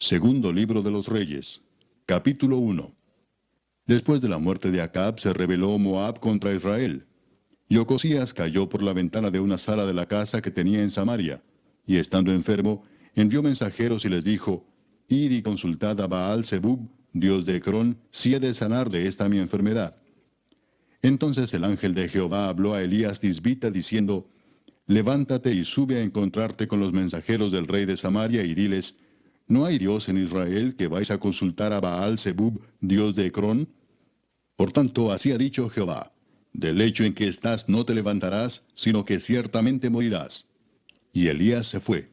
Segundo libro de los Reyes, capítulo 1. Después de la muerte de Acab se rebeló Moab contra Israel. Y Ocosías cayó por la ventana de una sala de la casa que tenía en Samaria, y estando enfermo, envió mensajeros y les dijo, Id y consultad a Baal-Zebub, dios de Ecrón, si he de sanar de esta mi enfermedad. Entonces el ángel de Jehová habló a Elías Tisbita diciendo, Levántate y sube a encontrarte con los mensajeros del rey de Samaria y diles, ¿no hay Dios en Israel que vais a consultar a Baal-Zebub, dios de Ecrón? Por tanto, así ha dicho Jehová, del lecho en que estás no te levantarás, sino que ciertamente morirás. Y Elías se fue.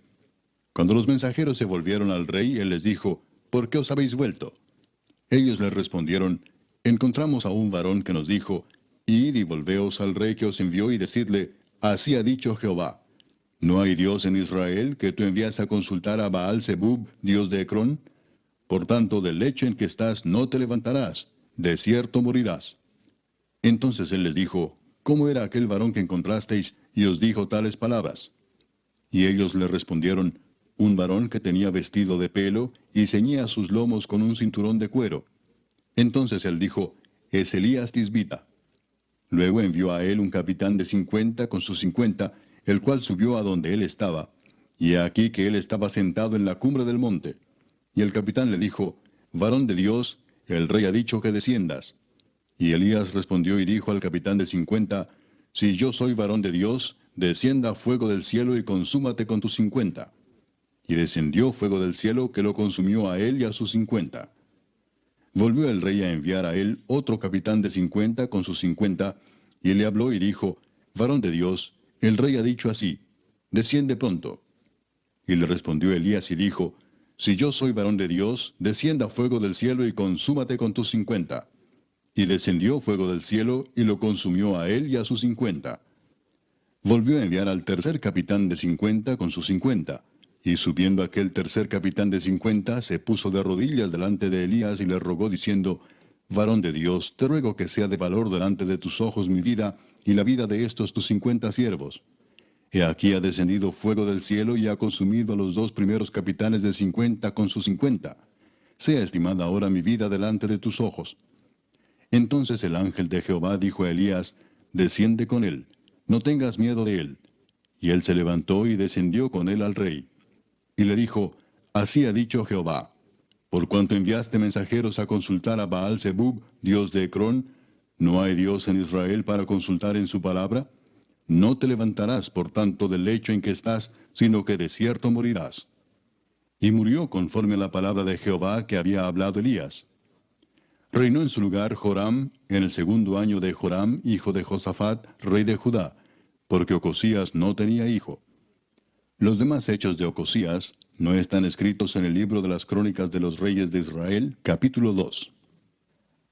Cuando los mensajeros se volvieron al rey, él les dijo, ¿por qué os habéis vuelto? Ellos le respondieron, encontramos a un varón que nos dijo, id y volveos al rey que os envió y decidle, así ha dicho Jehová, ¿no hay Dios en Israel que tú envías a consultar a Baal-Zebub, dios de Ecrón? Por tanto, del lecho en que estás no te levantarás, de cierto morirás. Entonces él les dijo, ¿cómo era aquel varón que encontrasteis y os dijo tales palabras? Y ellos le respondieron, un varón que tenía vestido de pelo y ceñía sus lomos con un cinturón de cuero. Entonces él dijo, es Elías Tisbita. Luego envió a él un capitán de 50 con sus 50, el cual subió a donde él estaba, y he aquí que él estaba sentado en la cumbre del monte. Y el capitán le dijo, varón de Dios, el rey ha dicho que desciendas. Y Elías respondió y dijo al capitán de 50, si yo soy varón de Dios, descienda fuego del cielo y consúmate con tus 50. Y descendió fuego del cielo que lo consumió a él y a sus 50. Volvió el rey a enviar a él otro capitán de 50 con sus 50, y le habló y dijo, varón de Dios, el rey ha dicho así, desciende pronto. Y le respondió Elías y dijo, si yo soy varón de Dios, descienda fuego del cielo y consúmate con tus 50. Y descendió fuego del cielo y lo consumió a él y a sus 50. Volvió a enviar al tercer capitán de 50 con sus 50. Y subiendo aquel tercer capitán de 50, se puso de rodillas delante de Elías y le rogó diciendo, varón de Dios, te ruego que sea de valor delante de tus ojos mi vida y la vida de estos tus 50 siervos. He aquí ha descendido fuego del cielo y ha consumido a los dos primeros capitanes de 50 con sus 50. Sea estimada ahora mi vida delante de tus ojos. Entonces el ángel de Jehová dijo a Elías, desciende con él, no tengas miedo de él. Y él se levantó y descendió con él al rey. Y le dijo, así ha dicho Jehová, por cuanto enviaste mensajeros a consultar a Baal-Zebub, dios de Ecrón, ¿no hay Dios en Israel para consultar en su palabra? No te levantarás, por tanto, del lecho en que estás, sino que de cierto morirás. Y murió conforme a la palabra de Jehová que había hablado Elías. Reinó en su lugar Joram, en el segundo año de Joram, hijo de Josafat, rey de Judá, porque Ocosías no tenía hijo. Los demás hechos de Ocosías no están escritos en el libro de las crónicas de los reyes de Israel, capítulo 2.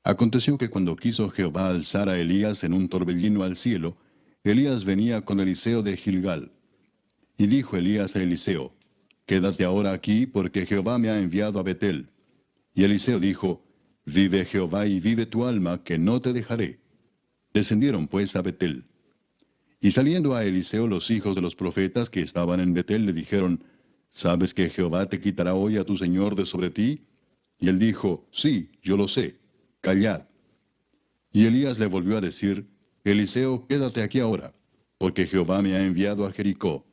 Aconteció que cuando quiso Jehová alzar a Elías en un torbellino al cielo, Elías venía con Eliseo de Gilgal. Y dijo Elías a Eliseo, quédate ahora aquí, porque Jehová me ha enviado a Betel. Y Eliseo dijo, vive Jehová y vive tu alma, que no te dejaré. Descendieron pues a Betel. Y saliendo a Eliseo los hijos de los profetas que estaban en Betel le dijeron, ¿sabes que Jehová te quitará hoy a tu señor de sobre ti? Y él dijo, sí, yo lo sé, callad. Y Elías le volvió a decir, Eliseo, quédate aquí ahora, porque Jehová me ha enviado a Jericó.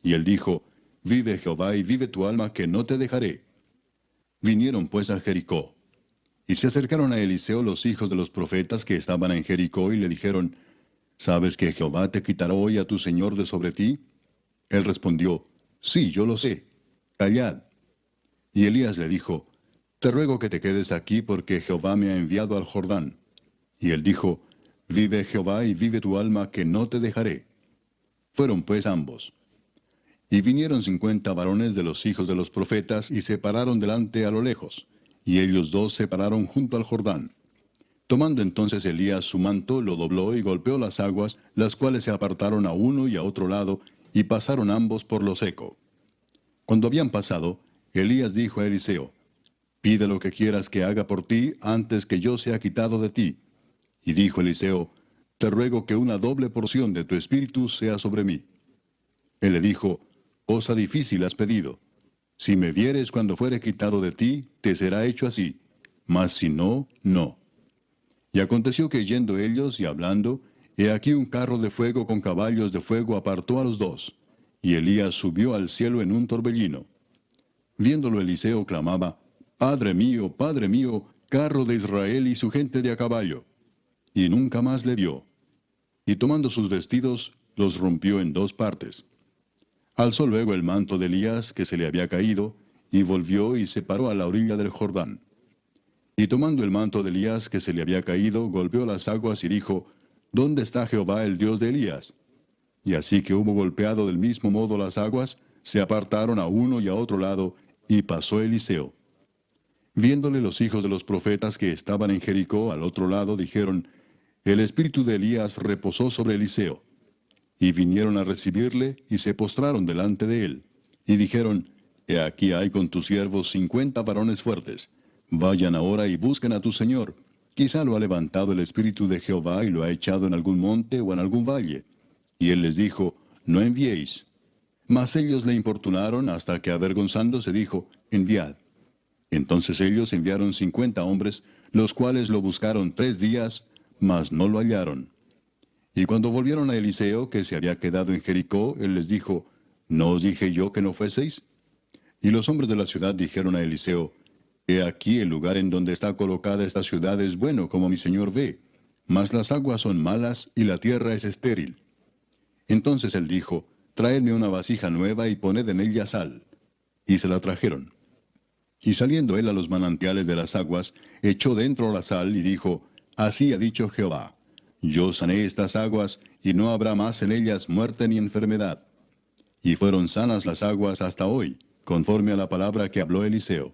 Y él dijo, vive Jehová y vive tu alma, que no te dejaré. Vinieron pues a Jericó. Y se acercaron a Eliseo los hijos de los profetas que estaban en Jericó y le dijeron, ¿sabes que Jehová te quitará hoy a tu señor de sobre ti? Él respondió, sí, yo lo sé, callad. Y Elías le dijo, te ruego que te quedes aquí porque Jehová me ha enviado al Jordán. Y él dijo, vive Jehová y vive tu alma, que no te dejaré. Fueron pues ambos. Y vinieron 50 varones de los hijos de los profetas y se pararon delante a lo lejos, y ellos dos se pararon junto al Jordán. Tomando entonces Elías su manto, lo dobló y golpeó las aguas, las cuales se apartaron a uno y a otro lado, y pasaron ambos por lo seco. Cuando habían pasado, Elías dijo a Eliseo, pide lo que quieras que haga por ti antes que yo sea quitado de ti. Y dijo Eliseo, te ruego que una doble porción de tu espíritu sea sobre mí. Él le dijo, cosa difícil has pedido. Si me vieres cuando fuere quitado de ti, te será hecho así, mas si no, no. Y aconteció que yendo ellos y hablando, he aquí un carro de fuego con caballos de fuego apartó a los dos, y Elías subió al cielo en un torbellino. Viéndolo Eliseo clamaba, Padre mío, carro de Israel y su gente de a caballo. Y nunca más le vio. Y tomando sus vestidos, los rompió en dos partes. Alzó luego el manto de Elías que se le había caído, y volvió y se paró a la orilla del Jordán. Y tomando el manto de Elías que se le había caído, golpeó las aguas y dijo, ¿Dónde está Jehová el Dios de Elías? Y así que hubo golpeado del mismo modo las aguas, se apartaron a uno y a otro lado, y pasó Eliseo. Viéndole los hijos de los profetas que estaban en Jericó al otro lado, dijeron, El espíritu de Elías reposó sobre Eliseo. Y vinieron a recibirle, y se postraron delante de él. Y dijeron, He aquí hay con tus siervos 50 varones fuertes. Vayan ahora y busquen a tu señor. Quizá lo ha levantado el espíritu de Jehová y lo ha echado en algún monte o en algún valle. Y él les dijo, No enviéis. Mas ellos le importunaron hasta que avergonzándose dijo, Enviad. Entonces ellos enviaron 50 hombres, los cuales lo buscaron 3 días, mas no lo hallaron. Y cuando volvieron a Eliseo, que se había quedado en Jericó, él les dijo, ¿No os dije yo que no fueseis? Y los hombres de la ciudad dijeron a Eliseo, He aquí el lugar en donde está colocada esta ciudad es bueno, como mi señor ve, mas las aguas son malas y la tierra es estéril. Entonces él dijo, Traedme una vasija nueva y poned en ella sal. Y se la trajeron. Y saliendo él a los manantiales de las aguas, echó dentro la sal y dijo, Así ha dicho Jehová, Yo sané estas aguas, y no habrá más en ellas muerte ni enfermedad. Y fueron sanas las aguas hasta hoy, conforme a la palabra que habló Eliseo.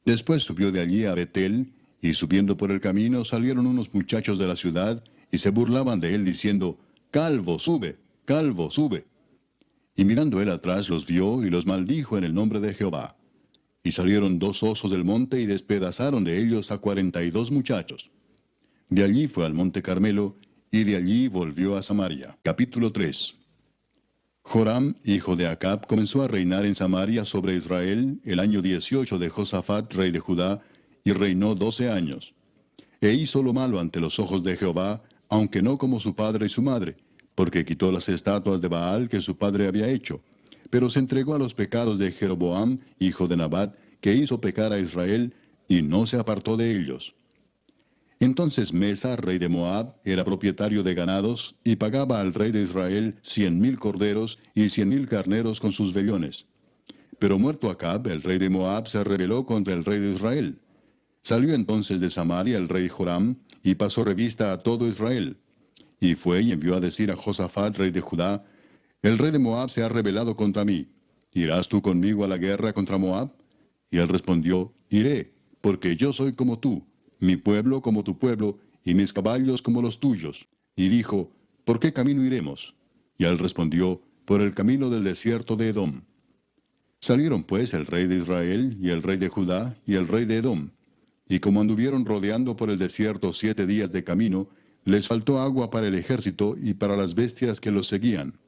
Después subió de allí a Betel, y subiendo por el camino salieron unos muchachos de la ciudad, y se burlaban de él diciendo, Calvo, sube, calvo, sube. Y mirando él atrás los vio y los maldijo en el nombre de Jehová. Y salieron 2 osos del monte y despedazaron de ellos a 42 muchachos. De allí fue al monte Carmelo, y de allí volvió a Samaria. Capítulo 3. Joram, hijo de Acab, comenzó a reinar en Samaria sobre Israel el año 18 de Josafat, rey de Judá, y reinó 12 años. E hizo lo malo ante los ojos de Jehová, aunque no como su padre y su madre, porque quitó las estatuas de Baal que su padre había hecho, pero se entregó a los pecados de Jeroboam, hijo de Nabat, que hizo pecar a Israel, y no se apartó de ellos. Entonces Mesa, rey de Moab, era propietario de ganados, y pagaba al rey de Israel 100,000 corderos y 100,000 carneros con sus vellones. Pero muerto Acab, el rey de Moab se rebeló contra el rey de Israel. Salió entonces de Samaria el rey Joram, y pasó revista a todo Israel. Y fue y envió a decir a Josafat, rey de Judá, El rey de Moab se ha rebelado contra mí. ¿Irás tú conmigo a la guerra contra Moab? Y él respondió, Iré, porque yo soy como tú, mi pueblo como tu pueblo, y mis caballos como los tuyos. Y dijo, ¿por qué camino iremos? Y él respondió, por el camino del desierto de Edom. Salieron pues el rey de Israel, y el rey de Judá, y el rey de Edom. Y como anduvieron rodeando por el desierto 7 días de camino, les faltó agua para el ejército y para las bestias que los seguían.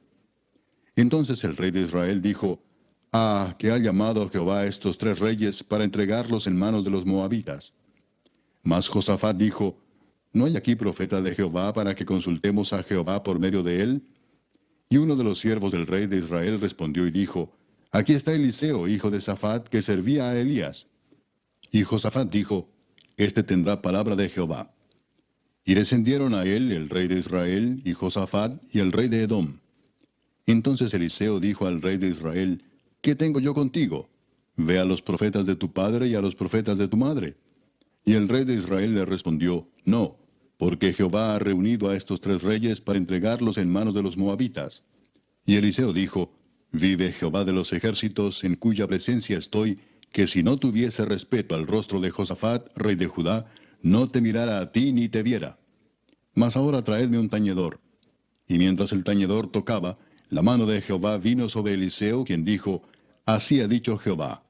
Entonces el rey de Israel dijo, que ha llamado Jehová a estos 3 reyes para entregarlos en manos de los moabitas. Mas Josafat dijo, ¿no hay aquí profeta de Jehová para que consultemos a Jehová por medio de él? Y uno de los siervos del rey de Israel respondió y dijo, Aquí está Eliseo, hijo de Safat, que servía a Elías. Y Josafat dijo, Este tendrá palabra de Jehová. Y descendieron a él el rey de Israel, y Josafat, y el rey de Edom. Entonces Eliseo dijo al rey de Israel, ¿qué tengo yo contigo? Ve a los profetas de tu padre y a los profetas de tu madre. Y el rey de Israel le respondió, No, porque Jehová ha reunido a estos 3 reyes para entregarlos en manos de los moabitas. Y Eliseo dijo, Vive Jehová de los ejércitos, en cuya presencia estoy, que si no tuviese respeto al rostro de Josafat, rey de Judá, no te mirara a ti ni te viera. Mas ahora traedme un tañedor. Y mientras el tañedor tocaba, la mano de Jehová vino sobre Eliseo, quien dijo, Así ha dicho Jehová,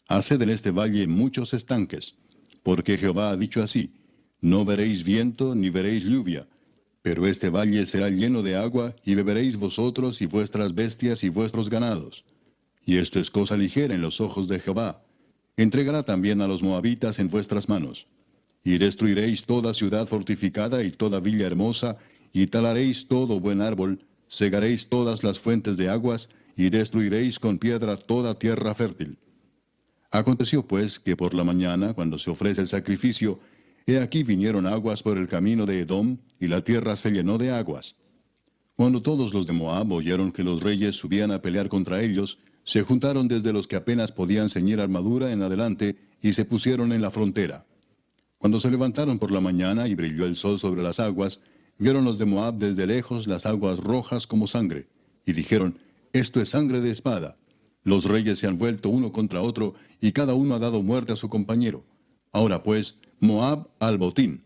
haced en este valle muchos estanques, porque Jehová ha dicho así, no veréis viento ni veréis lluvia, pero este valle será lleno de agua, y beberéis vosotros y vuestras bestias y vuestros ganados. y esto es cosa ligera en los ojos de Jehová. Entregará también a los moabitas en vuestras manos. Y destruiréis toda ciudad fortificada y toda villa hermosa, y talaréis todo buen árbol, cegaréis todas las fuentes de aguas, y destruiréis con piedra toda tierra fértil. Aconteció pues que por la mañana, cuando se ofrece el sacrificio, he aquí vinieron aguas por el camino de Edom, y la tierra se llenó de aguas. Cuando todos los de Moab oyeron que los reyes subían a pelear contra ellos, se juntaron desde los que apenas podían ceñir armadura en adelante, y se pusieron en la frontera. Cuando se levantaron por la mañana y brilló el sol sobre las aguas, vieron los de Moab desde lejos las aguas rojas como sangre, y dijeron, esto es sangre de espada. Los reyes se han vuelto uno contra otro, y cada uno ha dado muerte a su compañero. Ahora pues, Moab al botín.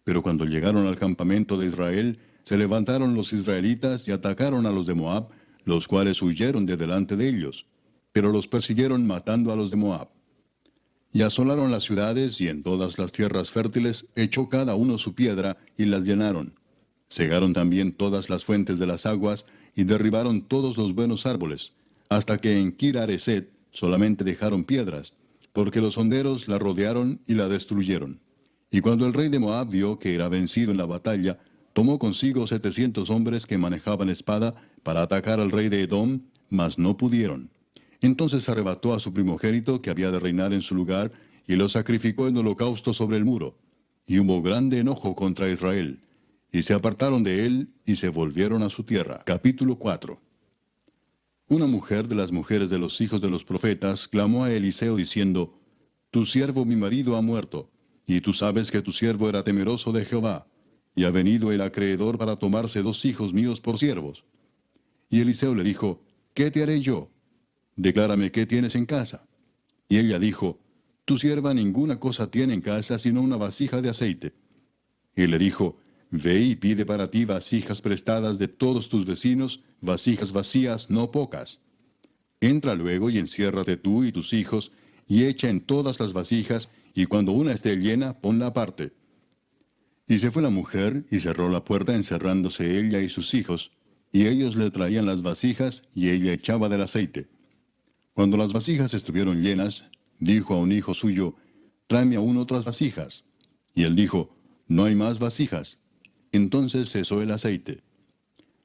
Pero cuando llegaron al campamento de Israel, se levantaron los israelitas y atacaron a los de Moab, los cuales huyeron de delante de ellos. Pero los persiguieron matando a los de Moab. Y asolaron las ciudades, y en todas las tierras fértiles echó cada uno su piedra, y las llenaron. Cegaron también todas las fuentes de las aguas, y derribaron todos los buenos árboles, hasta que en Kir-Hareset solamente dejaron piedras, porque los honderos la rodearon y la destruyeron. Y cuando el rey de Moab vio que era vencido en la batalla, tomó consigo 700 hombres que manejaban espada para atacar al rey de Edom, mas no pudieron. Entonces arrebató a su primogénito que había de reinar en su lugar, y lo sacrificó en holocausto sobre el muro. Y hubo grande enojo contra Israel. Y se apartaron de él, y se volvieron a su tierra. Capítulo 4. Una mujer de las mujeres de los hijos de los profetas clamó a Eliseo diciendo, Tu siervo mi marido ha muerto, y tú sabes que tu siervo era temeroso de Jehová, y ha venido el acreedor para tomarse 2 hijos míos por siervos. Y Eliseo le dijo, ¿qué te haré yo? Declárame qué tienes en casa. Y ella dijo, Tu sierva ninguna cosa tiene en casa sino una vasija de aceite. Y le dijo, Ve y pide para ti vasijas prestadas de todos tus vecinos, vasijas vacías, no pocas. Entra luego y enciérrate tú y tus hijos, y echa en todas las vasijas, y cuando una esté llena, ponla aparte. Y se fue la mujer, y cerró la puerta encerrándose ella y sus hijos, y ellos le traían las vasijas, y ella echaba del aceite. Cuando las vasijas estuvieron llenas, dijo a un hijo suyo, Tráeme aún otras vasijas. Y él dijo, No hay más vasijas. Entonces cesó el aceite.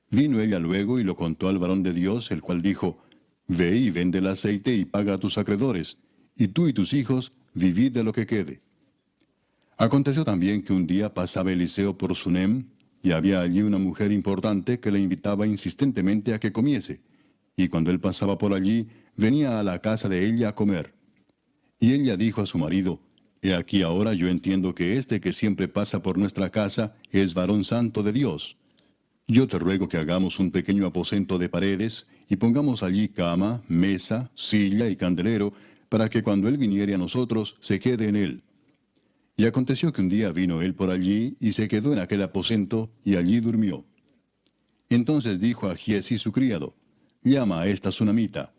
Vino ella luego y lo contó al varón de Dios, el cual dijo, Ve y vende el aceite y paga a tus acreedores, y tú y tus hijos vivid de lo que quede. Aconteció también que un día pasaba Eliseo por Sunem, y había allí una mujer importante que le invitaba insistentemente a que comiese, y cuando él pasaba por allí, venía a la casa de ella a comer. Y ella dijo a su marido, He aquí ahora yo entiendo que este que siempre pasa por nuestra casa es varón santo de Dios. Yo te ruego que hagamos un pequeño aposento de paredes, y pongamos allí cama, mesa, silla y candelero, para que cuando él viniere a nosotros, se quede en él. Y aconteció que un día vino él por allí, y se quedó en aquel aposento, y allí durmió. Entonces dijo a Giesi su criado, Llama a esta sunamita.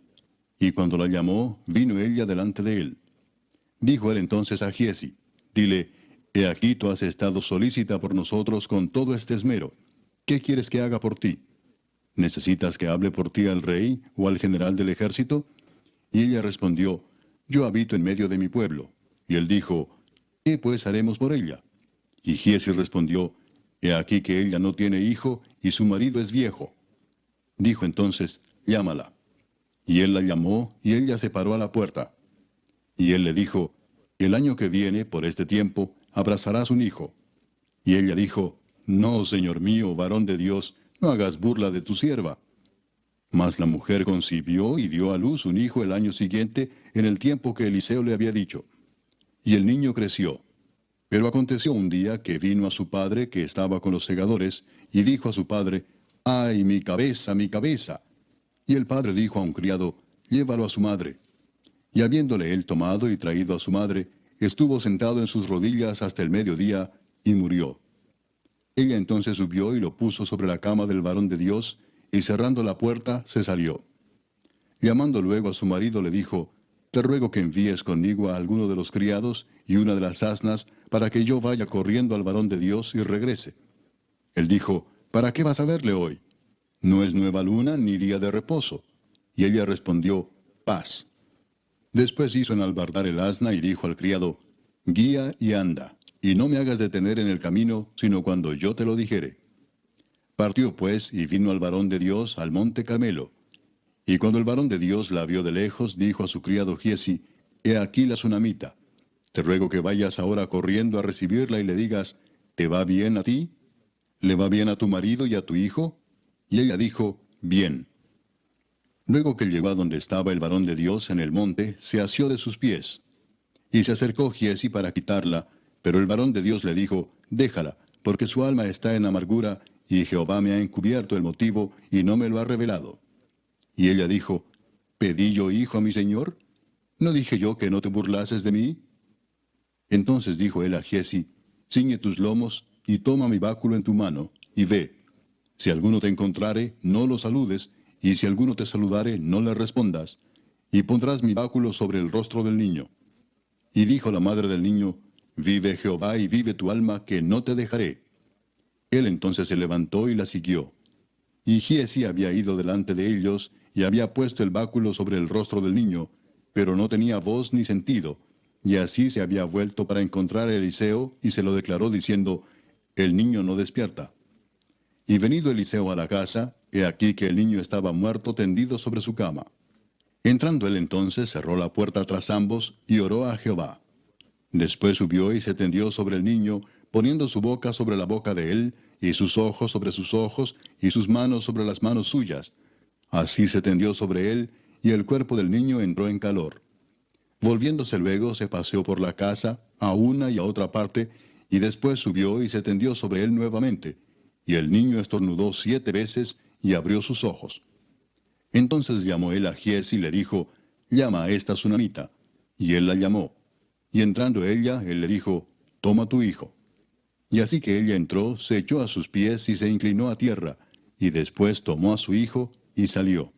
Y cuando la llamó, vino ella delante de él. Dijo él entonces a Giesi, Dile, he aquí tú has estado solícita por nosotros con todo este esmero. ¿Qué quieres que haga por ti? ¿Necesitas que hable por ti al rey o al general del ejército? Y ella respondió, Yo habito en medio de mi pueblo. Y él dijo, ¿qué pues haremos por ella? Y Giesi respondió, He aquí que ella no tiene hijo y su marido es viejo. Dijo entonces, Llámala. Y él la llamó, y ella se paró a la puerta. Y él le dijo, El año que viene, por este tiempo, abrazarás un hijo. Y ella dijo, No, señor mío, varón de Dios, no hagas burla de tu sierva. Mas la mujer concibió y dio a luz un hijo el año siguiente, en el tiempo que Eliseo le había dicho. Y el niño creció. Pero aconteció un día que vino a su padre, que estaba con los segadores, y dijo a su padre, ¡Ay, mi cabeza, mi cabeza! Y el padre dijo a un criado, Llévalo a su madre. Y habiéndole él tomado y traído a su madre, estuvo sentado en sus rodillas hasta el mediodía, y murió. Ella entonces subió y lo puso sobre la cama del varón de Dios, y cerrando la puerta, se salió. Llamando luego a su marido, le dijo, Te ruego que envíes conmigo a alguno de los criados y una de las asnas, para que yo vaya corriendo al varón de Dios y regrese. Él dijo, ¿para qué vas a verle hoy? No es nueva luna ni día de reposo. Y ella respondió, paz. Después hizo enalbardar el asna y dijo al criado, guía y anda, y no me hagas detener en el camino, sino cuando yo te lo dijere. Partió pues y vino al varón de Dios al monte Carmelo. Y cuando el varón de Dios la vio de lejos, dijo a su criado Giesi, he aquí la sunamita. Te ruego que vayas ahora corriendo a recibirla y le digas, ¿te va bien a ti? ¿Le va bien a tu marido y a tu hijo? Y ella dijo, bien. Luego que llegó a donde estaba el varón de Dios en el monte, se asió de sus pies. Y se acercó Giesi para quitarla, pero el varón de Dios le dijo, déjala, porque su alma está en amargura, y Jehová me ha encubierto el motivo, y no me lo ha revelado. Y ella dijo, ¿pedí yo hijo a mi señor? ¿No dije yo que no te burlases de mí? Entonces dijo él a Giesi, ciñe tus lomos, y toma mi báculo en tu mano, y ve. Si alguno te encontrare, no lo saludes, y si alguno te saludare, no le respondas, y pondrás mi báculo sobre el rostro del niño. Y dijo la madre del niño, vive Jehová y vive tu alma, que no te dejaré. Él entonces se levantó y la siguió. Y Giesi había ido delante de ellos, y había puesto el báculo sobre el rostro del niño, pero no tenía voz ni sentido, y así se había vuelto para encontrar a Eliseo, y se lo declaró diciendo, el niño no despierta. Y venido Eliseo a la casa, he aquí que el niño estaba muerto tendido sobre su cama. Entrando él entonces, cerró la puerta tras ambos, y oró a Jehová. Después subió y se tendió sobre el niño, poniendo su boca sobre la boca de él, y sus ojos sobre sus ojos, y sus manos sobre las manos suyas. Así se tendió sobre él, y el cuerpo del niño entró en calor. Volviéndose luego, se paseó por la casa, a una y a otra parte, y después subió y se tendió sobre él nuevamente. Y el niño estornudó 7 veces, y abrió sus ojos. Entonces llamó él a Giesi y le dijo, llama a esta sunamita. Y él la llamó. Y entrando ella, él le dijo, toma tu hijo. Y así que ella entró, se echó a sus pies y se inclinó a tierra, y después tomó a su hijo y salió.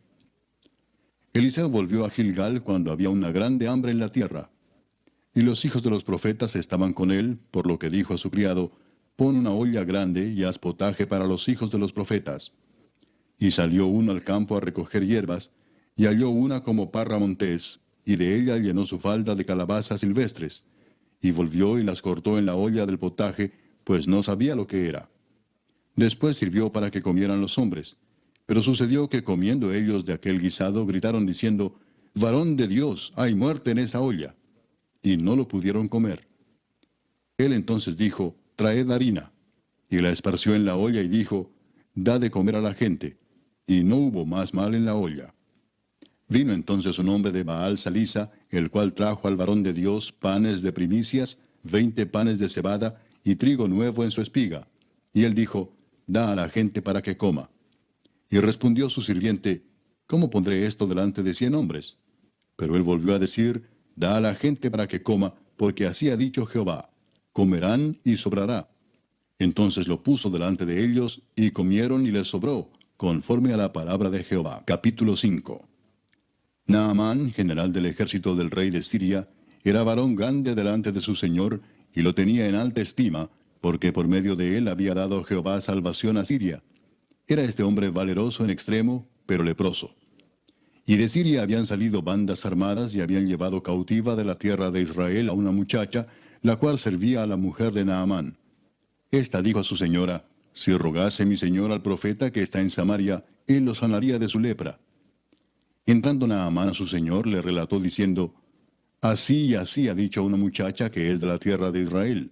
Eliseo volvió a Gilgal cuando había una grande hambre en la tierra. Y los hijos de los profetas estaban con él, por lo que dijo a su criado, pon una olla grande y haz potaje para los hijos de los profetas. Y salió uno al campo a recoger hierbas, y halló una como parra montés, y de ella llenó su falda de calabazas silvestres, y volvió y las cortó en la olla del potaje, pues no sabía lo que era. Después sirvió para que comieran los hombres. Pero sucedió que comiendo ellos de aquel guisado, gritaron diciendo, varón de Dios, hay muerte en esa olla. Y no lo pudieron comer. Él entonces dijo, traed harina. Y la esparció en la olla y dijo, da de comer a la gente. Y no hubo más mal en la olla. Vino entonces un hombre de Baal Salisa, el cual trajo al varón de Dios panes de primicias, 20 panes de cebada, y trigo nuevo en su espiga. Y él dijo, da a la gente para que coma. Y respondió su sirviente, ¿cómo pondré esto delante de 100 hombres? Pero él volvió a decir, da a la gente para que coma, porque así ha dicho Jehová, comerán y sobrará. Entonces lo puso delante de ellos, y comieron y les sobró, conforme a la palabra de Jehová. Capítulo 5. Naamán, general del ejército del rey de Siria, era varón grande delante de su señor, y lo tenía en alta estima, porque por medio de él había dado Jehová salvación a Siria. Era este hombre valeroso en extremo, pero leproso. Y de Siria habían salido bandas armadas y habían llevado cautiva de la tierra de Israel a una muchacha, la cual servía a la mujer de Naamán. Esta dijo a su señora, si rogase mi señor al profeta que está en Samaria, él lo sanaría de su lepra. Entrando Naamán a su señor, le relató diciendo, así y así ha dicho una muchacha que es de la tierra de Israel.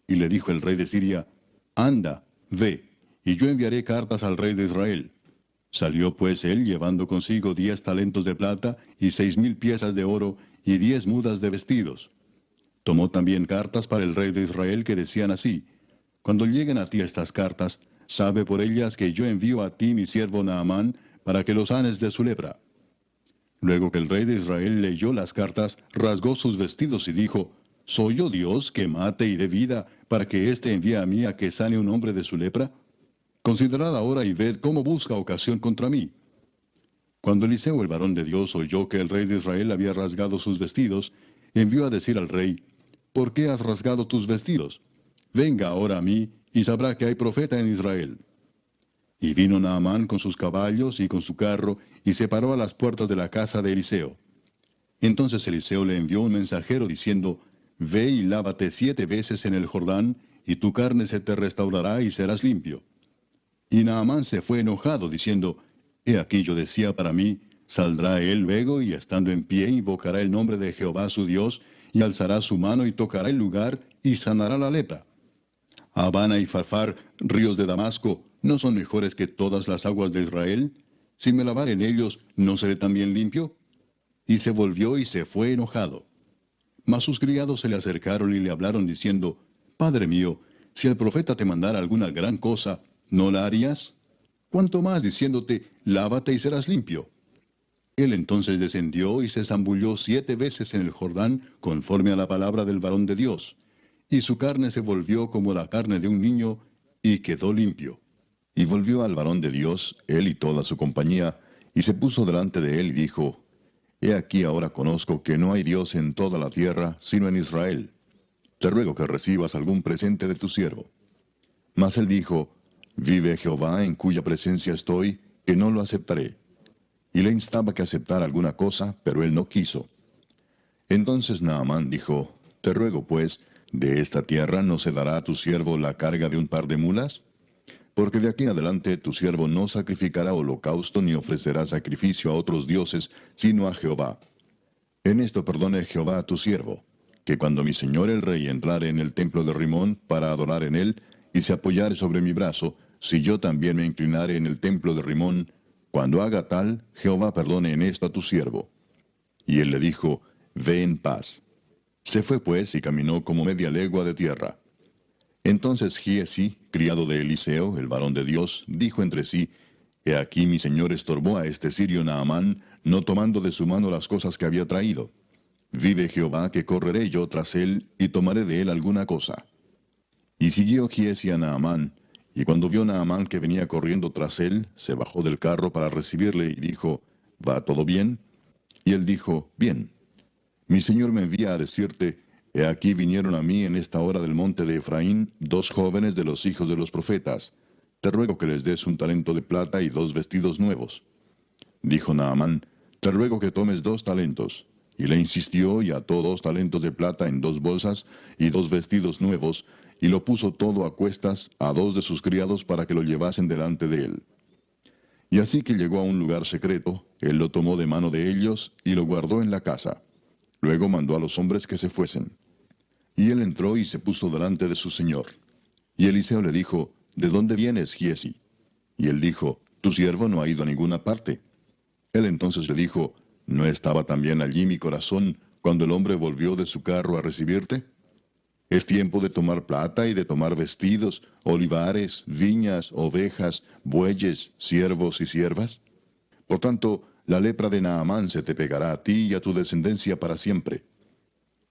Y le dijo el rey de Siria, anda, ve, y yo enviaré cartas al rey de Israel. Salió pues él llevando consigo 10 talentos de plata y 6,000 piezas de oro y 10 mudas de vestidos. Tomó también cartas para el rey de Israel que decían así, cuando lleguen a ti estas cartas, sabe por ellas que yo envío a ti mi siervo Naamán para que lo sanes de su lepra. Luego que el rey de Israel leyó las cartas, rasgó sus vestidos y dijo, ¿soy yo Dios que mate y dé vida para que éste envíe a mí a que sane un hombre de su lepra? Considerad ahora y ved cómo busca ocasión contra mí. Cuando Eliseo el varón de Dios oyó que el rey de Israel había rasgado sus vestidos, envió a decir al rey, ¿por qué has rasgado tus vestidos? Venga ahora a mí, y sabrá que hay profeta en Israel. Y vino Naamán con sus caballos y con su carro, y se paró a las puertas de la casa de Eliseo. Entonces Eliseo le envió un mensajero diciendo, Ve y lávate 7 veces en el Jordán, y tu carne se te restaurará y serás limpio. Y Naamán se fue enojado, diciendo, He aquí yo decía para mí, saldrá él luego, y estando en pie invocará el nombre de Jehová su Dios, y alzará su mano y tocará el lugar, y sanará la lepra. Habana y Farfar, ríos de Damasco, ¿no son mejores que todas las aguas de Israel? Si me lavar en ellos, ¿no seré también limpio? Y se volvió y se fue enojado. Mas sus criados se le acercaron y le hablaron diciendo, Padre mío, si el profeta te mandara alguna gran cosa, ¿no la harías? ¿Cuánto más diciéndote, lávate y serás limpio? Él entonces descendió y se zambulló 7 veces en el Jordán, conforme a la palabra del varón de Dios. Y su carne se volvió como la carne de un niño, y quedó limpio. Y volvió al varón de Dios, él y toda su compañía, y se puso delante de él y dijo, He aquí ahora conozco que no hay Dios en toda la tierra, sino en Israel. Te ruego que recibas algún presente de tu siervo. Mas él dijo, Vive Jehová en cuya presencia estoy, que no lo aceptaré. Y le instaba que aceptara alguna cosa, pero él no quiso. Entonces Naamán dijo, Te ruego pues, ¿de esta tierra no se dará a tu siervo la carga de un par de mulas? Porque de aquí en adelante tu siervo no sacrificará holocausto ni ofrecerá sacrificio a otros dioses, sino a Jehová. En esto perdone Jehová a tu siervo, que cuando mi señor el rey entrare en el templo de Rimón para adorar en él, y se apoyare sobre mi brazo, si yo también me inclinare en el templo de Rimón, cuando haga tal, Jehová perdone en esto a tu siervo. Y él le dijo, Ve en paz. Se fue pues y caminó como media legua de tierra. Entonces Giesi, criado de Eliseo, el varón de Dios, dijo entre sí, He aquí mi señor estorbó a este sirio Naamán, no tomando de su mano las cosas que había traído. Vive Jehová que correré yo tras él, y tomaré de él alguna cosa. Y siguió Giesi a Naamán, y cuando vio Naamán que venía corriendo tras él, se bajó del carro para recibirle y dijo, ¿Va todo bien? Y él dijo, Bien. Mi señor me envía a decirte, He aquí vinieron a mí en esta hora del monte de Efraín 2 jóvenes de los hijos de los profetas. Te ruego que les des un talento de plata y 2 vestidos nuevos. Dijo Naamán, Te ruego que tomes 2 talentos. Y le insistió y ató 2 talentos de plata en 2 bolsas y 2 vestidos nuevos, y lo puso todo a cuestas a 2 de sus criados para que lo llevasen delante de él. Y así que llegó a un lugar secreto, él lo tomó de mano de ellos y lo guardó en la casa. Luego mandó a los hombres que se fuesen. Y él entró y se puso delante de su señor. Y Eliseo le dijo, ¿De dónde vienes, Giesi? Y él dijo, Tu siervo no ha ido a ninguna parte. Él entonces le dijo, ¿No estaba también allí mi corazón cuando el hombre volvió de su carro a recibirte? Es tiempo de tomar plata y de tomar vestidos, olivares, viñas, ovejas, bueyes, siervos y siervas. Por tanto, la lepra de Naamán se te pegará a ti y a tu descendencia para siempre.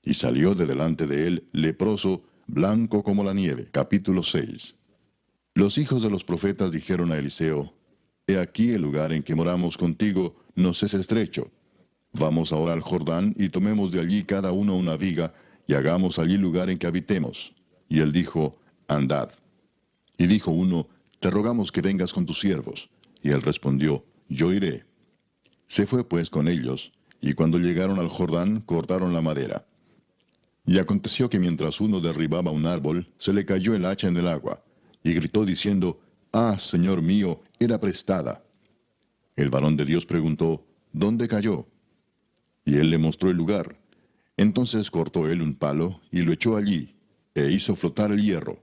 Y salió de delante de él, leproso, blanco como la nieve. Capítulo 6. Los hijos de los profetas dijeron a Eliseo, He aquí el lugar en que moramos contigo nos es estrecho. Vamos ahora al Jordán y tomemos de allí cada uno una viga, y hagamos allí lugar en que habitemos. Y él dijo, Andad. Y dijo uno, Te rogamos que vengas con tus siervos. Y él respondió, Yo iré. Se fue pues con ellos, y cuando llegaron al Jordán cortaron la madera. Y aconteció que mientras uno derribaba un árbol, se le cayó el hacha en el agua, y gritó diciendo, Ah, Señor mío, era prestada. El varón de Dios preguntó, ¿Dónde cayó? Y él le mostró el lugar. Entonces cortó él un palo, y lo echó allí, e hizo flotar el hierro.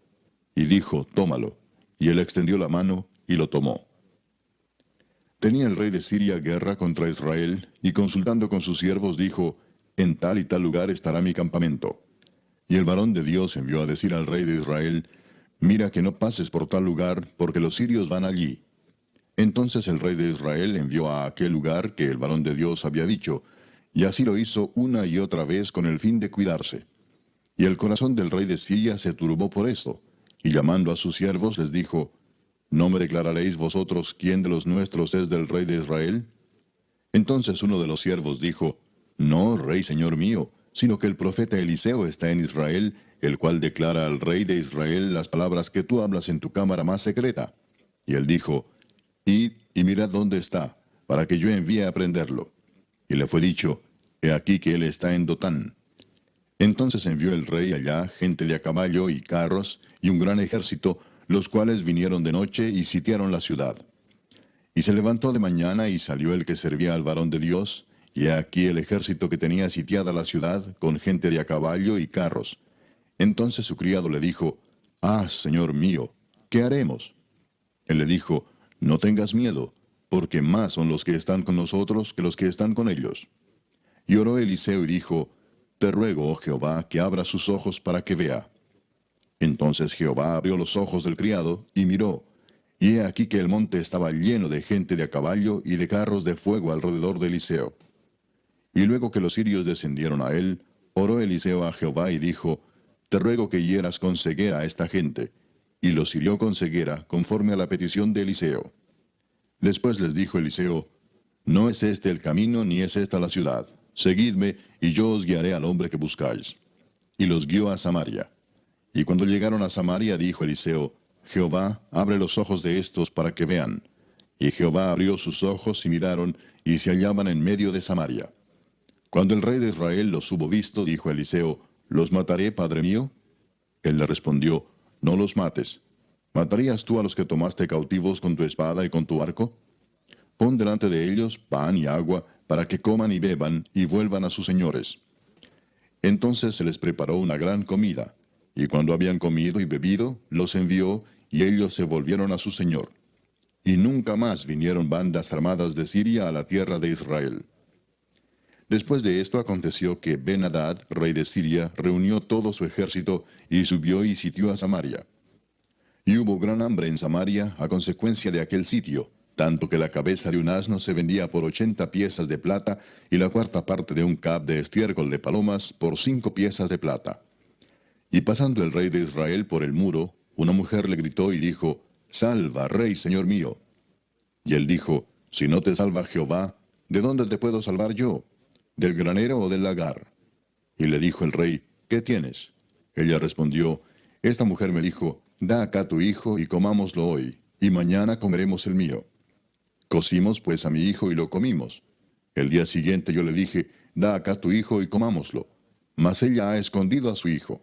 Y dijo, Tómalo. Y él extendió la mano, y lo tomó. Tenía el rey de Siria guerra contra Israel, y consultando con sus siervos dijo, En tal y tal lugar estará mi campamento. Y el varón de Dios envió a decir al rey de Israel, Mira que no pases por tal lugar, porque los sirios van allí. Entonces el rey de Israel envió a aquel lugar que el varón de Dios había dicho, y así lo hizo una y otra vez con el fin de cuidarse. Y el corazón del rey de Siria se turbó por esto, y llamando a sus siervos les dijo, ¿No me declararéis vosotros quién de los nuestros es del rey de Israel? Entonces uno de los siervos dijo, No, rey señor mío, sino que el profeta Eliseo está en Israel, el cual declara al rey de Israel las palabras que tú hablas en tu cámara más secreta. Y él dijo, id y mirad dónde está, para que yo envíe a prenderlo. Y le fue dicho, he aquí que él está en Dotán. Entonces envió el rey allá gente de a caballo y carros, y un gran ejército, los cuales vinieron de noche y sitiaron la ciudad. Y se levantó de mañana y salió el que servía al varón de Dios, y he aquí el ejército que tenía sitiada la ciudad, con gente de a caballo y carros. Entonces su criado le dijo, ah, señor mío, ¿qué haremos? Él le dijo, no tengas miedo, porque más son los que están con nosotros que los que están con ellos. Y oró Eliseo y dijo, te ruego, oh Jehová, que abra sus ojos para que vea. Entonces Jehová abrió los ojos del criado, y miró, y he aquí que el monte estaba lleno de gente de a caballo y de carros de fuego alrededor de Eliseo. Y luego que los sirios descendieron a él, oró Eliseo a Jehová y dijo, te ruego que hieras con ceguera a esta gente. Y los hirió con ceguera, conforme a la petición de Eliseo. Después les dijo Eliseo, no es este el camino ni es esta la ciudad. Seguidme, y yo os guiaré al hombre que buscáis. Y los guió a Samaria. Y cuando llegaron a Samaria, dijo Eliseo, Jehová, abre los ojos de estos para que vean. Y Jehová abrió sus ojos y miraron, y se hallaban en medio de Samaria. Cuando el rey de Israel los hubo visto, dijo Eliseo, ¿los mataré, padre mío? Él le respondió, no los mates. ¿Matarías tú a los que tomaste cautivos con tu espada y con tu arco? Pon delante de ellos pan y agua, para que coman y beban, y vuelvan a sus señores. Entonces se les preparó una gran comida, y cuando habían comido y bebido, los envió, y ellos se volvieron a su señor. Y nunca más vinieron bandas armadas de Siria a la tierra de Israel. Después de esto aconteció que Ben-Hadad, rey de Siria, reunió todo su ejército, y subió y sitió a Samaria. Y hubo gran hambre en Samaria a consecuencia de aquel sitio, tanto que la cabeza de un asno se vendía por 80 piezas de plata, y la cuarta parte de un cab de estiércol de palomas por 5 piezas de plata. Y pasando el rey de Israel por el muro, una mujer le gritó y dijo, Salva, rey, señor mío. Y él dijo, Si no te salva Jehová, ¿de dónde te puedo salvar yo? ¿Del granero o del lagar? Y le dijo el rey, ¿qué tienes? Ella respondió, Esta mujer me dijo, Da acá tu hijo y comámoslo hoy, y mañana comeremos el mío. Cocimos pues a mi hijo y lo comimos. El día siguiente yo le dije, Da acá tu hijo y comámoslo. Mas ella ha escondido a su hijo.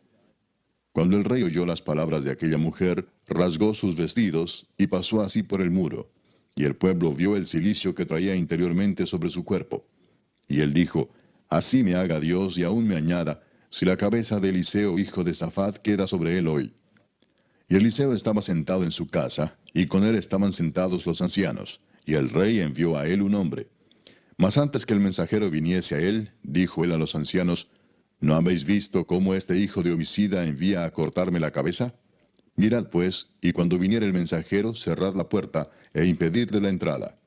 Cuando el rey oyó las palabras de aquella mujer, rasgó sus vestidos y pasó así por el muro. Y el pueblo vio el cilicio que traía interiormente sobre su cuerpo. Y él dijo, Así me haga Dios y aún me añada, si la cabeza de Eliseo hijo de Safat queda sobre él hoy. Y Eliseo estaba sentado en su casa, y con él estaban sentados los ancianos, y el rey envió a él un hombre. Mas antes que el mensajero viniese a él, dijo él a los ancianos, ¿No habéis visto cómo este hijo de homicida envía a cortarme la cabeza? Mirad pues, y cuando viniere el mensajero, cerrad la puerta, e impedidle la entrada.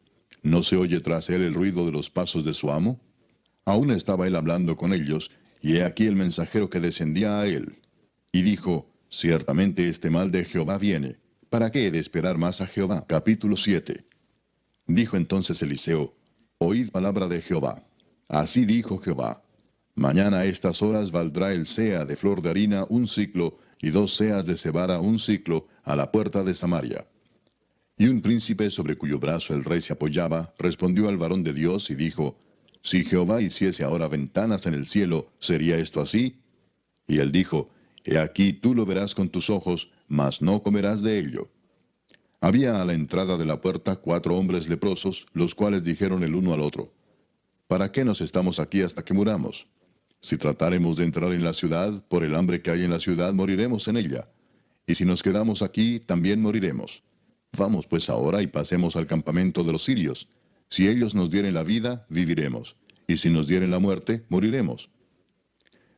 ¿No se oye tras él el ruido de los pasos de su amo? Aún estaba él hablando con ellos, y he aquí el mensajero que descendía a él. Y dijo, Ciertamente este mal de Jehová viene. ¿Para qué he de esperar más a Jehová? Capítulo 7. Dijo entonces Eliseo, Oíd palabra de Jehová. Así dijo Jehová, Mañana a estas horas valdrá el sea de flor de harina un siclo, y 2 seas de cebada un siclo, a la puerta de Samaria. Y un príncipe sobre cuyo brazo el rey se apoyaba, respondió al varón de Dios y dijo, Si Jehová hiciese ahora ventanas en el cielo, ¿sería esto así? Y él dijo, He aquí tú lo verás con tus ojos, mas no comerás de ello. Había a la entrada de la puerta 4 hombres leprosos, los cuales dijeron el uno al otro, ¿Para qué nos estamos aquí hasta que muramos? Si tratáremos de entrar en la ciudad, por el hambre que hay en la ciudad, moriremos en ella. Y si nos quedamos aquí, también moriremos. Vamos pues ahora y pasemos al campamento de los sirios. Si ellos nos dieren la vida, viviremos. Y si nos dieren la muerte, moriremos.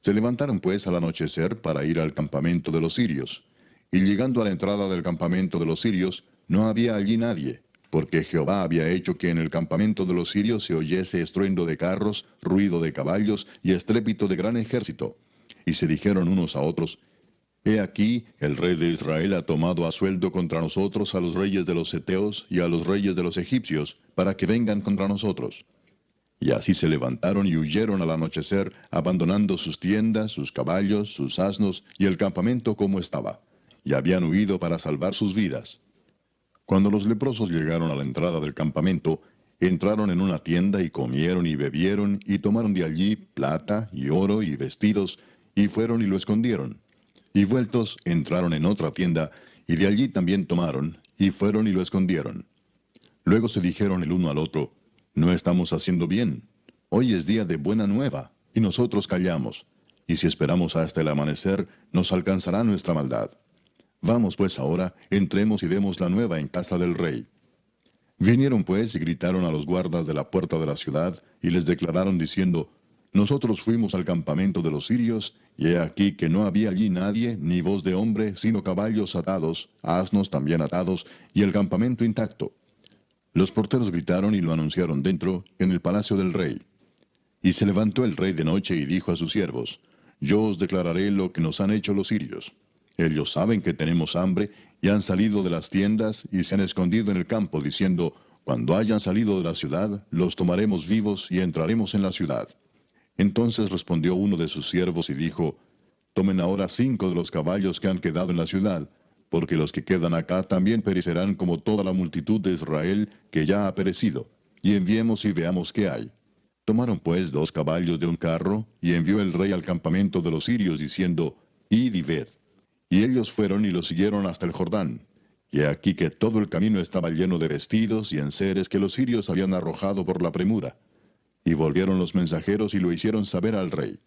Se levantaron pues al anochecer para ir al campamento de los sirios. Y llegando a la entrada del campamento de los sirios, no había allí nadie, porque Jehová había hecho que en el campamento de los sirios se oyese estruendo de carros, ruido de caballos y estrépito de gran ejército. Y se dijeron unos a otros, He aquí, el rey de Israel ha tomado a sueldo contra nosotros a los reyes de los heteos y a los reyes de los egipcios, para que vengan contra nosotros. Y así se levantaron y huyeron al anochecer, abandonando sus tiendas, sus caballos, sus asnos y el campamento como estaba. Y habían huido para salvar sus vidas. Cuando los leprosos llegaron a la entrada del campamento, entraron en una tienda y comieron y bebieron y tomaron de allí plata y oro y vestidos, y fueron y lo escondieron. Y vueltos entraron en otra tienda, y de allí también tomaron, y fueron y lo escondieron. Luego se dijeron el uno al otro, no estamos haciendo bien. Hoy es día de buena nueva, y nosotros callamos. Y si esperamos hasta el amanecer, nos alcanzará nuestra maldad. Vamos pues ahora, entremos y demos la nueva en casa del rey. Vinieron pues y gritaron a los guardas de la puerta de la ciudad, y les declararon diciendo, nosotros fuimos al campamento de los sirios, y he aquí que no había allí nadie, ni voz de hombre, sino caballos atados, asnos también atados, y el campamento intacto. Los porteros gritaron y lo anunciaron dentro, en el palacio del rey. Y se levantó el rey de noche y dijo a sus siervos, yo os declararé lo que nos han hecho los sirios. Ellos saben que tenemos hambre, y han salido de las tiendas, y se han escondido en el campo, diciendo, cuando hayan salido de la ciudad, los tomaremos vivos, y entraremos en la ciudad. Entonces respondió uno de sus siervos y dijo, tomen ahora 5 de los caballos que han quedado en la ciudad, porque los que quedan acá también perecerán como toda la multitud de Israel que ya ha perecido, y enviemos y veamos qué hay. Tomaron pues 2 caballos de un carro, y envió el rey al campamento de los sirios, diciendo, id y ved. Y ellos fueron y lo siguieron hasta el Jordán. Y he aquí que todo el camino estaba lleno de vestidos y enseres que los sirios habían arrojado por la premura. Y volvieron los mensajeros y lo hicieron saber al rey.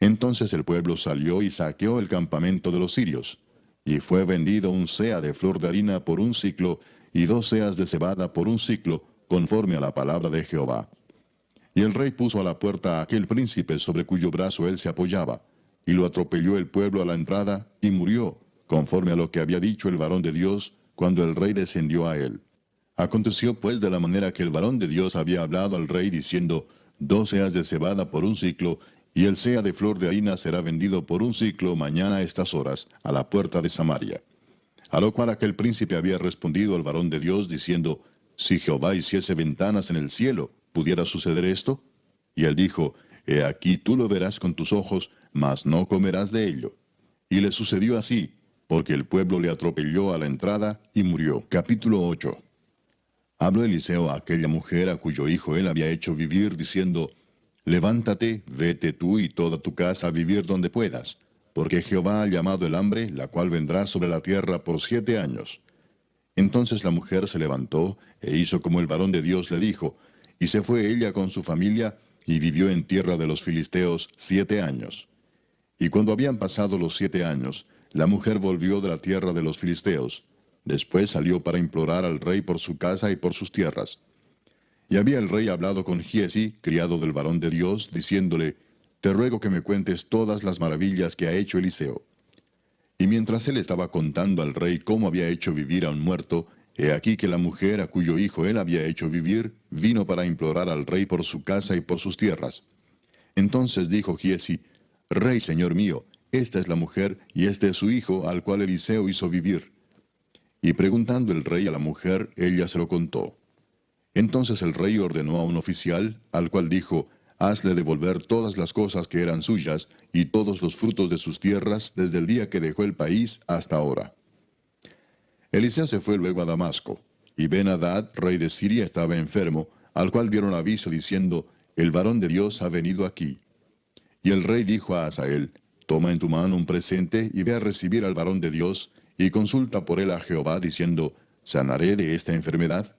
Entonces el pueblo salió y saqueó el campamento de los sirios. Y fue vendido un seah de flor de harina por un siclo, y 2 seas de cebada por un siclo, conforme a la palabra de Jehová. Y el rey puso a la puerta a aquel príncipe sobre cuyo brazo él se apoyaba, y lo atropelló el pueblo a la entrada, y murió, conforme a lo que había dicho el varón de Dios, cuando el rey descendió a él. Aconteció pues de la manera que el varón de Dios había hablado al rey, diciendo, 2 seas de cebada por un siclo, y el seah de flor de harina será vendido por un siclo mañana a estas horas, a la puerta de Samaria. A lo cual aquel príncipe había respondido al varón de Dios, diciendo, si Jehová hiciese ventanas en el cielo, ¿pudiera suceder esto? Y él dijo, he aquí tú lo verás con tus ojos, mas no comerás de ello. Y le sucedió así, porque el pueblo le atropelló a la entrada y murió. Capítulo 8. Habló Eliseo a aquella mujer a cuyo hijo él había hecho vivir, diciendo, levántate, vete tú y toda tu casa a vivir donde puedas, porque Jehová ha llamado el hambre, la cual vendrá sobre la tierra por 7 años. Entonces la mujer se levantó, e hizo como el varón de Dios le dijo, y se fue ella con su familia, y vivió en tierra de los filisteos 7 años. Y cuando habían pasado los 7 años, la mujer volvió de la tierra de los filisteos. Después salió para implorar al rey por su casa y por sus tierras. Y había el rey hablado con Giezi, criado del varón de Dios, diciéndole, te ruego que me cuentes todas las maravillas que ha hecho Eliseo. Y mientras él estaba contando al rey cómo había hecho vivir a un muerto, he aquí que la mujer a cuyo hijo él había hecho vivir, vino para implorar al rey por su casa y por sus tierras. Entonces dijo Giezi, Rey, señor mío, esta es la mujer, y este es su hijo, al cual Eliseo hizo vivir. Y preguntando el rey a la mujer, ella se lo contó. Entonces el rey ordenó a un oficial, al cual dijo, hazle devolver todas las cosas que eran suyas, y todos los frutos de sus tierras, desde el día que dejó el país hasta ahora. Eliseo se fue luego a Damasco, y Ben-Hadad, rey de Siria, estaba enfermo, al cual dieron aviso diciendo, el varón de Dios ha venido aquí. Y el rey dijo a Hazael, toma en tu mano un presente y ve a recibir al varón de Dios, y consulta por él a Jehová, diciendo, ¿sanaré de esta enfermedad?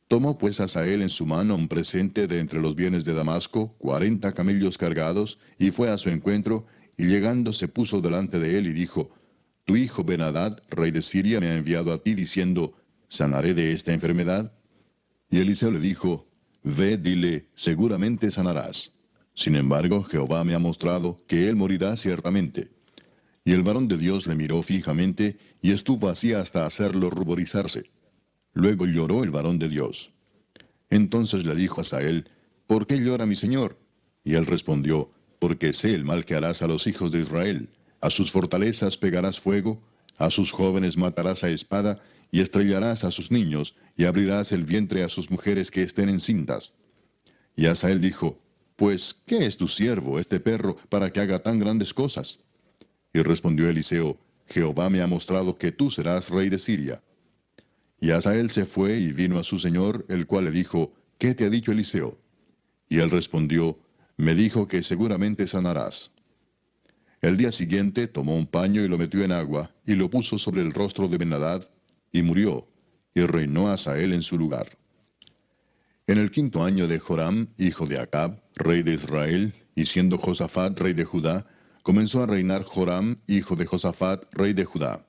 Tomó pues Hazael en su mano un presente de entre los bienes de Damasco, 40 camellos cargados, y fue a su encuentro, y llegando se puso delante de él y dijo, tu hijo Ben-Hadad, rey de Siria, me ha enviado a ti, diciendo, ¿sanaré de esta enfermedad? Y Eliseo le dijo, ve, dile, seguramente sanarás. Sin embargo, Jehová me ha mostrado que él morirá ciertamente. Y el varón de Dios le miró fijamente, y estuvo así hasta hacerlo ruborizarse. Luego lloró el varón de Dios. Entonces le dijo a Hazael, ¿por qué llora mi señor? Y él respondió, porque sé el mal que harás a los hijos de Israel. A sus fortalezas pegarás fuego, a sus jóvenes matarás a espada, y estrellarás a sus niños, y abrirás el vientre a sus mujeres que estén encintas. Y Hazael dijo, pues, ¿qué es tu siervo, este perro, para que haga tan grandes cosas? Y respondió Eliseo, Jehová me ha mostrado que tú serás rey de Siria. Y Hazael se fue y vino a su señor, el cual le dijo, ¿qué te ha dicho Eliseo? Y él respondió, me dijo que seguramente sanarás. El día siguiente tomó un paño y lo metió en agua, y lo puso sobre el rostro de Ben-Hadad, y murió, y reinó Hazael en su lugar. En el 5.º año de Joram, hijo de Acab, rey de Israel, y siendo Josafat rey de Judá, comenzó a reinar Joram, hijo de Josafat, rey de Judá.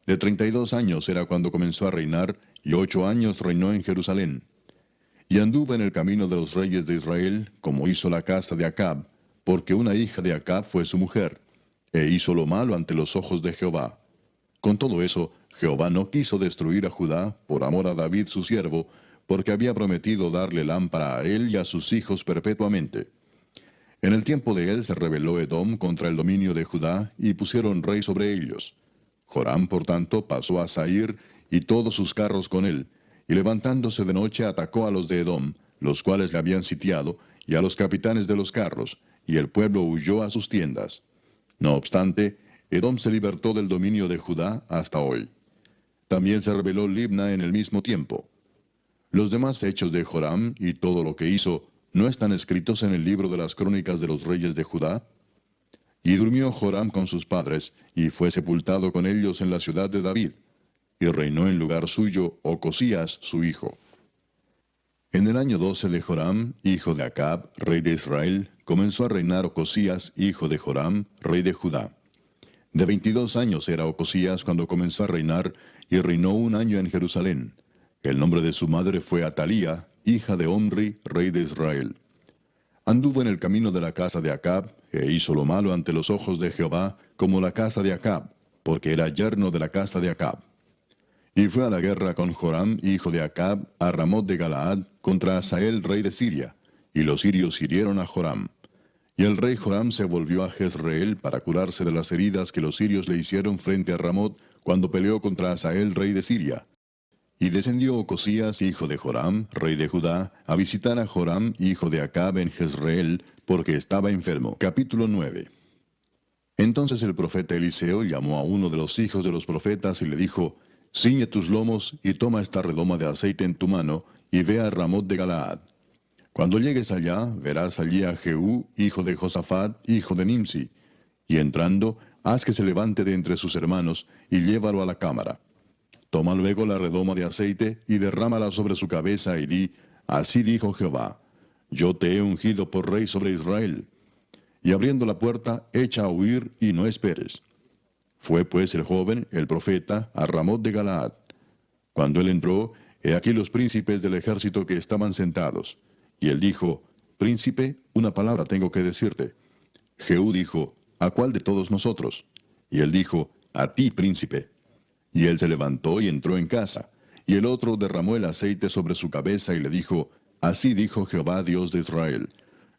De 32 años era cuando comenzó a reinar, y 8 años reinó en Jerusalén. Y anduvo en el camino de los reyes de Israel, como hizo la casa de Acab, porque una hija de Acab fue su mujer, e hizo lo malo ante los ojos de Jehová. Con todo eso, Jehová no quiso destruir a Judá por amor a David su siervo, porque había prometido darle lámpara a él y a sus hijos perpetuamente. En el tiempo de él se rebeló Edom contra el dominio de Judá, y pusieron rey sobre ellos. Joram, por tanto, pasó a Sair, y todos sus carros con él, y levantándose de noche atacó a los de Edom, los cuales le habían sitiado, y a los capitanes de los carros, y el pueblo huyó a sus tiendas. No obstante, Edom se libertó del dominio de Judá hasta hoy. También se rebeló Libna en el mismo tiempo. Los demás hechos de Joram y todo lo que hizo, ¿no están escritos en el libro de las crónicas de los reyes de Judá? Y durmió Joram con sus padres, y fue sepultado con ellos en la ciudad de David, y reinó en lugar suyo Ocosías su hijo. En el año 12 de Joram, hijo de Acab, rey de Israel, comenzó a reinar Ocosías, hijo de Joram, rey de Judá. De 22 años era Ocosías cuando comenzó a reinar, y reinó 1 año en Jerusalén. El nombre de su madre fue Atalía, hija de Omri, rey de Israel. Anduvo en el camino de la casa de Acab, e hizo lo malo ante los ojos de Jehová, como la casa de Acab, porque era yerno de la casa de Acab. Y fue a la guerra con Joram, hijo de Acab, a Ramot de Galaad, contra Hazael, rey de Siria, y los sirios hirieron a Joram. Y el rey Joram se volvió a Jezreel para curarse de las heridas que los sirios le hicieron frente a Ramot, cuando peleó contra Hazael, rey de Siria. Y descendió Ocosías, hijo de Joram, rey de Judá, a visitar a Joram, hijo de Acab, en Jezreel, porque estaba enfermo. Capítulo 9. Entonces el profeta Eliseo llamó a uno de los hijos de los profetas y le dijo, ciñe tus lomos y toma esta redoma de aceite en tu mano, y ve a Ramot de Galaad. Cuando llegues allá, verás allí a Jehú, hijo de Josafat, hijo de Nimsi, y entrando, haz que se levante de entre sus hermanos, y llévalo a la cámara. Toma luego la redoma de aceite y derrámala sobre su cabeza y di, así dijo Jehová, yo te he ungido por rey sobre Israel. Y abriendo la puerta, echa a huir y no esperes. Fue pues el joven, el profeta, a Ramot de Galaad. Cuando él entró, he aquí los príncipes del ejército que estaban sentados. Y él dijo, príncipe, una palabra tengo que decirte. Jehú dijo, ¿a cuál de todos nosotros? Y él dijo, a ti, príncipe. Y él se levantó y entró en casa. Y el otro derramó el aceite sobre su cabeza y le dijo, así dijo Jehová Dios de Israel,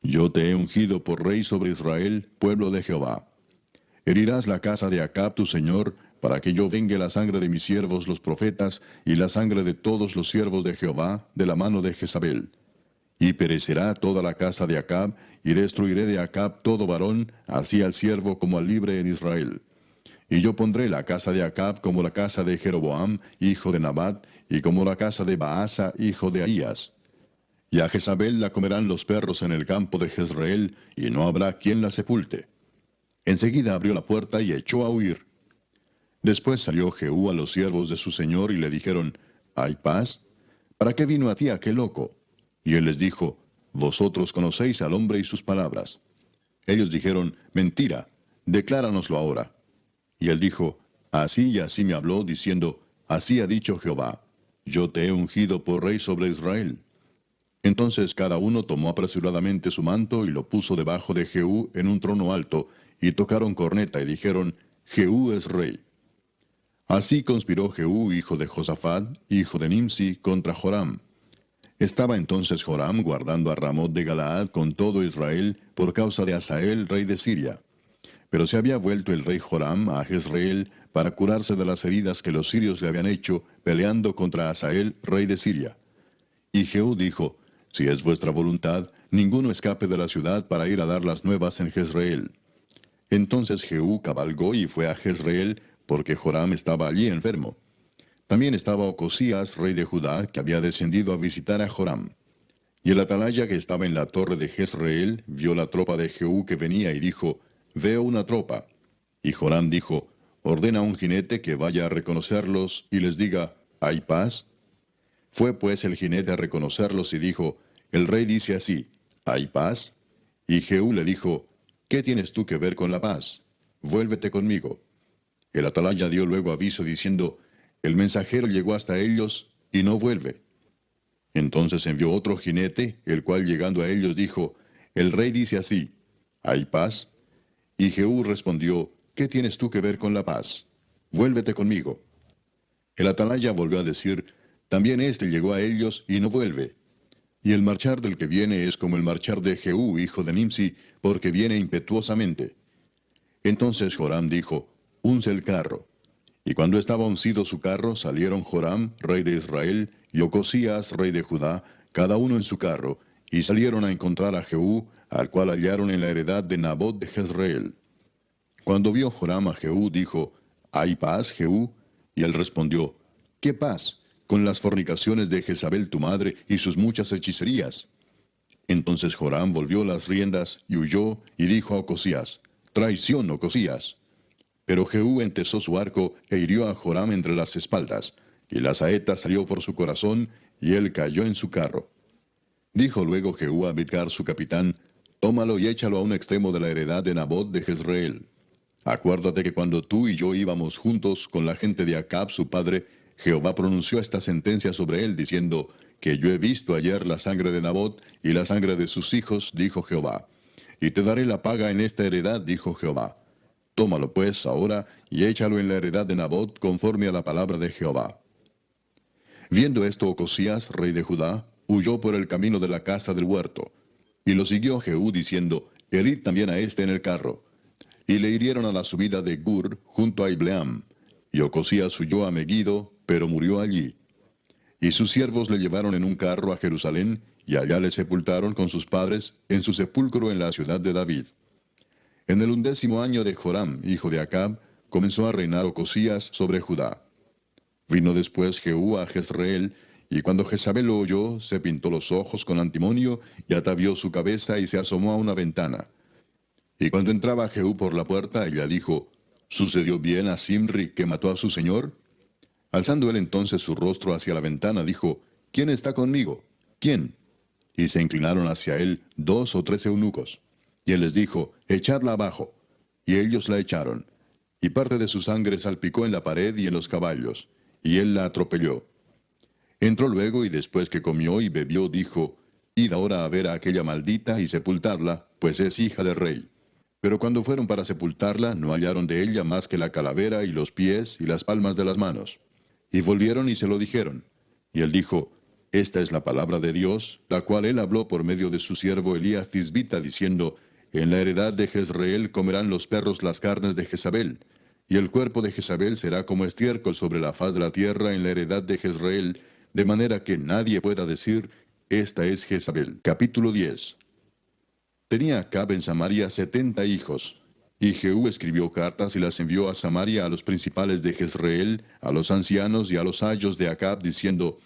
yo te he ungido por rey sobre Israel, pueblo de Jehová. Herirás la casa de Acab tu señor, para que yo vengue la sangre de mis siervos los profetas, y la sangre de todos los siervos de Jehová, de la mano de Jezabel. Y perecerá toda la casa de Acab, y destruiré de Acab todo varón, así al siervo como al libre en Israel. Y yo pondré la casa de Acab como la casa de Jeroboam, hijo de Nabat, y como la casa de Baasa, hijo de Ahías. Y a Jezabel la comerán los perros en el campo de Jezreel, y no habrá quien la sepulte. Enseguida abrió la puerta y echó a huir. Después salió Jehú a los siervos de su señor y le dijeron, ¿hay paz? ¿Para qué vino a ti aquel loco? Y él les dijo, vosotros conocéis al hombre y sus palabras. Ellos dijeron, mentira, decláranoslo ahora. Y él dijo, así y así me habló, diciendo, así ha dicho Jehová, yo te he ungido por rey sobre Israel. Entonces cada uno tomó apresuradamente su manto y lo puso debajo de Jehú en un trono alto, y tocaron corneta y dijeron, Jehú es rey. Así conspiró Jehú, hijo de Josafat, hijo de Nimsi, contra Joram. Estaba entonces Joram guardando a Ramot de Galaad con todo Israel por causa de Hazael, rey de Siria. Pero se había vuelto el rey Joram a Jezreel para curarse de las heridas que los sirios le habían hecho peleando contra Hazael, rey de Siria. Y Jehú dijo, si es vuestra voluntad, ninguno escape de la ciudad para ir a dar las nuevas en Jezreel. Entonces Jehú cabalgó y fue a Jezreel, porque Joram estaba allí enfermo. También estaba Ocosías, rey de Judá, que había descendido a visitar a Joram. Y el atalaya que estaba en la torre de Jezreel vio la tropa de Jehú que venía y dijo, Veo una tropa. Y Joram dijo, Ordena a un jinete que vaya a reconocerlos y les diga, ¿hay paz? Fue pues el jinete a reconocerlos y dijo, El rey dice así, ¿hay paz? Y Jehú le dijo, ¿qué tienes tú que ver con la paz? Vuélvete conmigo. El atalaya dio luego aviso diciendo, El mensajero llegó hasta ellos y no vuelve. Entonces envió otro jinete, el cual llegando a ellos dijo, El rey dice así, ¿hay paz? Y Jehú respondió, ¿qué tienes tú que ver con la paz? Vuélvete conmigo. El atalaya volvió a decir, También éste llegó a ellos y no vuelve. Y el marchar del que viene es como el marchar de Jehú, hijo de Nimsi, porque viene impetuosamente. Entonces Joram dijo, Unce el carro. Y cuando estaba uncido su carro, salieron Joram, rey de Israel, y Ocosías, rey de Judá, cada uno en su carro, y salieron a encontrar a Jehú, al cual hallaron en la heredad de Nabot de Jezreel. Cuando vio Joram a Jehú, dijo, ¿hay paz, Jehú? Y él respondió, ¿qué paz? Con las fornicaciones de Jezabel tu madre y sus muchas hechicerías. Entonces Joram volvió las riendas y huyó, y dijo a Ocosías, Traición, Ocosías. Pero Jehú entesó su arco e hirió a Joram entre las espaldas, y la saeta salió por su corazón, y él cayó en su carro. Dijo luego Jehú a Bidkar su capitán, Tómalo y échalo a un extremo de la heredad de Nabot de Jezreel. Acuérdate que cuando tú y yo íbamos juntos con la gente de Acab su padre, Jehová pronunció esta sentencia sobre él, diciendo, que yo he visto ayer la sangre de Nabot y la sangre de sus hijos, dijo Jehová. Y te daré la paga en esta heredad, dijo Jehová. Tómalo pues ahora y échalo en la heredad de Nabot conforme a la palabra de Jehová. Viendo esto Ocosías, rey de Judá, huyó por el camino de la casa del huerto. Y lo siguió Jehú diciendo, Herid también a este en el carro. Y le hirieron a la subida de Gur, junto a Ibleam. Y Ocosías huyó a Megiddo, pero murió allí. Y sus siervos le llevaron en un carro a Jerusalén, y allá le sepultaron con sus padres en su sepulcro en la ciudad de David. En el 11º año de Joram, hijo de Acab, comenzó a reinar Ocosías sobre Judá. Vino después Jehú a Jezreel, y cuando Jezabel lo oyó, se pintó los ojos con antimonio, y atavió su cabeza y se asomó a una ventana. Y cuando entraba Jehú por la puerta, ella dijo, ¿sucedió bien a Simri que mató a su señor? Alzando él entonces su rostro hacia la ventana, dijo, ¿quién está conmigo? ¿Quién? Y se inclinaron hacia él 2 o 3 eunucos. Y él les dijo, echadla abajo. Y ellos la echaron. Y parte de su sangre salpicó en la pared y en los caballos. Y él la atropelló. Entró luego y después que comió y bebió, dijo, Id ahora a ver a aquella maldita y sepultarla, pues es hija del rey. Pero cuando fueron para sepultarla, no hallaron de ella más que la calavera y los pies y las palmas de las manos. Y volvieron y se lo dijeron. Y él dijo, Esta es la palabra de Dios, la cual él habló por medio de su siervo Elías Tisbita, diciendo, En la heredad de Jezreel comerán los perros las carnes de Jezabel, y el cuerpo de Jezabel será como estiércol sobre la faz de la tierra en la heredad de Jezreel, de manera que nadie pueda decir, Esta es Jezabel. Capítulo 10. Tenía Acab en Samaria 70 hijos. Y Jehú escribió cartas y las envió a Samaria a los principales de Jezreel, a los ancianos y a los ayos de Acab, diciendo,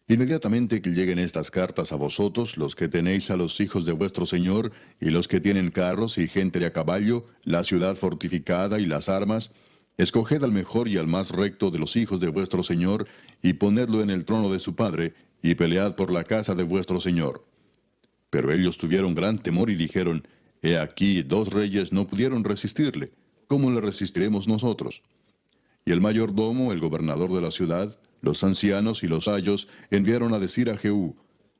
Inmediatamente que lleguen estas cartas a vosotros, los que tenéis a los hijos de vuestro señor, y los que tienen carros y gente de a caballo, la ciudad fortificada y las armas, escoged al mejor y al más recto de los hijos de vuestro señor, y ponedlo en el trono de su padre, y pelead por la casa de vuestro señor. Pero ellos tuvieron gran temor y dijeron, He aquí, 2 reyes no pudieron resistirle. ¿Cómo le resistiremos nosotros? Y el mayordomo, el gobernador de la ciudad, los ancianos y los ayos enviaron a decir a Jehú,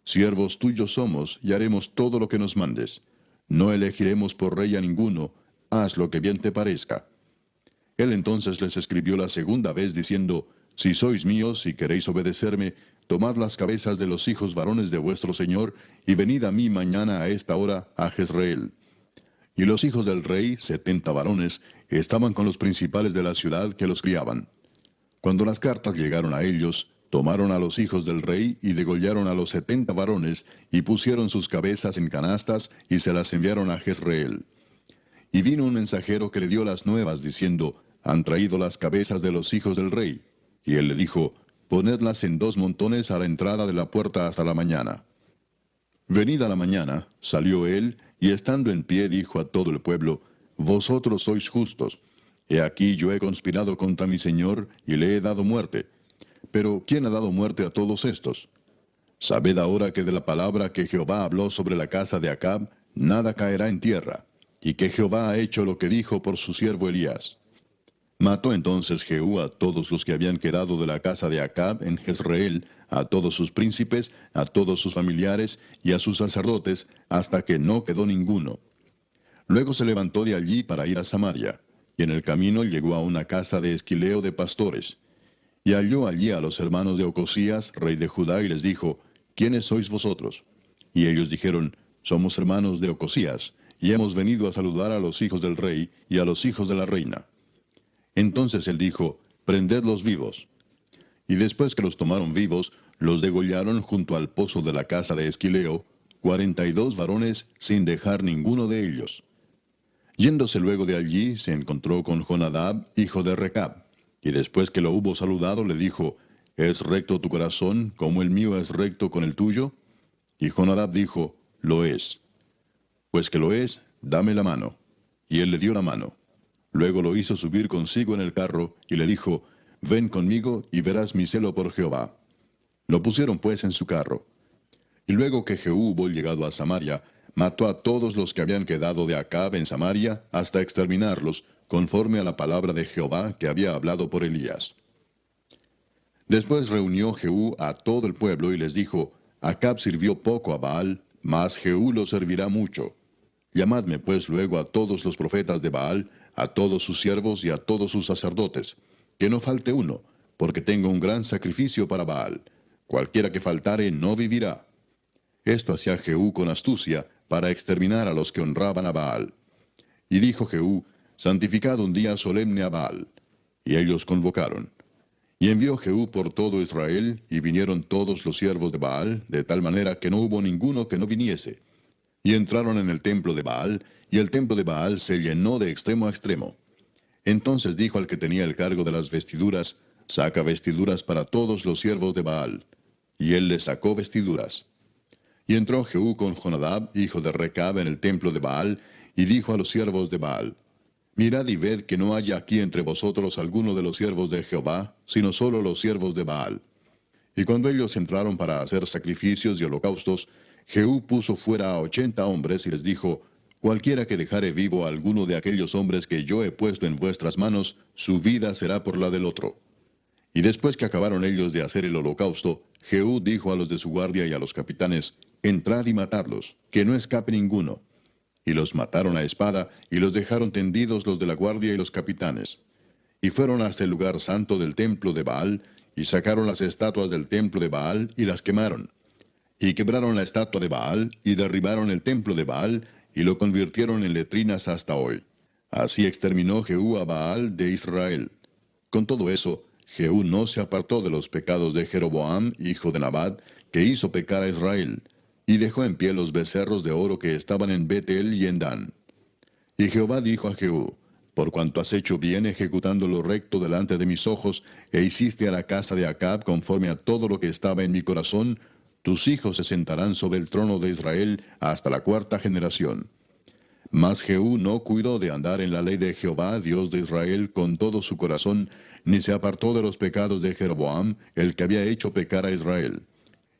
Siervos tuyos somos, y haremos todo lo que nos mandes. No elegiremos por rey a ninguno, haz lo que bien te parezca. Él entonces les escribió la segunda vez diciendo, Si sois míos y queréis obedecerme, tomad las cabezas de los hijos varones de vuestro señor, y venid a mí mañana a esta hora a Jezreel. Y los hijos del rey, 70 varones, estaban con los principales de la ciudad que los criaban. Cuando las cartas llegaron a ellos, tomaron a los hijos del rey y degollaron a los 70 varones, y pusieron sus cabezas en canastas, y se las enviaron a Jezreel. Y vino un mensajero que le dio las nuevas, diciendo, Han traído las cabezas de los hijos del rey. Y él le dijo, ponedlas en 2 montones a la entrada de la puerta hasta la mañana. Venida la mañana, salió él, y estando en pie dijo a todo el pueblo, Vosotros sois justos. He aquí yo he conspirado contra mi señor, y le he dado muerte. Pero ¿quién ha dado muerte a todos estos? Sabed ahora que de la palabra que Jehová habló sobre la casa de Acab, nada caerá en tierra, y que Jehová ha hecho lo que dijo por su siervo Elías. Mató entonces Jehú a todos los que habían quedado de la casa de Acab en Jezreel, a todos sus príncipes, a todos sus familiares y a sus sacerdotes, hasta que no quedó ninguno. Luego se levantó de allí para ir a Samaria, y en el camino llegó a una casa de Esquileo de pastores. Y halló allí a los hermanos de Ocosías, rey de Judá, y les dijo, ¿quiénes sois vosotros? Y ellos dijeron, somos hermanos de Ocosías, y hemos venido a saludar a los hijos del rey y a los hijos de la reina. Entonces él dijo, prendedlos vivos. Y después que los tomaron vivos, los degollaron junto al pozo de la casa de Esquileo, 42 varones, sin dejar ninguno de ellos. Yéndose luego de allí, se encontró con Jonadab, hijo de Recab, y después que lo hubo saludado, le dijo, ¿es recto tu corazón, como el mío es recto con el tuyo? Y Jonadab dijo, lo es. Pues que lo es, dame la mano. Y él le dio la mano. Luego lo hizo subir consigo en el carro, y le dijo, ven conmigo, y verás mi celo por Jehová. Lo pusieron pues en su carro. Y luego que Jehú hubo llegado a Samaria, mató a todos los que habían quedado de Acab en Samaria, hasta exterminarlos, conforme a la palabra de Jehová que había hablado por Elías. Después reunió Jehú a todo el pueblo y les dijo, Acab sirvió poco a Baal, mas Jehú lo servirá mucho. Llamadme pues luego a todos los profetas de Baal, a todos sus siervos y a todos sus sacerdotes, que no falte uno, porque tengo un gran sacrificio para Baal. Cualquiera que faltare no vivirá. Esto hacía Jehú con astucia, para exterminar a los que honraban a Baal. Y dijo Jehú, santificad un día solemne a Baal. Y ellos convocaron. Y envió Jehú por todo Israel, y vinieron todos los siervos de Baal, de tal manera que no hubo ninguno que no viniese. Y entraron en el templo de Baal, y el templo de Baal se llenó de extremo a extremo. Entonces dijo al que tenía el cargo de las vestiduras, saca vestiduras para todos los siervos de Baal. Y él les sacó vestiduras. Y entró Jehú con Jonadab, hijo de Recab, en el templo de Baal, y dijo a los siervos de Baal, mirad y ved que no haya aquí entre vosotros alguno de los siervos de Jehová, sino solo los siervos de Baal. Y cuando ellos entraron para hacer sacrificios y holocaustos, Jehú puso fuera a 80 hombres y les dijo, cualquiera que dejare vivo a alguno de aquellos hombres que yo he puesto en vuestras manos, su vida será por la del otro. Y después que acabaron ellos de hacer el holocausto, Jehú dijo a los de su guardia y a los capitanes, entrad y matadlos, que no escape ninguno. Y los mataron a espada, y los dejaron tendidos los de la guardia y los capitanes. Y fueron hasta el lugar santo del templo de Baal, y sacaron las estatuas del templo de Baal, y las quemaron. Y quebraron la estatua de Baal, y derribaron el templo de Baal, y lo convirtieron en letrinas hasta hoy. Así exterminó Jehú a Baal de Israel. Con todo eso, Jehú no se apartó de los pecados de Jeroboam, hijo de Nabat, que hizo pecar a Israel, y dejó en pie los becerros de oro que estaban en Betel y en Dan. Y Jehová dijo a Jehú, por cuanto has hecho bien ejecutando lo recto delante de mis ojos, e hiciste a la casa de Acab conforme a todo lo que estaba en mi corazón, tus hijos se sentarán sobre el trono de Israel hasta la 4ª generación. Mas Jehú no cuidó de andar en la ley de Jehová, Dios de Israel, con todo su corazón, ni se apartó de los pecados de Jeroboam, el que había hecho pecar a Israel.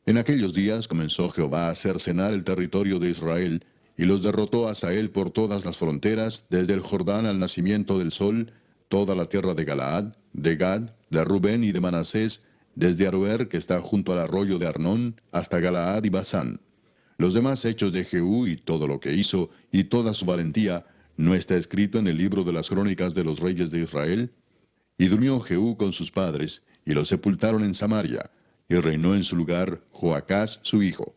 En aquellos días comenzó Jehová a cercenar el territorio de Israel, y los derrotó a Hazael por todas las fronteras, desde el Jordán al nacimiento del sol, toda la tierra de Galaad, de Gad, de Rubén y de Manasés, desde Aroer, que está junto al arroyo de Arnón, hasta Galaad y Basán. Los demás hechos de Jehú y todo lo que hizo, y toda su valentía, ¿no está escrito en el libro de las crónicas de los reyes de Israel? Y durmió Jehú con sus padres, y lo sepultaron en Samaria, y reinó en su lugar Joacás su hijo.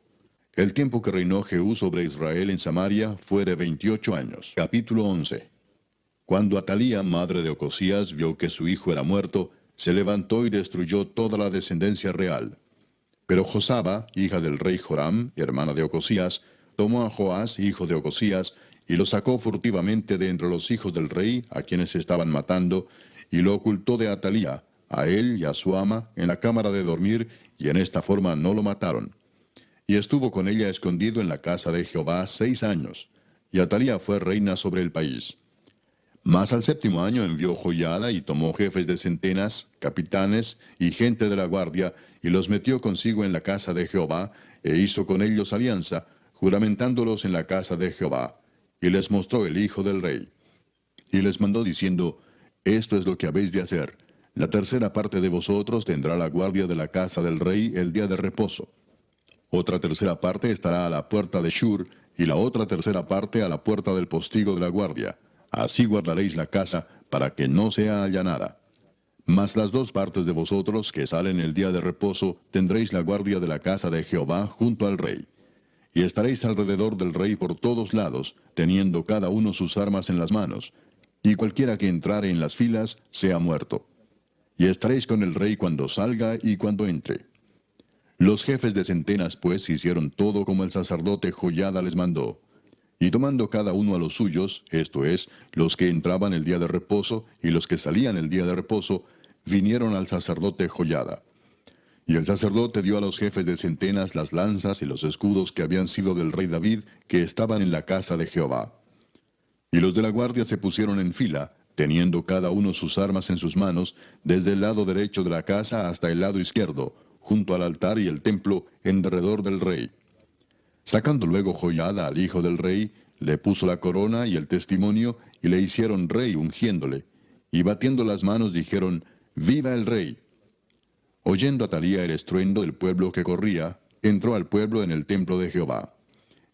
El tiempo que reinó Jehú sobre Israel en Samaria fue de 28 años. Capítulo 11. Cuando Atalía, madre de Ocosías, vio que su hijo era muerto, se levantó y destruyó toda la descendencia real. Pero Josaba, hija del rey Joram, hermana de Ocosías, tomó a Joás, hijo de Ocosías, y lo sacó furtivamente de entre los hijos del rey, a quienes estaban matando, y lo ocultó de Atalía, a él y a su ama, en la cámara de dormir, y en esta forma no lo mataron. Y estuvo con ella escondido en la casa de Jehová 6 años, y Atalía fue reina sobre el país. Mas al séptimo año envió Joiada y tomó jefes de centenas, capitanes y gente de la guardia, y los metió consigo en la casa de Jehová, e hizo con ellos alianza, juramentándolos en la casa de Jehová. Y les mostró el hijo del rey. Y les mandó diciendo, esto es lo que habéis de hacer. La tercera parte de vosotros tendrá la guardia de la casa del rey el día de reposo. Otra tercera parte estará a la puerta de Shur, y la otra tercera parte a la puerta del postigo de la guardia. Así guardaréis la casa, para que no sea allanada. Mas las 2 partes de vosotros que salen el día de reposo tendréis la guardia de la casa de Jehová junto al rey. Y estaréis alrededor del rey por todos lados, teniendo cada uno sus armas en las manos, y cualquiera que entrare en las filas sea muerto. Y estaréis con el rey cuando salga y cuando entre. Los jefes de centenas, pues, hicieron todo como el sacerdote Joiada les mandó. Y tomando cada uno a los suyos, esto es, los que entraban el día de reposo y los que salían el día de reposo, vinieron al sacerdote Joiada. Y el sacerdote dio a los jefes de centenas las lanzas y los escudos que habían sido del rey David, que estaban en la casa de Jehová. Y los de la guardia se pusieron en fila, teniendo cada uno sus armas en sus manos, desde el lado derecho de la casa hasta el lado izquierdo, junto al altar y el templo, en derredor del rey. Sacando luego Joiada al hijo del rey, le puso la corona y el testimonio, y le hicieron rey ungiéndole. Y batiendo las manos dijeron, ¡Viva el rey! Oyendo Atalía el estruendo del pueblo que corría, entró al pueblo en el templo de Jehová.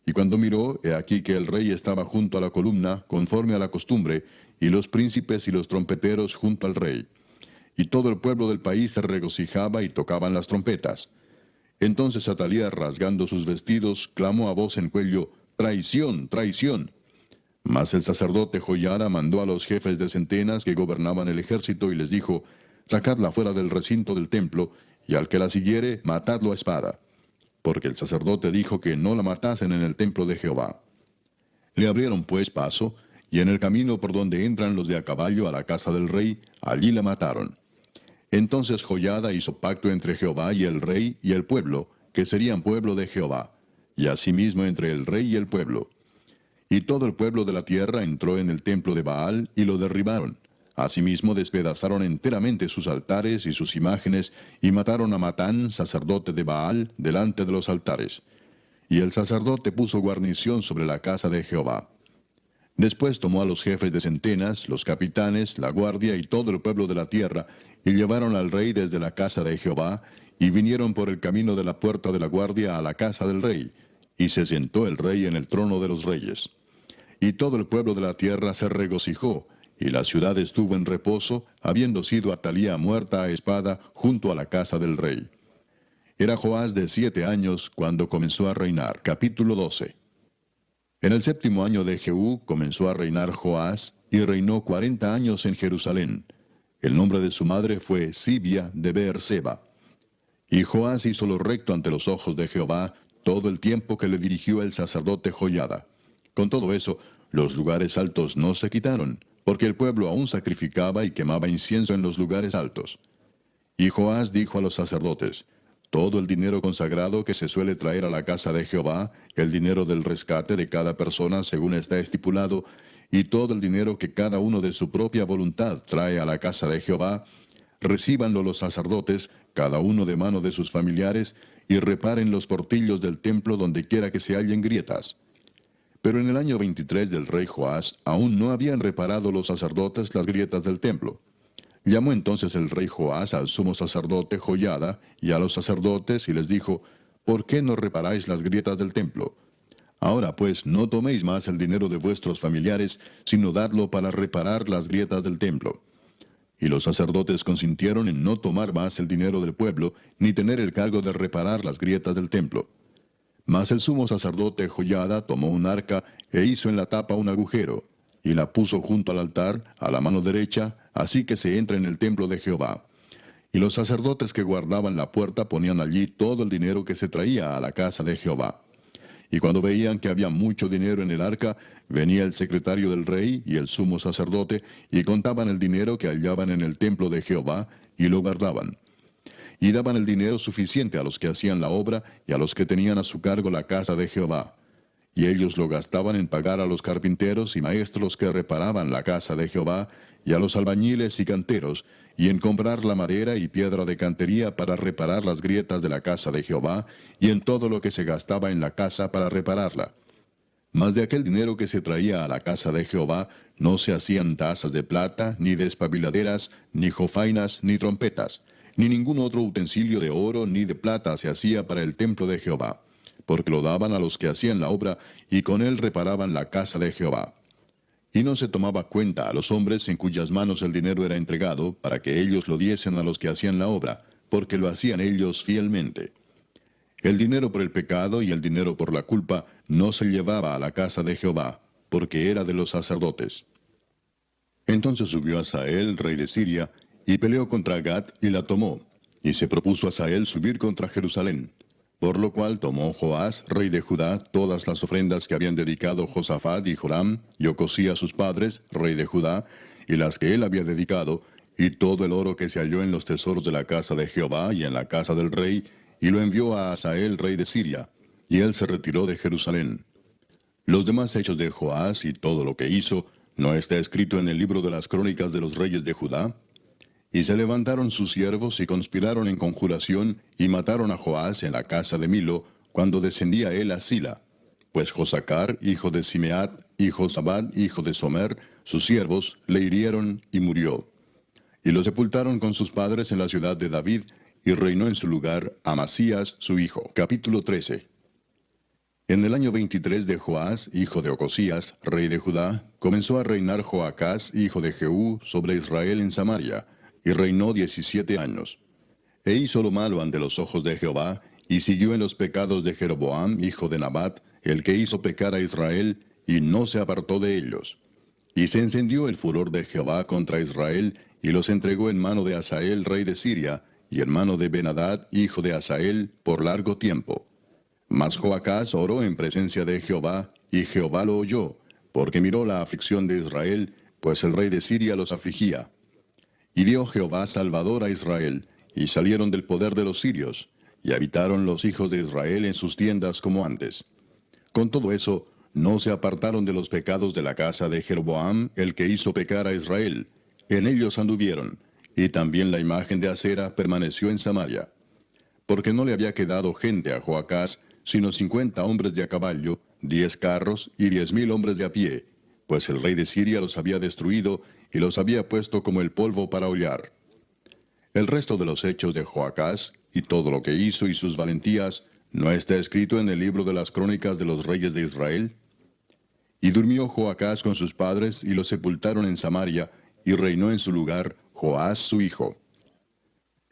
Y cuando miró, he aquí que el rey estaba junto a la columna, conforme a la costumbre, y los príncipes y los trompeteros junto al rey. Y todo el pueblo del país se regocijaba y tocaban las trompetas. Entonces Atalía, rasgando sus vestidos, clamó a voz en cuello, ¡Traición, traición! Mas el sacerdote Joiada mandó a los jefes de centenas que gobernaban el ejército y les dijo, sacadla fuera del recinto del templo, y al que la siguiere, matadlo a espada. Porque el sacerdote dijo que no la matasen en el templo de Jehová. Le abrieron pues paso, y en el camino por donde entran los de a caballo a la casa del rey, allí la mataron. Entonces Joiada hizo pacto entre Jehová y el rey y el pueblo, que serían pueblo de Jehová, y asimismo entre el rey y el pueblo. Y todo el pueblo de la tierra entró en el templo de Baal y lo derribaron. Asimismo despedazaron enteramente sus altares y sus imágenes, y mataron a Matán, sacerdote de Baal, delante de los altares. Y el sacerdote puso guarnición sobre la casa de Jehová. Después tomó a los jefes de centenas, los capitanes, la guardia y todo el pueblo de la tierra, y llevaron al rey desde la casa de Jehová, y vinieron por el camino de la puerta de la guardia a la casa del rey, y se sentó el rey en el trono de los reyes. Y todo el pueblo de la tierra se regocijó, y la ciudad estuvo en reposo, habiendo sido Atalía muerta a espada junto a la casa del rey. Era Joás de 7 años cuando comenzó a reinar. Capítulo 12. En el 7º año de Jehú comenzó a reinar Joás, y reinó 40 años en Jerusalén. El nombre de su madre fue Sibia de Beerseba. Y Joás hizo lo recto ante los ojos de Jehová todo el tiempo que le dirigió el sacerdote Joiada. Con todo eso, los lugares altos no se quitaron, porque el pueblo aún sacrificaba y quemaba incienso en los lugares altos. Y Joás dijo a los sacerdotes, todo el dinero consagrado que se suele traer a la casa de Jehová, el dinero del rescate de cada persona según está estipulado, y todo el dinero que cada uno de su propia voluntad trae a la casa de Jehová, recíbanlo los sacerdotes, cada uno de mano de sus familiares, y reparen los portillos del templo donde quiera que se hallen grietas. Pero en el año 23 del rey Joás, aún no habían reparado los sacerdotes las grietas del templo. Llamó entonces el rey Joás al sumo sacerdote Joiada y a los sacerdotes y les dijo, ¿por qué no reparáis las grietas del templo? Ahora pues no toméis más el dinero de vuestros familiares, sino dadlo para reparar las grietas del templo. Y los sacerdotes consintieron en no tomar más el dinero del pueblo, ni tener el cargo de reparar las grietas del templo. Mas el sumo sacerdote Joiada tomó un arca e hizo en la tapa un agujero, y la puso junto al altar, a la mano derecha, así que se entra en el templo de Jehová. Y los sacerdotes que guardaban la puerta ponían allí todo el dinero que se traía a la casa de Jehová. Y cuando veían que había mucho dinero en el arca, venía el secretario del rey y el sumo sacerdote, y contaban el dinero que hallaban en el templo de Jehová, y lo guardaban. Y daban el dinero suficiente a los que hacían la obra y a los que tenían a su cargo la casa de Jehová. Y ellos lo gastaban en pagar a los carpinteros y maestros que reparaban la casa de Jehová, y a los albañiles y canteros, y en comprar la madera y piedra de cantería para reparar las grietas de la casa de Jehová, y en todo lo que se gastaba en la casa para repararla. Mas de aquel dinero que se traía a la casa de Jehová, no se hacían tazas de plata, ni despabiladeras, ni jofainas, ni trompetas, ni ningún otro utensilio de oro ni de plata se hacía para el templo de Jehová, porque lo daban a los que hacían la obra, y con él reparaban la casa de Jehová. Y no se tomaba cuenta a los hombres en cuyas manos el dinero era entregado, para que ellos lo diesen a los que hacían la obra, porque lo hacían ellos fielmente. El dinero por el pecado y el dinero por la culpa no se llevaba a la casa de Jehová, porque era de los sacerdotes. Entonces subió Hazael, rey de Siria, y peleó contra Gat y la tomó, y se propuso Hazael subir contra Jerusalén. Por lo cual tomó Joás, rey de Judá, todas las ofrendas que habían dedicado Josafat y Joram, y Ocosías sus padres, rey de Judá, y las que él había dedicado, y todo el oro que se halló en los tesoros de la casa de Jehová y en la casa del rey, y lo envió a Hazael, rey de Siria, y él se retiró de Jerusalén. Los demás hechos de Joás y todo lo que hizo, ¿no está escrito en el libro de las crónicas de los reyes de Judá? Y se levantaron sus siervos y conspiraron en conjuración, y mataron a Joás en la casa de Milo, cuando descendía él a Sila. Pues Josacar, hijo de Simeat, y Josabad, hijo de Somer, sus siervos, le hirieron y murió. Y lo sepultaron con sus padres en la ciudad de David, y reinó en su lugar Amasías su hijo. Capítulo 13. En el año 23 de Joás, hijo de Ocosías, rey de Judá, comenzó a reinar Joacás, hijo de Jehú, sobre Israel en Samaria, y reinó 17 años. E hizo lo malo ante los ojos de Jehová, y siguió en los pecados de Jeroboam, hijo de Nabat, el que hizo pecar a Israel, y no se apartó de ellos. Y se encendió el furor de Jehová contra Israel, y los entregó en mano de Hazael, rey de Siria, y en mano de Ben-Hadad, hijo de Hazael, por largo tiempo. Mas Joacás oró en presencia de Jehová, y Jehová lo oyó, porque miró la aflicción de Israel, pues el rey de Siria los afligía. Y dio Jehová salvador a Israel, y salieron del poder de los sirios, y habitaron los hijos de Israel en sus tiendas como antes. Con todo eso, no se apartaron de los pecados de la casa de Jeroboam, el que hizo pecar a Israel. En ellos anduvieron, y también la imagen de Acera permaneció en Samaria. Porque no le había quedado gente a Joacás, sino 50 hombres de a caballo, 10 carros y 10,000 hombres de a pie, pues el rey de Siria los había destruido, y los había puesto como el polvo para hollar. El resto de los hechos de Joacás, y todo lo que hizo y sus valentías, ¿no está escrito en el libro de las crónicas de los reyes de Israel? Y durmió Joacás con sus padres, y los sepultaron en Samaria, y reinó en su lugar Joás su hijo.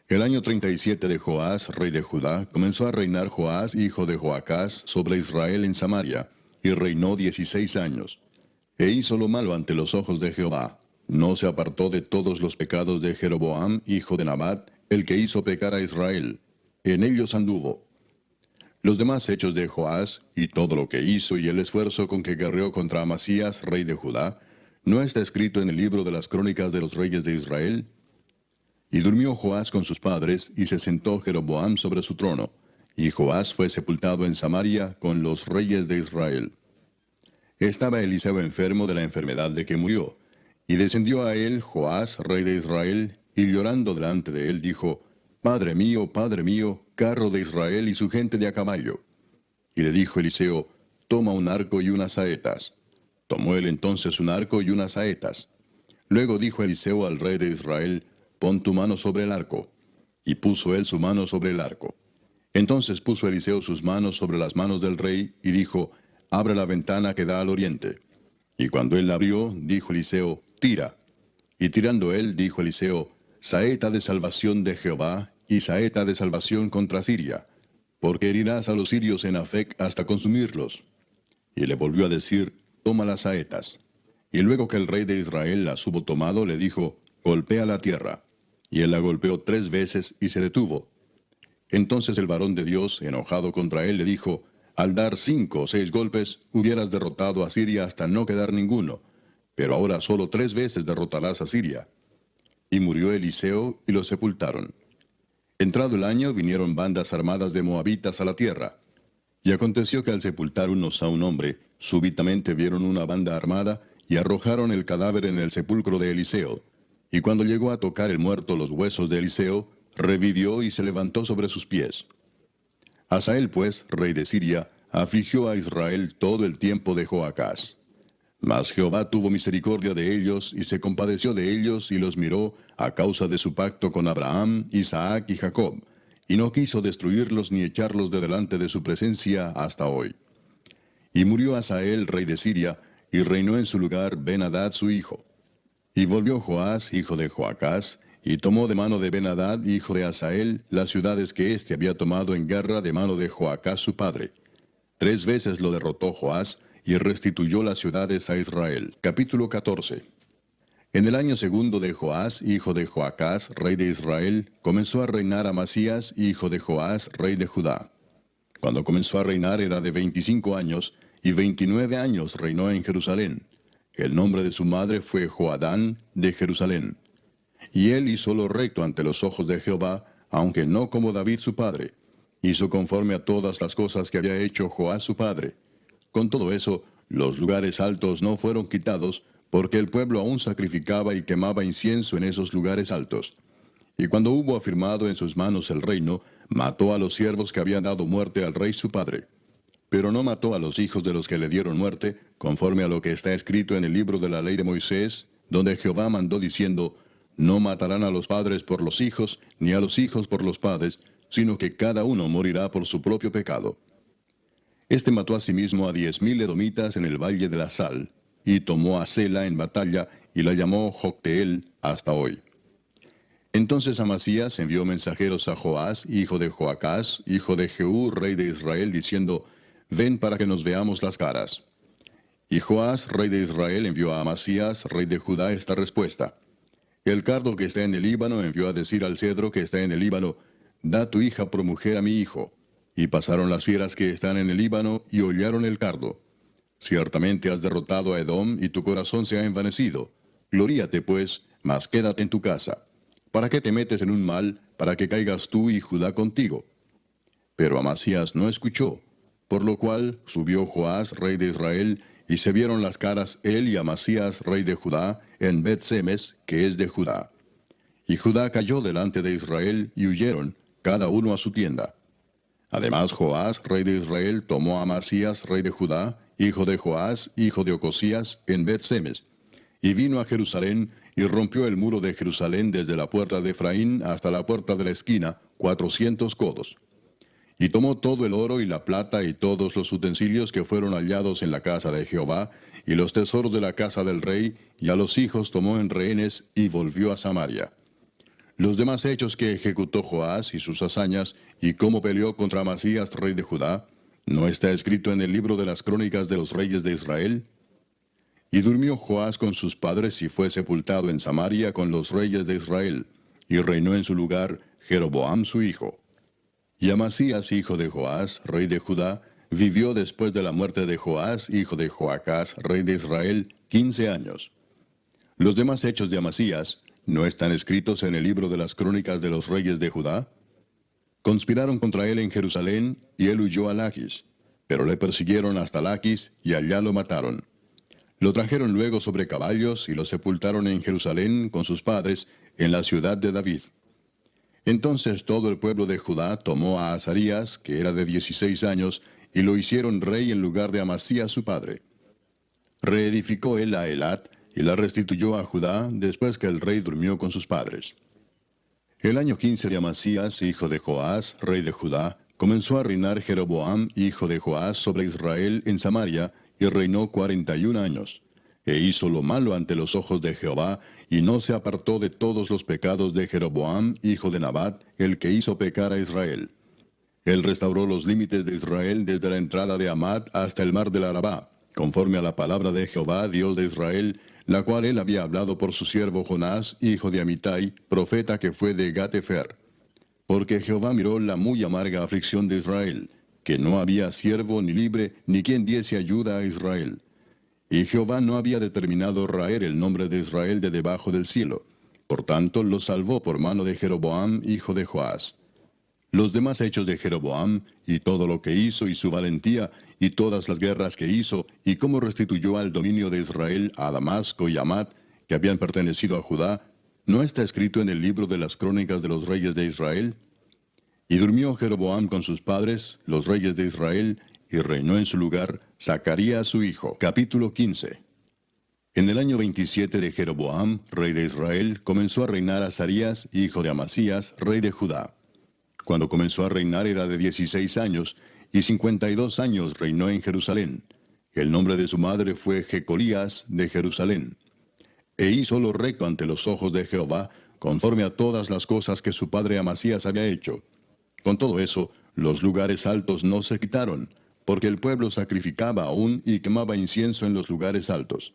El año 37 de Joás, rey de Judá, comenzó a reinar Joás, hijo de Joacás, sobre Israel en Samaria, y reinó 16 años. E hizo lo malo ante los ojos de Jehová. No se apartó de todos los pecados de Jeroboam, hijo de Nabat, el que hizo pecar a Israel. En ellos anduvo. Los demás hechos de Joás, y todo lo que hizo y el esfuerzo con que guerreó contra Amasías, rey de Judá, ¿no está escrito en el libro de las crónicas de los reyes de Israel? Y durmió Joás con sus padres, y se sentó Jeroboam sobre su trono, y Joás fue sepultado en Samaria con los reyes de Israel. Estaba Eliseo enfermo de la enfermedad de que murió, y descendió a él Joás, rey de Israel, y llorando delante de él dijo, Padre mío, carro de Israel y su gente de a caballo. Y le dijo Eliseo, Toma un arco y unas saetas. Tomó él entonces un arco y unas saetas. Luego dijo Eliseo al rey de Israel, Pon tu mano sobre el arco. Y puso él su mano sobre el arco. Entonces puso Eliseo sus manos sobre las manos del rey, y dijo, Abre la ventana que da al oriente. Y cuando él la abrió, dijo Eliseo, Tira. Y tirando él, dijo Eliseo, Saeta de salvación de Jehová, y saeta de salvación contra Siria, porque herirás a los sirios en Afec hasta consumirlos. Y le volvió a decir, Toma las saetas. Y luego que el rey de Israel las hubo tomado, le dijo, Golpea la tierra. Y él la golpeó 3 veces y se detuvo. Entonces el varón de Dios, enojado contra él, le dijo, Al dar 5 o 6 golpes, hubieras derrotado a Siria hasta no quedar ninguno, pero ahora solo 3 veces derrotarás a Siria. y murió Eliseo, y lo sepultaron. Entrado el año, vinieron bandas armadas de moabitas a la tierra. Y aconteció que al sepultar unos a un hombre, súbitamente vieron una banda armada, y arrojaron el cadáver en el sepulcro de Eliseo. Y cuando llegó a tocar el muerto los huesos de Eliseo, revivió y se levantó sobre sus pies. Hazael, pues, rey de Siria, afligió a Israel todo el tiempo de Joacás. Mas Jehová tuvo misericordia de ellos, y se compadeció de ellos, y los miró a causa de su pacto con Abraham, Isaac y Jacob, y no quiso destruirlos ni echarlos de delante de su presencia hasta hoy. Y murió Hazael, rey de Siria, y reinó en su lugar Ben-Hadad su hijo. Y volvió Joás, hijo de Joacás, y tomó de mano de Ben-Hadad, hijo de Hazael, las ciudades que éste había tomado en guerra de mano de Joacás su padre. 3 veces lo derrotó Joás, y restituyó las ciudades a Israel. Capítulo 14. En el año segundo de Joás, hijo de Joacás, rey de Israel, comenzó a reinar Amasías, hijo de Joás, rey de Judá. Cuando comenzó a reinar era de 25 años, y 29 años reinó en Jerusalén. El nombre de su madre fue Joadán de Jerusalén. Y él hizo lo recto ante los ojos de Jehová, aunque no como David su padre. Hizo conforme a todas las cosas que había hecho Joás su padre. Con todo eso, los lugares altos no fueron quitados, porque el pueblo aún sacrificaba y quemaba incienso en esos lugares altos. Y cuando hubo afirmado en sus manos el reino, mató a los siervos que habían dado muerte al rey su padre. Pero no mató a los hijos de los que le dieron muerte, conforme a lo que está escrito en el libro de la ley de Moisés, donde Jehová mandó diciendo, no matarán a los padres por los hijos, ni a los hijos por los padres, sino que cada uno morirá por su propio pecado. Este mató asimismo a 10,000 edomitas en el valle de la Sal, y tomó a Sela en batalla, y la llamó Jocteel hasta hoy. Entonces Amasías envió mensajeros a Joás, hijo de Joacás, hijo de Jehú, rey de Israel, diciendo, ven para que nos veamos las caras. Y Joás, rey de Israel, envió a Amasías, rey de Judá, esta respuesta. El cardo que está en el Líbano envió a decir al cedro que está en el Líbano, da tu hija por mujer a mi hijo. Y pasaron las fieras que están en el Líbano, y hollaron el cardo. Ciertamente has derrotado a Edom, y tu corazón se ha envanecido. Gloríate, pues, mas quédate en tu casa. ¿Para qué te metes en un mal, para que caigas tú y Judá contigo? Pero Amasías no escuchó, por lo cual subió Joás, rey de Israel, y se vieron las caras él y Amasías, rey de Judá, en Bet-Semes, que es de Judá. Y Judá cayó delante de Israel, y huyeron, cada uno a su tienda. Además Joás, rey de Israel, tomó a Amasías, rey de Judá, hijo de Joás, hijo de Ocosías, en Bet-Semes, y vino a Jerusalén, y rompió el muro de Jerusalén desde la puerta de Efraín hasta la puerta de la esquina, 400 codos. Y tomó todo el oro y la plata y todos los utensilios que fueron hallados en la casa de Jehová, y los tesoros de la casa del rey, y a los hijos tomó en rehenes, y volvió a Samaria. Los demás hechos que ejecutó Joás y sus hazañas, y cómo peleó contra Amasías, rey de Judá, ¿no está escrito en el libro de las crónicas de los reyes de Israel? Y durmió Joás con sus padres y fue sepultado en Samaria con los reyes de Israel, y reinó en su lugar Jeroboam su hijo. Y Amasías, hijo de Joás, rey de Judá, vivió después de la muerte de Joás, hijo de Joacás, rey de Israel, 15 años. Los demás hechos de Amasías, ¿no están escritos en el libro de las crónicas de los reyes de Judá? Conspiraron contra él en Jerusalén, y él huyó a Laquis, pero le persiguieron hasta Laquis, y allá lo mataron. Lo trajeron luego sobre caballos, y lo sepultaron en Jerusalén con sus padres, en la ciudad de David. Entonces todo el pueblo de Judá tomó a Azarías, que era de 16 años, y lo hicieron rey en lugar de Amasías su padre. Reedificó él a Elat, y la restituyó a Judá después que el rey durmió con sus padres. El año 15 de Amasías, hijo de Joás, rey de Judá, comenzó a reinar Jeroboam, hijo de Joás, sobre Israel en Samaria, y reinó 41 años. E hizo lo malo ante los ojos de Jehová, y no se apartó de todos los pecados de Jeroboam, hijo de Nabat, el que hizo pecar a Israel. Él restauró los límites de Israel desde la entrada de Amad hasta el mar del Arabá, conforme a la palabra de Jehová, Dios de Israel, la cual él había hablado por su siervo Jonás, hijo de Amitai, profeta que fue de Gat-Hefer. Porque Jehová miró la muy amarga aflicción de Israel, que no había siervo ni libre, ni quien diese ayuda a Israel. Y Jehová no había determinado raer el nombre de Israel de debajo del cielo, Por tanto, los salvó por mano de Jeroboam, hijo de Joás. Los demás hechos de Jeroboam, y todo lo que hizo, y su valentía, y todas las guerras que hizo, y cómo restituyó al dominio de Israel a Damasco y Amat, que habían pertenecido a Judá, ¿no está escrito en el libro de las crónicas de los reyes de Israel? Y durmió Jeroboam con sus padres, los reyes de Israel, y reinó en su lugar Zacarías su hijo. Capítulo 15. En el año 27 de Jeroboam, rey de Israel, comenzó a reinar Azarías, hijo de Amasías, rey de Judá. Cuando comenzó a reinar era de 16 años, y 52 años reinó en Jerusalén. El nombre de su madre fue Jecolías de Jerusalén. E hizo lo recto ante los ojos de Jehová, conforme a todas las cosas que su padre Amasías había hecho. Con todo eso, los lugares altos no se quitaron, porque el pueblo sacrificaba aún y quemaba incienso en los lugares altos.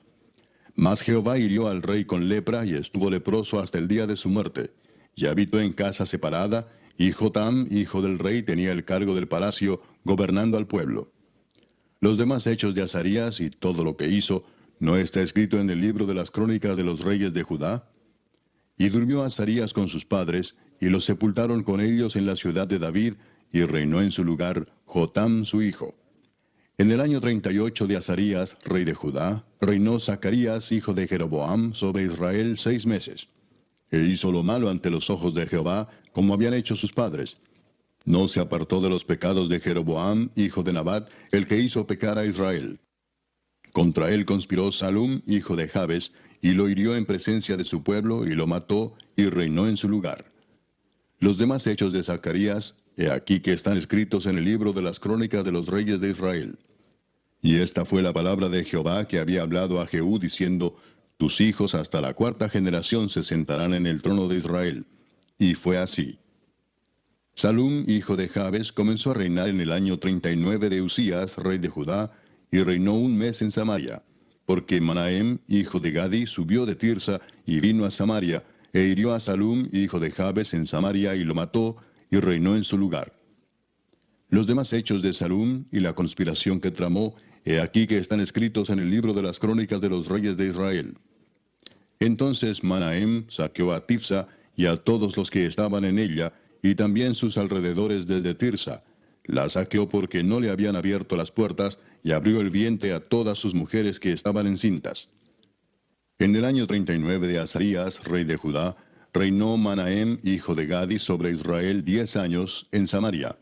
Mas Jehová hirió al rey con lepra y estuvo leproso hasta el día de su muerte, y habitó en casa separada, y Jotam, hijo del rey, tenía el cargo del palacio, gobernando al pueblo. Los demás hechos de Azarías y todo lo que hizo, ¿no está escrito en el libro de las crónicas de los reyes de Judá? Y durmió Azarías con sus padres, y los sepultaron con ellos en la ciudad de David, y reinó en su lugar Jotam su hijo. En el año 38 de Azarías, rey de Judá, reinó Zacarías, hijo de Jeroboam, sobre Israel 6 meses. E hizo lo malo ante los ojos de Jehová, como habían hecho sus padres. No se apartó de los pecados de Jeroboam, hijo de Nabat, el que hizo pecar a Israel. Contra él conspiró Salum, hijo de Jabes, y lo hirió en presencia de su pueblo, y lo mató, y reinó en su lugar. Los demás hechos de Zacarías, he aquí que están escritos en el libro de las crónicas de los reyes de Israel. Y esta fue la palabra de Jehová que había hablado a Jehú, diciendo, tus hijos hasta la 4ª generación se sentarán en el trono de Israel. Y fue así. Salum, hijo de Jabes, comenzó a reinar en el año 39 de Usías, rey de Judá, y reinó 1 mes en Samaria, porque Manahem, hijo de Gadi, subió de Tirsa y vino a Samaria, e hirió a Salum, hijo de Jabes, en Samaria, y lo mató, y reinó en su lugar. Los demás hechos de Salum y la conspiración que tramó, he aquí que están escritos en el libro de las crónicas de los reyes de Israel. Entonces Manahem saqueó a Tifsa y a todos los que estaban en ella, y también sus alrededores desde Tirsa. La saqueó porque no le habían abierto las puertas, y abrió el vientre a todas sus mujeres que estaban encintas. En el año 39 de Azarías, rey de Judá, reinó Manahem, hijo de Gadi, sobre Israel 10 años en Samaria.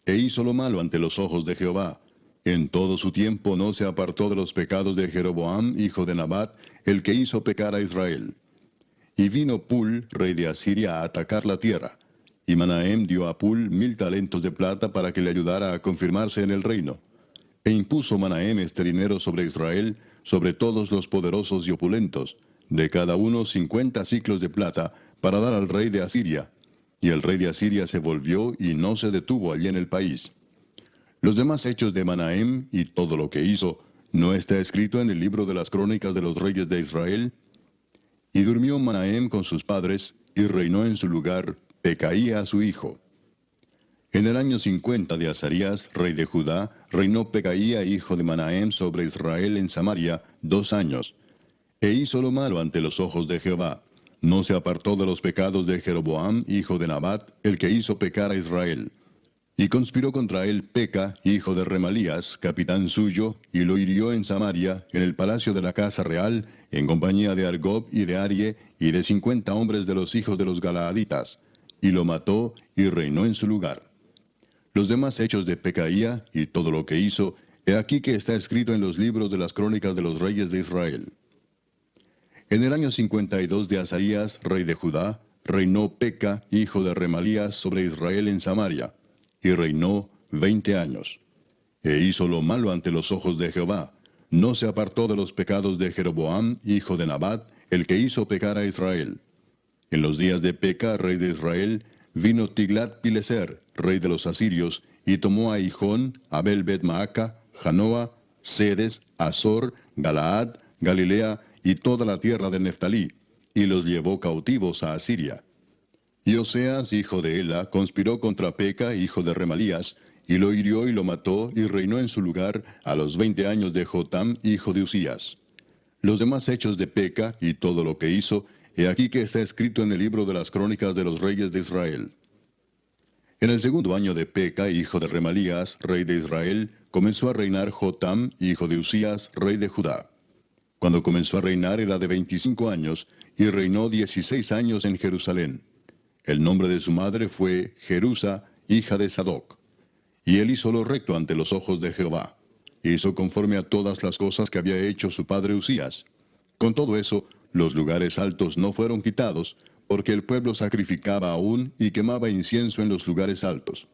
E hizo lo malo ante los ojos de Jehová. En todo su tiempo no se apartó de los pecados de Jeroboam, hijo de Nabat, el que hizo pecar a Israel. Y vino Pul, rey de Asiria, a atacar la tierra. Y Manahem dio a Pul 1000 talentos de plata para que le ayudara a confirmarse en el reino. E impuso Manahem este dinero sobre Israel, sobre todos los poderosos y opulentos, de cada uno 50 siclos de plata, para dar al rey de Asiria. Y el rey de Asiria se volvió y no se detuvo allí en el país. Los demás hechos de Manahem y todo lo que hizo, ¿no está escrito en el libro de las crónicas de los reyes de Israel? Y durmió Manahem con sus padres, y reinó en su lugar Pecaía su hijo. En el año 50 de Azarías, rey de Judá, reinó Pecaía, hijo de Manahem, sobre Israel en Samaria 2 años. E hizo lo malo ante los ojos de Jehová. No se apartó de los pecados de Jeroboam, hijo de Nabat, el que hizo pecar a Israel. Y conspiró contra él Peca, hijo de Remalías, capitán suyo, y lo hirió en Samaria, en el palacio de la casa real, en compañía de Argob y de Arie, y de 50 hombres de los hijos de los Galaaditas. Y lo mató, y reinó en su lugar. Los demás hechos de Pecaía, y todo lo que hizo, he aquí que está escrito en los libros de las crónicas de los reyes de Israel. En el año 52 de Azarías, rey de Judá, reinó Peca, hijo de Remalías, sobre Israel en Samaria, y reinó 20 años. E hizo lo malo ante los ojos de Jehová. No se apartó de los pecados de Jeroboam, hijo de Nabat, el que hizo pecar a Israel. En los días de Peca, rey de Israel, vino Tiglat-Pileser, rey de los asirios, y tomó a Hijón, Abel-Bet-Maaca, Janoa, Sedes, Azor, Galaad, Galilea y toda la tierra de Neftalí, y los llevó cautivos a Asiria. Y Oseas, hijo de Ela, conspiró contra Peca, hijo de Remalías, y lo hirió y lo mató, y reinó en su lugar a los 20 años de Jotam, hijo de Usías. Los demás hechos de Peca y todo lo que hizo, he aquí que está escrito en el libro de las crónicas de los reyes de Israel. En el segundo año de Peca, hijo de Remalías, rey de Israel, comenzó a reinar Jotam, hijo de Usías, rey de Judá. Cuando comenzó a reinar era de 25 años, y reinó 16 años en Jerusalén. El nombre de su madre fue Jerusa, hija de Sadoc. Y él hizo lo recto ante los ojos de Jehová. Hizo conforme a todas las cosas que había hecho su padre Usías. Con todo eso, los lugares altos no fueron quitados, porque el pueblo sacrificaba aún y quemaba incienso en los lugares altos.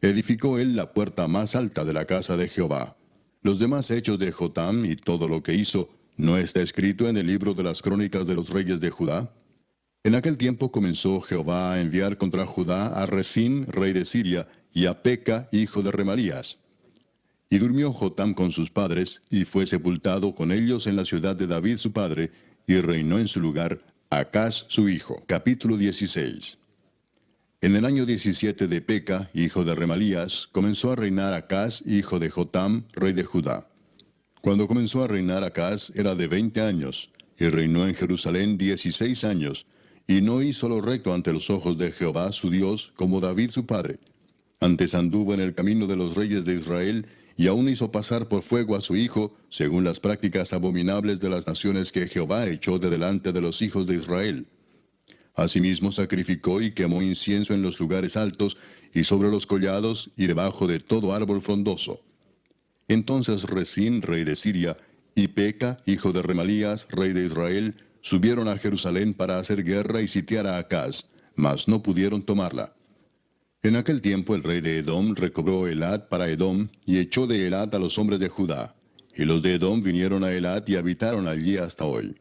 Edificó él la puerta más alta de la casa de Jehová. Los demás hechos de Jotam y todo lo que hizo, ¿no está escrito en el libro de las crónicas de los reyes de Judá? En aquel tiempo comenzó Jehová a enviar contra Judá a Resín, rey de Siria, y a Peca, hijo de Remalías. Y durmió Jotam con sus padres, y fue sepultado con ellos en la ciudad de David su padre, y reinó en su lugar Acaz su hijo. Capítulo 16. En el año 17 de Peca, hijo de Remalías, comenzó a reinar Acaz, hijo de Jotam, rey de Judá. Cuando comenzó a reinar Acaz era de 20 años, y reinó en Jerusalén 16 años, y no hizo lo recto ante los ojos de Jehová su Dios, como David su padre. Antes anduvo en el camino de los reyes de Israel, y aún hizo pasar por fuego a su hijo, según las prácticas abominables de las naciones que Jehová echó de delante de los hijos de Israel. Asimismo sacrificó y quemó incienso en los lugares altos, y sobre los collados, y debajo de todo árbol frondoso. Entonces Resín, rey de Siria, y Peca, hijo de Remalías, rey de Israel, subieron a Jerusalén para hacer guerra y sitiar a Acaz, mas no pudieron tomarla. En aquel tiempo el rey de Edom recobró Elat para Edom, y echó de Elat a los hombres de Judá. Y los de Edom vinieron a Elat y habitaron allí hasta hoy.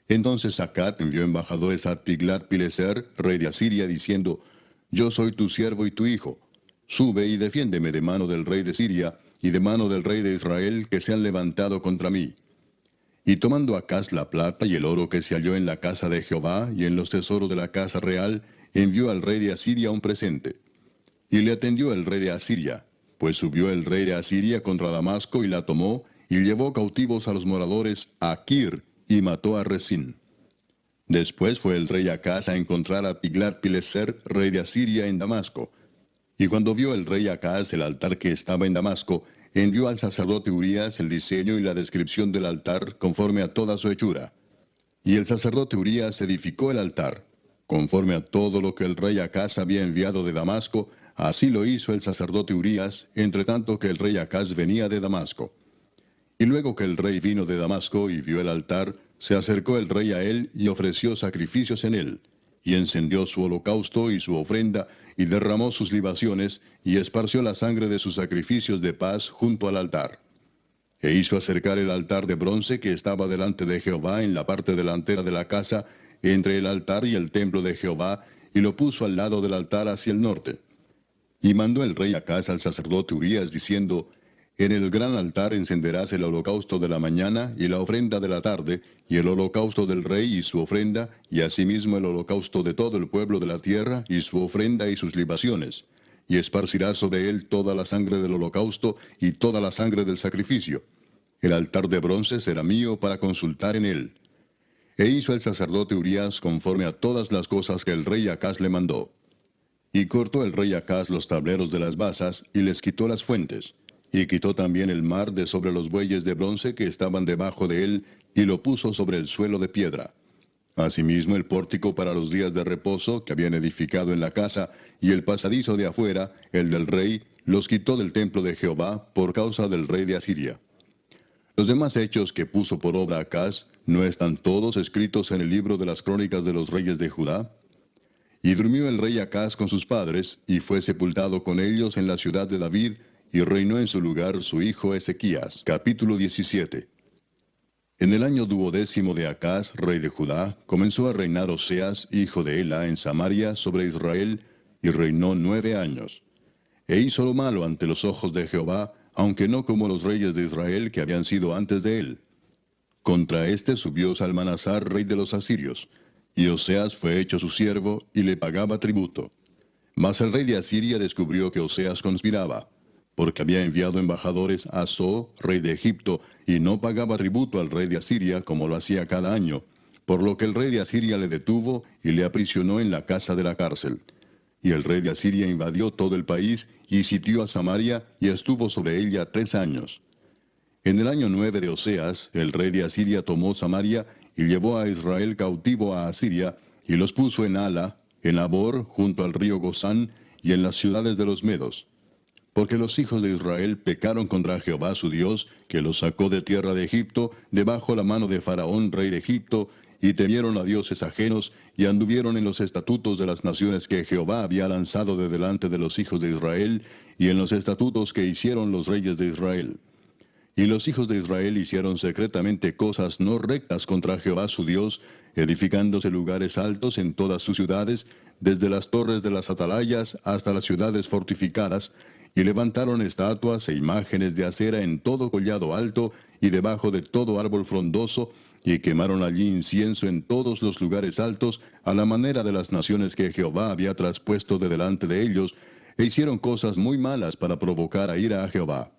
Entonces Acat envió embajadores a Tiglat-Pileser, rey de Asiria, diciendo, Yo soy tu siervo y tu hijo. Sube y defiéndeme de mano del rey de Siria, y de mano del rey de Israel, que se han levantado contra mí. Y tomando Acaz la plata y el oro que se halló en la casa de Jehová y en los tesoros de la casa real, envió al rey de Asiria un presente. Y le atendió el rey de Asiria, pues subió el rey de Asiria contra Damasco y la tomó, y llevó cautivos a los moradores a Kir, y mató a Resín. Después fue el rey Acaz a encontrar a Tiglat-Pileser, rey de Asiria, en Damasco. Y cuando vio el rey Acaz el altar que estaba en Damasco, envió al sacerdote Urías el diseño y la descripción del altar conforme a toda su hechura. Y el sacerdote Urías edificó el altar. Conforme a todo lo que el rey Acaz había enviado de Damasco, así lo hizo el sacerdote Urías, entre tanto que el rey Acaz venía de Damasco. Y luego que el rey vino de Damasco y vio el altar, se acercó el rey a él y ofreció sacrificios en él, y encendió su holocausto y su ofrenda, y derramó sus libaciones, y esparció la sangre de sus sacrificios de paz junto al altar. E hizo acercar el altar de bronce que estaba delante de Jehová en la parte delantera de la casa, entre el altar y el templo de Jehová, y lo puso al lado del altar hacia el norte. Y mandó el rey Acaz al sacerdote Urías, diciendo, En el gran altar encenderás el holocausto de la mañana y la ofrenda de la tarde, y el holocausto del rey y su ofrenda, y asimismo el holocausto de todo el pueblo de la tierra, y su ofrenda y sus libaciones. Y esparcirás sobre él toda la sangre del holocausto y toda la sangre del sacrificio. El altar de bronce será mío para consultar en él. E hizo el sacerdote Urías conforme a todas las cosas que el rey Acaz le mandó. Y cortó el rey Acaz los tableros de las basas, y les quitó las fuentes. Y quitó también el mar de sobre los bueyes de bronce que estaban debajo de él, y lo puso sobre el suelo de piedra. Asimismo el pórtico para los días de reposo que habían edificado en la casa, y el pasadizo de afuera, el del rey, los quitó del templo de Jehová por causa del rey de Asiria. Los demás hechos que puso por obra Acaz, ¿no están todos escritos en el libro de las crónicas de los reyes de Judá? Y durmió el rey Acaz con sus padres, y fue sepultado con ellos en la ciudad de David, y reinó en su lugar su hijo Ezequías. Capítulo 17. En el año 12º de Acaz, rey de Judá, comenzó a reinar Oseas, hijo de Ela, en Samaria, sobre Israel, y reinó 9 años. E hizo lo malo ante los ojos de Jehová, aunque no como los reyes de Israel que habían sido antes de él. Contra éste subió Salmanasar, rey de los asirios, y Oseas fue hecho su siervo, y le pagaba tributo. Mas el rey de Asiria descubrió que Oseas conspiraba, porque había enviado embajadores a So, rey de Egipto, y no pagaba tributo al rey de Asiria como lo hacía cada año, por lo que el rey de Asiria le detuvo y le aprisionó en la casa de la cárcel. Y el rey de Asiria invadió todo el país y sitió a Samaria y estuvo sobre ella 3 años. En el año 9 de Oseas, el rey de Asiria tomó Samaria y llevó a Israel cautivo a Asiria y los puso en Hala, en Abor, junto al río Gozán, y en las ciudades de los Medos. Porque los hijos de Israel pecaron contra Jehová su Dios, que los sacó de tierra de Egipto, debajo la mano de Faraón, rey de Egipto, y temieron a dioses ajenos, y anduvieron en los estatutos de las naciones que Jehová había lanzado de delante de los hijos de Israel, y en los estatutos que hicieron los reyes de Israel. Y los hijos de Israel hicieron secretamente cosas no rectas contra Jehová su Dios, edificándose lugares altos en todas sus ciudades, desde las torres de las atalayas hasta las ciudades fortificadas, y levantaron estatuas e imágenes de acera en todo collado alto y debajo de todo árbol frondoso, y quemaron allí incienso en todos los lugares altos, a la manera de las naciones que Jehová había traspuesto de delante de ellos, e hicieron cosas muy malas para provocar a ira a Jehová.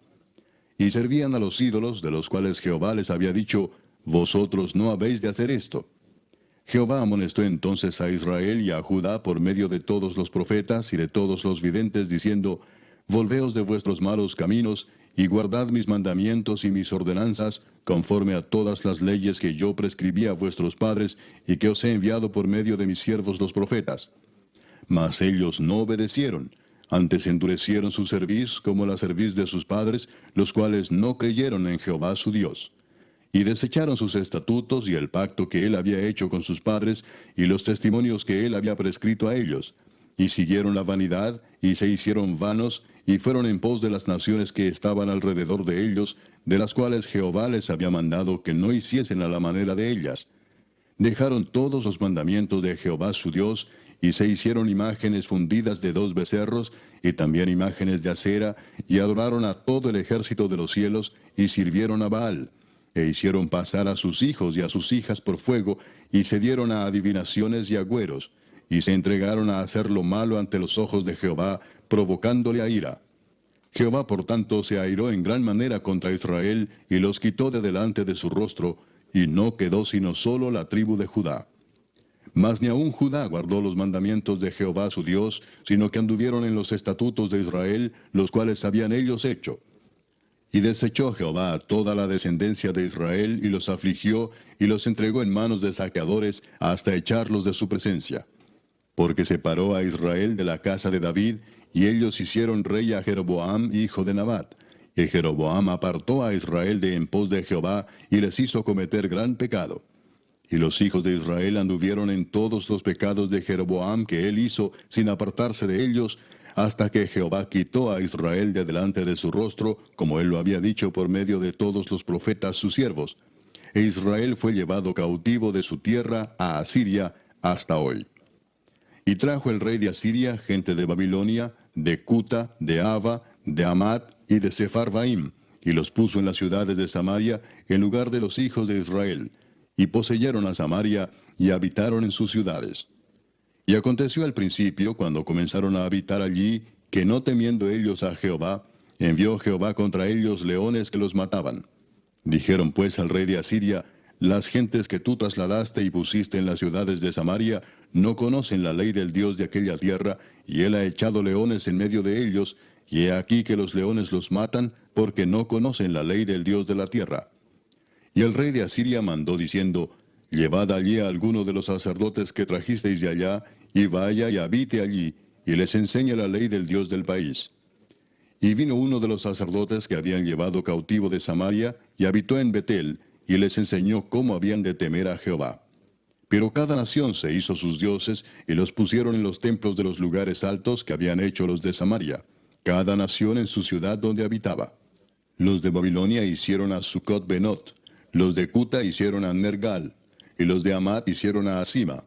Y servían a los ídolos, de los cuales Jehová les había dicho, vosotros no habéis de hacer esto. Jehová amonestó entonces a Israel y a Judá por medio de todos los profetas y de todos los videntes, diciendo, volveos de vuestros malos caminos, y guardad mis mandamientos y mis ordenanzas, conforme a todas las leyes que yo prescribí a vuestros padres, y que os he enviado por medio de mis siervos los profetas. Mas ellos no obedecieron, antes endurecieron su cerviz como la cerviz de sus padres, los cuales no creyeron en Jehová su Dios. Y desecharon sus estatutos y el pacto que él había hecho con sus padres, y los testimonios que él había prescrito a ellos. Y siguieron la vanidad, y se hicieron vanos, y fueron en pos de las naciones que estaban alrededor de ellos, de las cuales Jehová les había mandado que no hiciesen a la manera de ellas. Dejaron todos los mandamientos de Jehová su Dios, y se hicieron imágenes fundidas de 2 becerros, y también imágenes de acera, y adoraron a todo el ejército de los cielos, y sirvieron a Baal, e hicieron pasar a sus hijos y a sus hijas por fuego, y se dieron a adivinaciones y agüeros, y se entregaron a hacer lo malo ante los ojos de Jehová, provocándole a ira. Jehová por tanto se airó en gran manera contra Israel, y los quitó de delante de su rostro, y no quedó sino solo la tribu de Judá. Mas ni aun Judá guardó los mandamientos de Jehová su Dios, sino que anduvieron en los estatutos de Israel, los cuales habían ellos hecho. Y desechó Jehová a toda la descendencia de Israel, y los afligió, y los entregó en manos de saqueadores, hasta echarlos de su presencia. Porque separó a Israel de la casa de David, y ellos hicieron rey a Jeroboam, hijo de Nabat. Y Jeroboam apartó a Israel de en pos de Jehová, y les hizo cometer gran pecado. Y los hijos de Israel anduvieron en todos los pecados de Jeroboam que él hizo, sin apartarse de ellos, hasta que Jehová quitó a Israel de delante de su rostro, como él lo había dicho por medio de todos los profetas sus siervos. E Israel fue llevado cautivo de su tierra a Asiria hasta hoy. Y trajo el rey de Asiria gente de Babilonia, de Cuta, de Ava, de Amat y de Sepharvaim, y los puso en las ciudades de Samaria, en lugar de los hijos de Israel, y poseyeron a Samaria, y habitaron en sus ciudades. Y aconteció al principio, cuando comenzaron a habitar allí, que no temiendo ellos a Jehová, envió Jehová contra ellos leones que los mataban. Dijeron pues al rey de Asiria, las gentes que tú trasladaste y pusiste en las ciudades de Samaria, no conocen la ley del Dios de aquella tierra, y él ha echado leones en medio de ellos, y he aquí que los leones los matan, porque no conocen la ley del Dios de la tierra. Y el rey de Asiria mandó diciendo, llevad allí a alguno de los sacerdotes que trajisteis de allá, y vaya y habite allí, y les enseñe la ley del Dios del país. Y vino uno de los sacerdotes que habían llevado cautivo de Samaria, y habitó en Betel, y les enseñó cómo habían de temer a Jehová. Pero cada nación se hizo sus dioses, y los pusieron en los templos de los lugares altos que habían hecho los de Samaria, cada nación en su ciudad donde habitaba. Los de Babilonia hicieron a Sucot Benot, los de Cuta hicieron a Nergal, y los de Amat hicieron a Asima.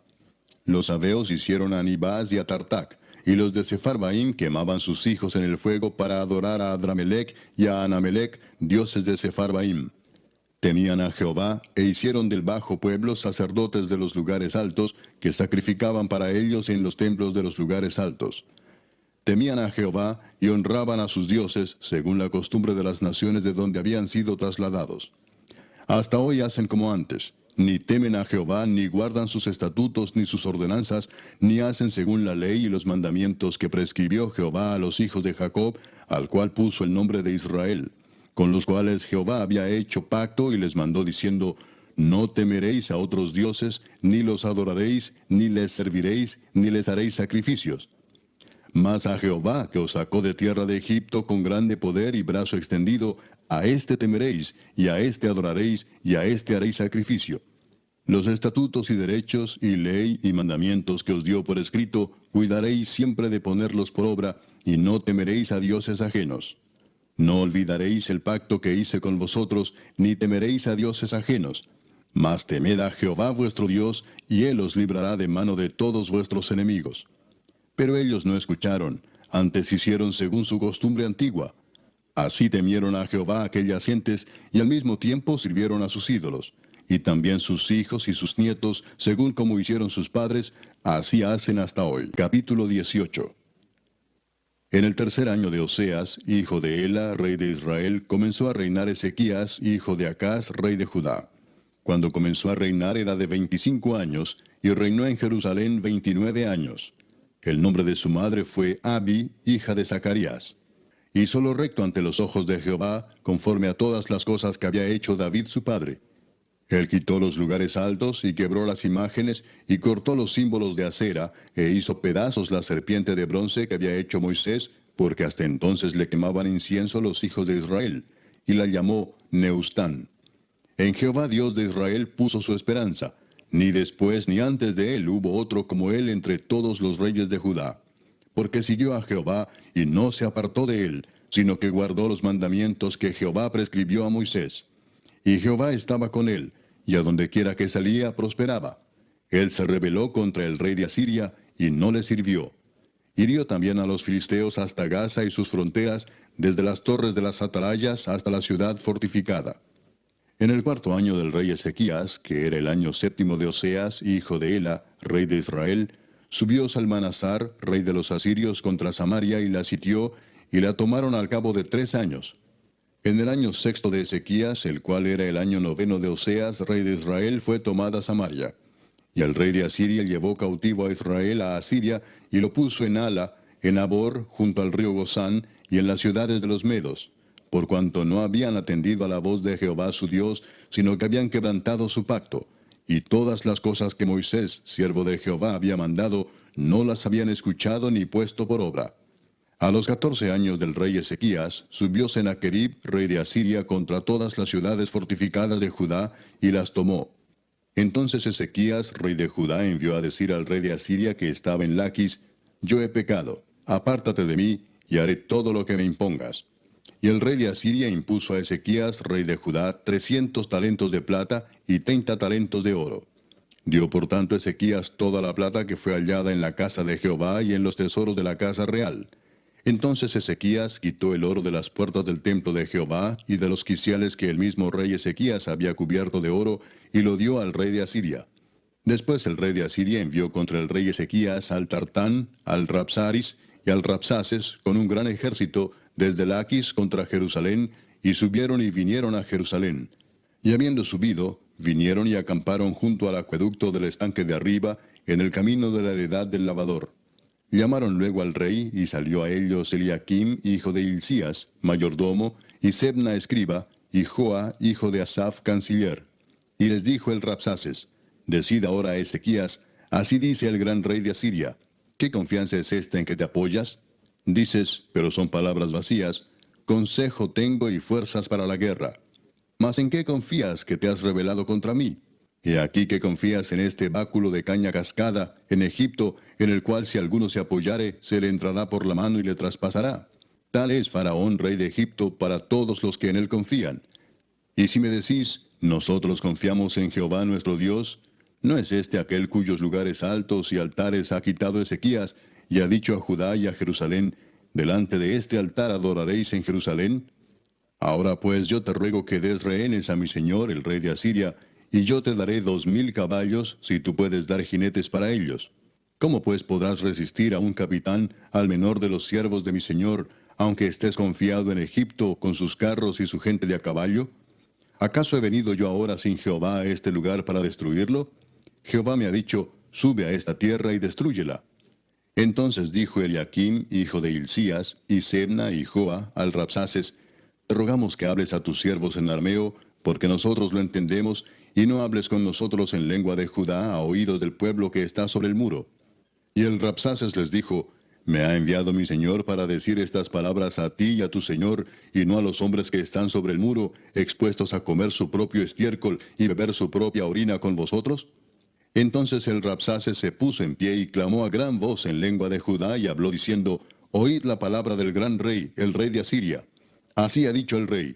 Los sabeos hicieron a Nibaz y a Tartac, y los de Sepharvaim quemaban sus hijos en el fuego para adorar a Adramelec y a Anamelec, dioses de Sepharvaim. Temían a Jehová, e hicieron del bajo pueblo sacerdotes de los lugares altos, que sacrificaban para ellos en los templos de los lugares altos. Temían a Jehová, y honraban a sus dioses, según la costumbre de las naciones de donde habían sido trasladados. Hasta hoy hacen como antes, ni temen a Jehová, ni guardan sus estatutos, ni sus ordenanzas, ni hacen según la ley y los mandamientos que prescribió Jehová a los hijos de Jacob, al cual puso el nombre de Israel, con los cuales Jehová había hecho pacto y les mandó diciendo, no temeréis a otros dioses, ni los adoraréis, ni les serviréis, ni les haréis sacrificios. Mas a Jehová, que os sacó de tierra de Egipto con grande poder y brazo extendido, a éste temeréis, y a éste adoraréis, y a éste haréis sacrificio. Los estatutos y derechos, y ley y mandamientos que os dio por escrito, cuidaréis siempre de ponerlos por obra, y no temeréis a dioses ajenos. No olvidaréis el pacto que hice con vosotros, ni temeréis a dioses ajenos. Mas temed a Jehová vuestro Dios, y él os librará de mano de todos vuestros enemigos. Pero ellos no escucharon, antes hicieron según su costumbre antigua. Así temieron a Jehová aquellas gentes, y al mismo tiempo sirvieron a sus ídolos. Y también sus hijos y sus nietos, según como hicieron sus padres, así hacen hasta hoy. Capítulo 18. En el tercer año de Oseas, hijo de Ela, rey de Israel, comenzó a reinar Ezequías, hijo de Acaz, rey de Judá. Cuando comenzó a reinar era de 25 años, y reinó en Jerusalén 29 años. El nombre de su madre fue Abi, hija de Zacarías. Hizo lo recto ante los ojos de Jehová, conforme a todas las cosas que había hecho David su padre. Él quitó los lugares altos, y quebró las imágenes, y cortó los símbolos de acera, e hizo pedazos la serpiente de bronce que había hecho Moisés, porque hasta entonces le quemaban incienso los hijos de Israel, y la llamó Neustán. En Jehová Dios de Israel puso su esperanza, ni después ni antes de él hubo otro como él entre todos los reyes de Judá. Porque siguió a Jehová, y no se apartó de él, sino que guardó los mandamientos que Jehová prescribió a Moisés. Y Jehová estaba con él, y a donde quiera que salía prosperaba. Él se rebeló contra el rey de Asiria, y no le sirvió. Hirió también a los filisteos hasta Gaza y sus fronteras, desde las torres de las atalayas hasta la ciudad fortificada. En el cuarto año del rey Ezequías, que era el año séptimo de Oseas, hijo de Ela, rey de Israel, subió Salmanasar, rey de los asirios, contra Samaria y la sitió, y la tomaron al cabo de 3 años. En el año sexto de Ezequías, el cual era el año noveno de Oseas, rey de Israel, fue tomada Samaria. Y el rey de Asiria llevó cautivo a Israel a Asiria, y lo puso en Ala, en Abor, junto al río Gozán, y en las ciudades de los medos, por cuanto no habían atendido a la voz de Jehová su Dios, sino que habían quebrantado su pacto, y todas las cosas que Moisés, siervo de Jehová, había mandado, no las habían escuchado ni puesto por obra. A los 14 años del rey Ezequías, subió Sennacherib, rey de Asiria, contra todas las ciudades fortificadas de Judá, y las tomó. Entonces Ezequías, rey de Judá, envió a decir al rey de Asiria que estaba en Laquis, yo he pecado, apártate de mí, y haré todo lo que me impongas. Y el rey de Asiria impuso a Ezequías, rey de Judá, 300 talentos de plata y 30 talentos de oro. Dio por tanto Ezequías toda la plata que fue hallada en la casa de Jehová y en los tesoros de la casa real. Entonces Ezequías quitó el oro de las puertas del templo de Jehová y de los quiciales que el mismo rey Ezequías había cubierto de oro, y lo dio al rey de Asiria. Después el rey de Asiria envió contra el rey Ezequías al Tartán, al Rabsaris y al Rabsaces con un gran ejército desde Laquis contra Jerusalén, y subieron y vinieron a Jerusalén. Y habiendo subido, vinieron y acamparon junto al acueducto del estanque de arriba, en el camino de la heredad del lavador. Llamaron luego al rey, y salió a ellos Eliaquim, hijo de Hilcías, mayordomo, y Sebna escriba, y Joa, hijo de Asaph, canciller. Y les dijo el Rabsaces, decid ahora a Ezequías, así dice el gran rey de Asiria, ¿qué confianza es esta en que te apoyas? Dices, pero son palabras vacías, consejo tengo y fuerzas para la guerra. Mas ¿en qué confías que te has rebelado contra mí? He aquí que confías en este báculo de caña cascada, en Egipto, en el cual si alguno se apoyare, se le entrará por la mano y le traspasará. Tal es Faraón, rey de Egipto, para todos los que en él confían. Y si me decís, nosotros confiamos en Jehová nuestro Dios, ¿no es este aquel cuyos lugares altos y altares ha quitado Ezequías, y ha dicho a Judá y a Jerusalén, delante de este altar adoraréis en Jerusalén? Ahora pues yo te ruego que des rehenes a mi señor, el rey de Asiria, y yo te daré 2000 caballos, si tú puedes dar jinetes para ellos. ¿Cómo pues podrás resistir a un capitán, al menor de los siervos de mi señor, aunque estés confiado en Egipto, con sus carros y su gente de a caballo? ¿Acaso he venido yo ahora sin Jehová a este lugar para destruirlo? Jehová me ha dicho, sube a esta tierra y destrúyela. Entonces dijo Eliaquim, hijo de Hilcías, y Sebna y Joa, al Rabsaces, te rogamos que hables a tus siervos en arameo, porque nosotros lo entendemos, y no hables con nosotros en lengua de Judá a oídos del pueblo que está sobre el muro. Y el Rabsaces les dijo, me ha enviado mi señor para decir estas palabras a ti y a tu señor, y no a los hombres que están sobre el muro, expuestos a comer su propio estiércol y beber su propia orina con vosotros. Entonces el Rabsaces se puso en pie y clamó a gran voz en lengua de Judá y habló diciendo, oíd la palabra del gran rey, el rey de Asiria. Así ha dicho el rey,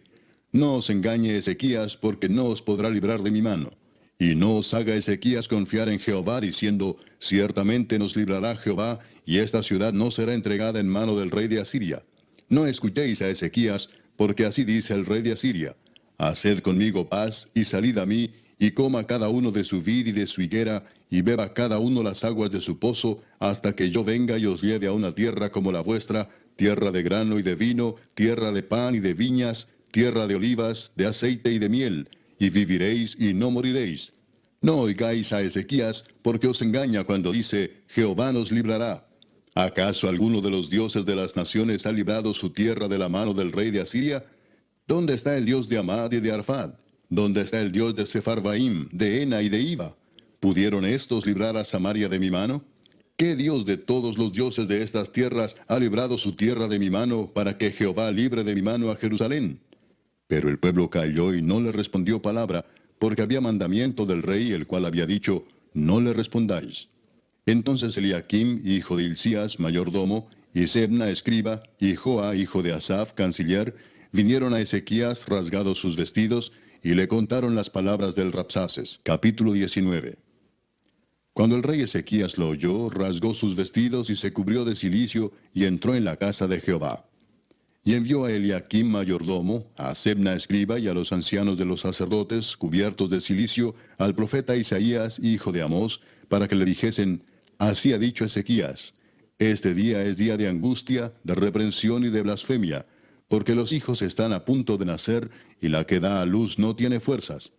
no os engañe Ezequías, porque no os podrá librar de mi mano. Y no os haga Ezequías confiar en Jehová, diciendo, ciertamente nos librará Jehová, y esta ciudad no será entregada en mano del rey de Asiria. No escuchéis a Ezequías, porque así dice el rey de Asiria, haced conmigo paz, y salid a mí, y coma cada uno de su vid y de su higuera, y beba cada uno las aguas de su pozo, hasta que yo venga y os lleve a una tierra como la vuestra, tierra de grano y de vino, tierra de pan y de viñas, tierra de olivas, de aceite y de miel, y viviréis y no moriréis. No oigáis a Ezequías, porque os engaña cuando dice, Jehová nos librará. ¿Acaso alguno de los dioses de las naciones ha librado su tierra de la mano del rey de Asiria? ¿Dónde está el Dios de Amad y de Arfad? ¿Dónde está el Dios de Sepharvaim, de Ena y de Iva? ¿Pudieron estos librar a Samaria de mi mano? ¿Qué Dios de todos los dioses de estas tierras ha librado su tierra de mi mano para que Jehová libre de mi mano a Jerusalén? Pero el pueblo calló y no le respondió palabra, porque había mandamiento del rey, el cual había dicho, no le respondáis. Entonces Eliaquim, hijo de Hilcías, mayordomo, y Sebna, escriba, y Joa, hijo de Asaph, canciller, vinieron a Ezequías rasgados sus vestidos, y le contaron las palabras del Rabsaces. Capítulo 19. Cuando el rey Ezequías lo oyó, rasgó sus vestidos y se cubrió de cilicio, y entró en la casa de Jehová. Y envió a Eliaquim mayordomo, a Sebna escriba y a los ancianos de los sacerdotes, cubiertos de cilicio, al profeta Isaías, hijo de Amós, para que le dijesen, así ha dicho Ezequías, este día es día de angustia, de reprensión y de blasfemia, porque los hijos están a punto de nacer, y la que da a luz no tiene fuerzas.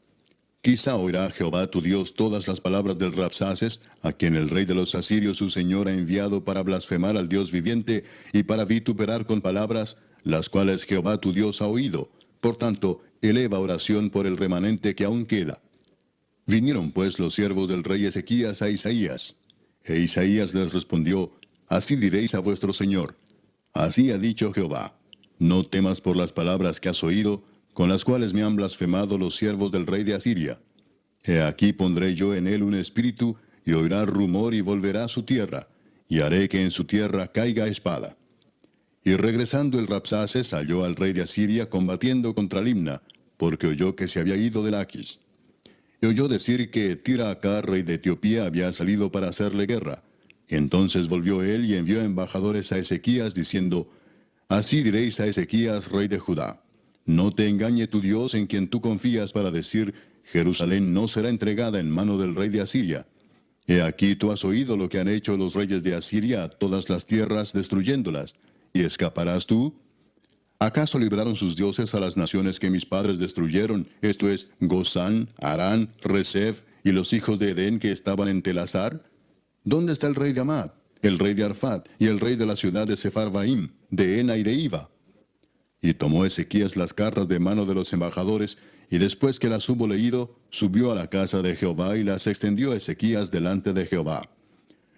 Quizá oirá Jehová tu Dios todas las palabras del Rabsaces, a quien el rey de los asirios su señor ha enviado para blasfemar al Dios viviente, y para vituperar con palabras, las cuales Jehová tu Dios ha oído. Por tanto, eleva oración por el remanente que aún queda. Vinieron pues los siervos del rey Ezequías a Isaías. E Isaías les respondió, así diréis a vuestro señor, así ha dicho Jehová, no temas por las palabras que has oído, con las cuales me han blasfemado los siervos del rey de Asiria. He aquí pondré yo en él un espíritu, y oirá rumor y volverá a su tierra, y haré que en su tierra caiga espada. Y regresando el Rabsaces halló al rey de Asiria combatiendo contra Limna, porque oyó que se había ido de Laquis. Y oyó decir que Tiraca, rey de Etiopía, había salido para hacerle guerra. Entonces volvió él y envió embajadores a Ezequías, diciendo, así diréis a Ezequías, rey de Judá, no te engañe tu Dios en quien tú confías para decir, Jerusalén no será entregada en mano del rey de Asiria. He aquí tú has oído lo que han hecho los reyes de Asiria a todas las tierras, destruyéndolas. ¿Y escaparás tú? ¿Acaso libraron sus dioses a las naciones que mis padres destruyeron, esto es, Gozán, Harán, Resef y los hijos de Edén que estaban en Telasar? ¿Dónde está el rey de Amad, el rey de Arfad y el rey de la ciudad de Sepharvaim, de Ena y de Iva? Y tomó Ezequías las cartas de mano de los embajadores, y después que las hubo leído, subió a la casa de Jehová y las extendió Ezequías delante de Jehová.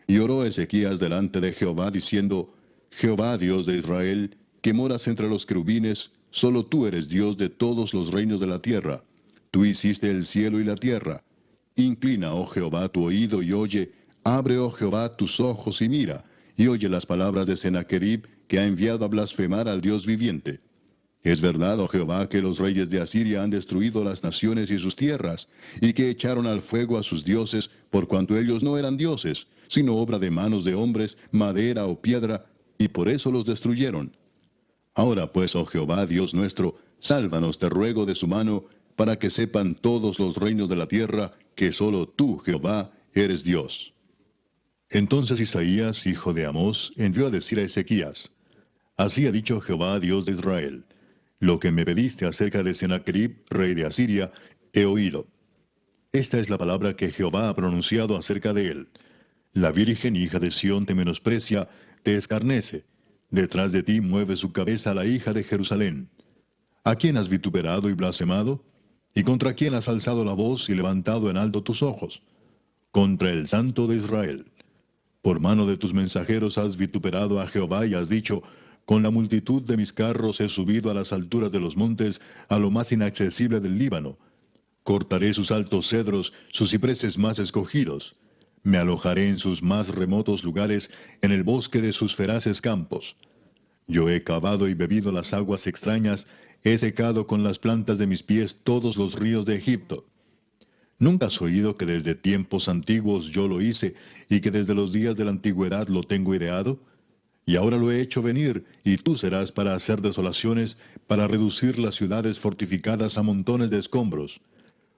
Y oró Ezequías delante de Jehová, diciendo, Jehová, Dios de Israel, que moras entre los querubines, solo tú eres Dios de todos los reinos de la tierra. Tú hiciste el cielo y la tierra. Inclina, oh Jehová, tu oído y oye, abre, oh Jehová, tus ojos y mira, y oye las palabras de Sennacherib, que ha enviado a blasfemar al Dios viviente. Es verdad, oh Jehová, que los reyes de Asiria han destruido las naciones y sus tierras, y que echaron al fuego a sus dioses, por cuanto ellos no eran dioses, sino obra de manos de hombres, madera o piedra, y por eso los destruyeron. Ahora pues, oh Jehová, Dios nuestro, sálvanos, te ruego, de su mano, para que sepan todos los reinos de la tierra, que solo tú, Jehová, eres Dios. Entonces Isaías, hijo de Amós, envió a decir a Ezequías, así ha dicho Jehová, Dios de Israel, Lo que me pediste acerca de Sennacherib, rey de Asiria, he oído. Esta es la palabra que Jehová ha pronunciado acerca de él. La virgen hija de Sión te menosprecia, te escarnece. Detrás de ti mueve su cabeza la hija de Jerusalén. ¿A quién has vituperado y blasfemado? ¿Y contra quién has alzado la voz y levantado en alto tus ojos? Contra el Santo de Israel. Por mano de tus mensajeros has vituperado a Jehová y has dicho, con la multitud de mis carros he subido a las alturas de los montes, a lo más inaccesible del Líbano. Cortaré sus altos cedros, sus cipreses más escogidos. Me alojaré en sus más remotos lugares, en el bosque de sus feraces campos. Yo he cavado y bebido las aguas extrañas, he secado con las plantas de mis pies todos los ríos de Egipto. ¿Nunca has oído que desde tiempos antiguos yo lo hice, y que desde los días de la antigüedad lo tengo ideado? Y ahora lo he hecho venir, y tú serás para hacer desolaciones, para reducir las ciudades fortificadas a montones de escombros.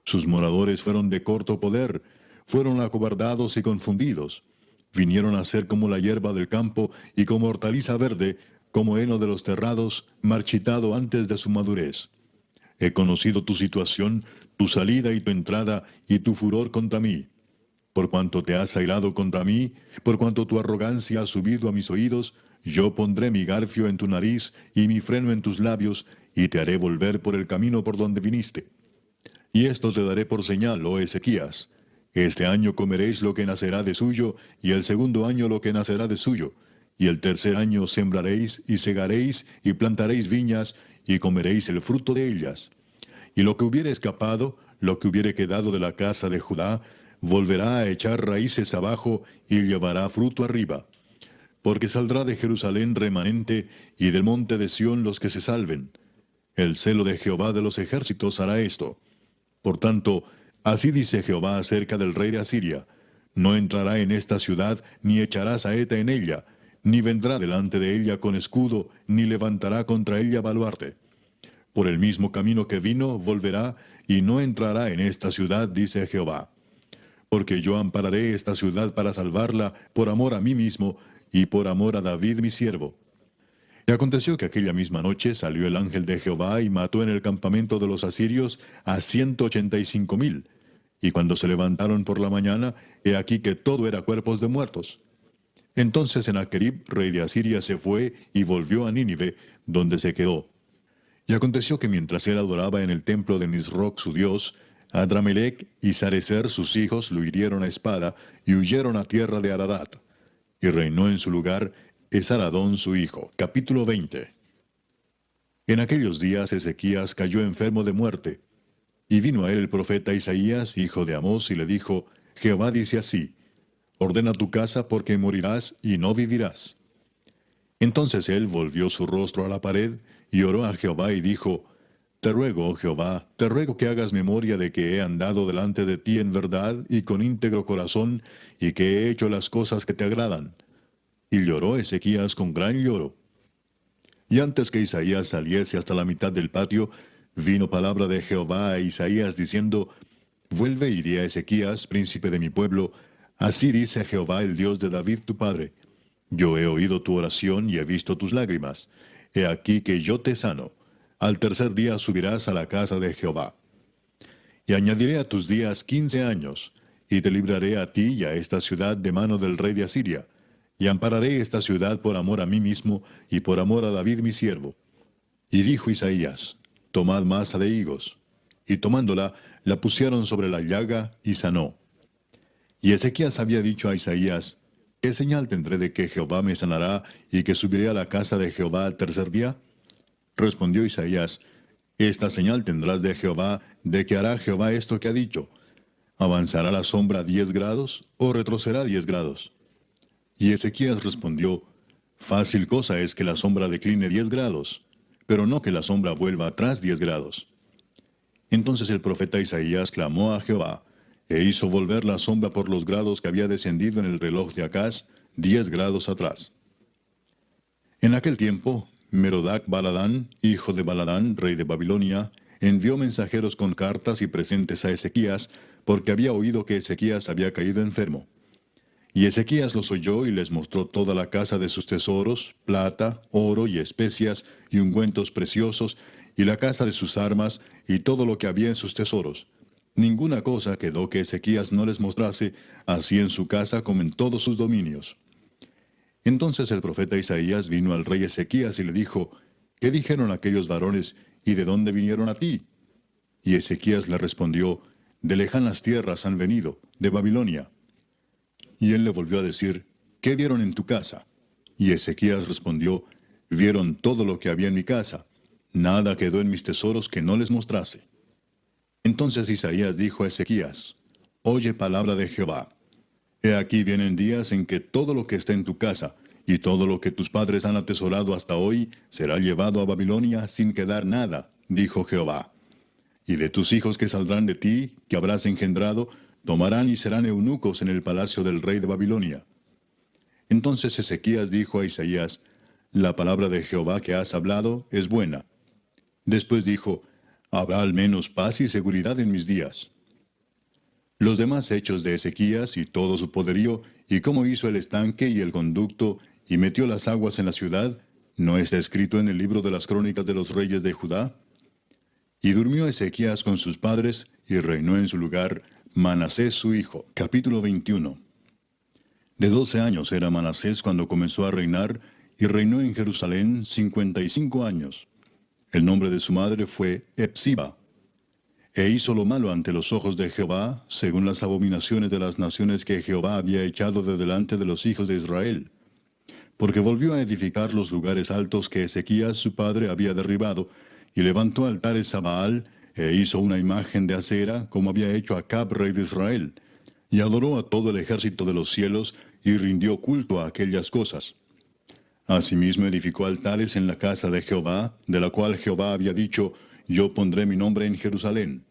Sus moradores fueron de corto poder, fueron acobardados y confundidos. Vinieron a ser como la hierba del campo y como hortaliza verde, como heno de los terrados, marchitado antes de su madurez. He conocido tu situación, tu salida y tu entrada, y tu furor contra mí. Por cuanto te has airado contra mí, por cuanto tu arrogancia ha subido a mis oídos, yo pondré mi garfio en tu nariz y mi freno en tus labios, y te haré volver por el camino por donde viniste. Y esto te daré por señal, oh Ezequías. Este año comeréis lo que nacerá de suyo, y el segundo año lo que nacerá de suyo, y el tercer año sembraréis, y segaréis, y plantaréis viñas, y comeréis el fruto de ellas. Y lo que hubiere escapado, lo que hubiere quedado de la casa de Judá, volverá a echar raíces abajo, y llevará fruto arriba. Porque saldrá de Jerusalén remanente, y del monte de Sión los que se salven. El celo de Jehová de los ejércitos hará esto. Por tanto, así dice Jehová acerca del rey de Asiria: no entrará en esta ciudad, ni echará saeta en ella, ni vendrá delante de ella con escudo, ni levantará contra ella baluarte. Por el mismo camino que vino, volverá, y no entrará en esta ciudad, dice Jehová. Porque yo ampararé esta ciudad para salvarla, por amor a mí mismo, y por amor a David mi siervo. Y aconteció que aquella misma noche salió el ángel de Jehová y mató en el campamento de los asirios a 185,000. Y cuando se levantaron por la mañana, he aquí que todo era cuerpos de muertos. Entonces Sennacherib, rey de Asiria, se fue y volvió a Nínive, donde se quedó. Y aconteció que mientras él adoraba en el templo de Nisroch su dios, Adramelech y Sarecer sus hijos lo hirieron a espada y huyeron a tierra de Ararat. Y reinó en su lugar Esaradón su hijo. Capítulo 20. En aquellos días Ezequías cayó enfermo de muerte. Y vino a él el profeta Isaías, hijo de Amós, y le dijo: Jehová dice así: ordena tu casa porque morirás y no vivirás. Entonces él volvió su rostro a la pared y oró a Jehová y dijo: te ruego, oh Jehová, te ruego que hagas memoria de que he andado delante de ti en verdad y con íntegro corazón, y que he hecho las cosas que te agradan. Y lloró Ezequías con gran lloro. Y antes que Isaías saliese hasta la mitad del patio, vino palabra de Jehová a Isaías diciendo: vuelve y di a Ezequías, príncipe de mi pueblo: así dice Jehová, el Dios de David tu padre: yo he oído tu oración y he visto tus lágrimas. He aquí que yo te sano. Al tercer día subirás a la casa de Jehová. Y añadiré a tus días 15 años, y te libraré a ti y a esta ciudad de mano del rey de Asiria. Y ampararé esta ciudad por amor a mí mismo, y por amor a David mi siervo. Y dijo Isaías: tomad masa de higos. Y tomándola, la pusieron sobre la llaga, y sanó. Y Ezequías había dicho a Isaías: ¿qué señal tendré de que Jehová me sanará, y que subiré a la casa de Jehová al tercer día? Respondió Isaías: esta señal tendrás de Jehová, de que hará Jehová esto que ha dicho: ¿avanzará la sombra 10 grados, o retrocederá 10 grados? Y Ezequías respondió: fácil cosa es que la sombra decline 10 grados, pero no que la sombra vuelva atrás 10 grados. Entonces el profeta Isaías clamó a Jehová, e hizo volver la sombra por los grados que había descendido en el reloj de Acaz, 10 grados atrás. En aquel tiempo, Merodac Baladán, hijo de Baladán, rey de Babilonia, envió mensajeros con cartas y presentes a Ezequías, porque había oído que Ezequías había caído enfermo. Y Ezequías los oyó y les mostró toda la casa de sus tesoros, plata, oro y especias, y ungüentos preciosos, y la casa de sus armas, y todo lo que había en sus tesoros. Ninguna cosa quedó que Ezequías no les mostrase, así en su casa como en todos sus dominios. Entonces el profeta Isaías vino al rey Ezequías y le dijo, ¿qué dijeron aquellos varones, y de dónde vinieron a ti? Y Ezequías le respondió, de lejanas tierras han venido, de Babilonia. Y él le volvió a decir, ¿qué vieron en tu casa? Y Ezequías respondió, vieron todo lo que había en mi casa, nada quedó en mis tesoros que no les mostrase. Entonces Isaías dijo a Ezequías, oye palabra de Jehová. He aquí vienen días en que todo lo que está en tu casa, y todo lo que tus padres han atesorado hasta hoy, será llevado a Babilonia sin quedar nada, dijo Jehová. Y de tus hijos que saldrán de ti, que habrás engendrado, tomarán y serán eunucos en el palacio del rey de Babilonia. Entonces Ezequías dijo a Isaías, la palabra de Jehová que has hablado es buena. Después dijo, habrá al menos paz y seguridad en mis días. Los demás hechos de Ezequías y todo su poderío, y cómo hizo el estanque y el conducto, y metió las aguas en la ciudad, ¿no está escrito en el libro de las crónicas de los reyes de Judá? Y durmió Ezequías con sus padres, y reinó en su lugar Manasés su hijo. Capítulo 21. De 12 años era Manasés cuando comenzó a reinar, y reinó en Jerusalén 55 años. El nombre de su madre fue Hepsiba. E hizo lo malo ante los ojos de Jehová, según las abominaciones de las naciones que Jehová había echado de delante de los hijos de Israel. Porque volvió a edificar los lugares altos que Ezequías su padre había derribado, y levantó altares a Baal, e hizo una imagen de acera, como había hecho Acab rey de Israel, y adoró a todo el ejército de los cielos, y rindió culto a aquellas cosas. Asimismo edificó altares en la casa de Jehová, de la cual Jehová había dicho, yo pondré mi nombre en Jerusalén.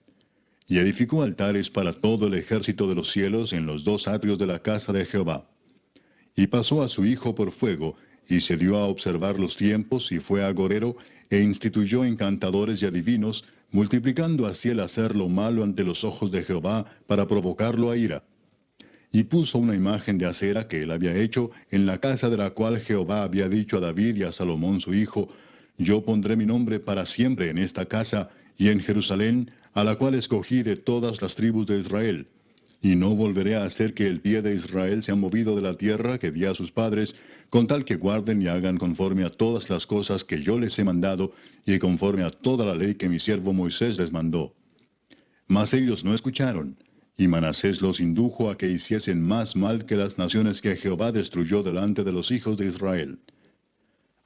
Y edificó altares para todo el ejército de los cielos en los dos atrios de la casa de Jehová. Y pasó a su hijo por fuego, y se dio a observar los tiempos, y fue agorero, e instituyó encantadores y adivinos, multiplicando así el hacer lo malo ante los ojos de Jehová, para provocarlo a ira. Y puso una imagen de acera que él había hecho en la casa de la cual Jehová había dicho a David y a Salomón su hijo, yo pondré mi nombre para siempre en esta casa, y en Jerusalén, a la cual escogí de todas las tribus de Israel. Y no volveré a hacer que el pie de Israel sea movido de la tierra que di a sus padres, con tal que guarden y hagan conforme a todas las cosas que yo les he mandado, y conforme a toda la ley que mi siervo Moisés les mandó. Mas ellos no escucharon, y Manasés los indujo a que hiciesen más mal que las naciones que Jehová destruyó delante de los hijos de Israel.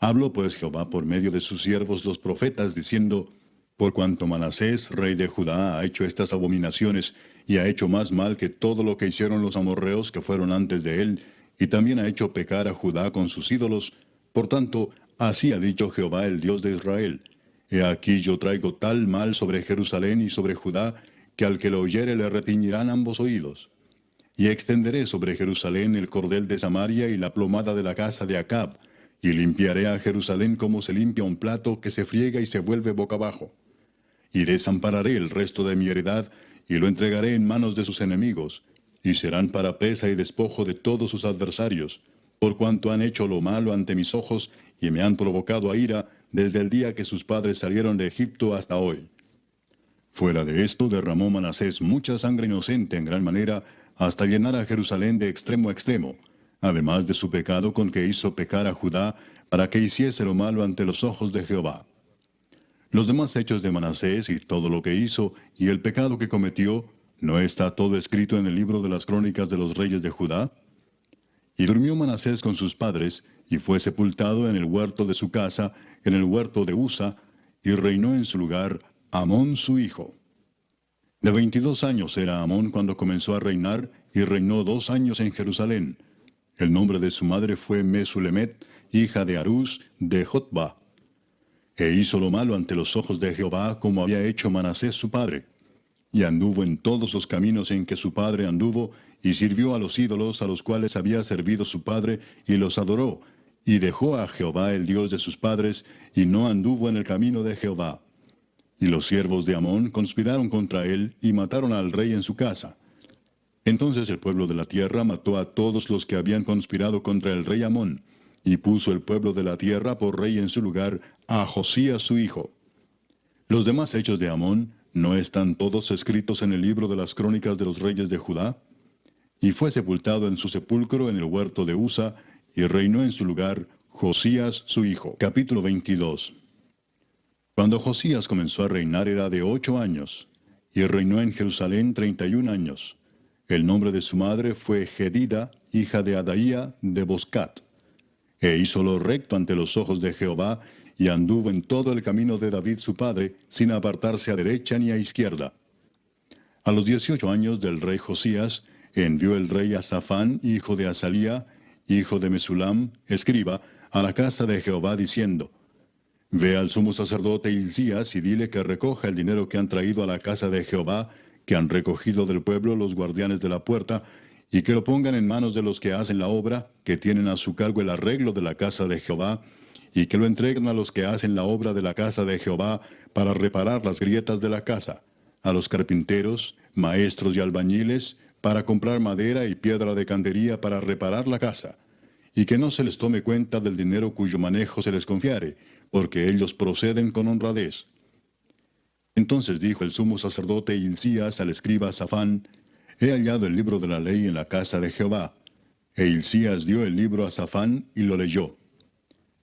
Habló pues Jehová por medio de sus siervos los profetas, diciendo, por cuanto Manasés, rey de Judá, ha hecho estas abominaciones, y ha hecho más mal que todo lo que hicieron los amorreos que fueron antes de él, y también ha hecho pecar a Judá con sus ídolos, por tanto, así ha dicho Jehová el Dios de Israel, he aquí yo traigo tal mal sobre Jerusalén y sobre Judá, que al que lo oyere le retiñirán ambos oídos. Y extenderé sobre Jerusalén el cordel de Samaria y la plomada de la casa de Acab, y limpiaré a Jerusalén como se limpia un plato que se friega y se vuelve boca abajo. Y desampararé el resto de mi heredad, y lo entregaré en manos de sus enemigos, y serán para presa y despojo de todos sus adversarios, por cuanto han hecho lo malo ante mis ojos, y me han provocado a ira, desde el día que sus padres salieron de Egipto hasta hoy. Fuera de esto derramó Manasés mucha sangre inocente en gran manera, hasta llenar a Jerusalén de extremo a extremo, además de su pecado con que hizo pecar a Judá, para que hiciese lo malo ante los ojos de Jehová. Los demás hechos de Manasés y todo lo que hizo, y el pecado que cometió, ¿no está todo escrito en el libro de las crónicas de los reyes de Judá? Y durmió Manasés con sus padres, y fue sepultado en el huerto de su casa, en el huerto de Usa, y reinó en su lugar Amón su hijo. De 22 años era Amón cuando comenzó a reinar, y reinó 2 años en Jerusalén. El nombre de su madre fue Mesulemet, hija de Harús de Jotba. E hizo lo malo ante los ojos de Jehová, como había hecho Manasés su padre. Y anduvo en todos los caminos en que su padre anduvo, y sirvió a los ídolos a los cuales había servido su padre, y los adoró, y dejó a Jehová el Dios de sus padres, y no anduvo en el camino de Jehová. Y los siervos de Amón conspiraron contra él, y mataron al rey en su casa. Entonces el pueblo de la tierra mató a todos los que habían conspirado contra el rey Amón, y puso el pueblo de la tierra por rey en su lugar a Josías su hijo. Los demás hechos de Amón, ¿no están todos escritos en el libro de las crónicas de los reyes de Judá? Y fue sepultado en su sepulcro en el huerto de Usa, y reinó en su lugar Josías su hijo. Capítulo 22. Cuando Josías comenzó a reinar era de 8 años, y reinó en Jerusalén 31 años. El nombre de su madre fue Jedida, hija de Adaía de Boscat. E hizo lo recto ante los ojos de Jehová, y anduvo en todo el camino de David su padre, sin apartarse a derecha ni a izquierda. A los 18 años del rey Josías, envió el rey a Safán, hijo de Asalía, hijo de Mesulam, escriba, a la casa de Jehová, diciendo: Ve al sumo sacerdote Hilcías y dile que recoja el dinero que han traído a la casa de Jehová, que han recogido del pueblo los guardianes de la puerta, y que lo pongan en manos de los que hacen la obra, que tienen a su cargo el arreglo de la casa de Jehová, y que lo entreguen a los que hacen la obra de la casa de Jehová para reparar las grietas de la casa, a los carpinteros, maestros y albañiles, para comprar madera y piedra de cantería para reparar la casa, y que no se les tome cuenta del dinero cuyo manejo se les confiare, porque ellos proceden con honradez. Entonces dijo el sumo sacerdote Hilcías al escriba Safán: He hallado el libro de la ley en la casa de Jehová. E Hilcías dio el libro a Safán y lo leyó.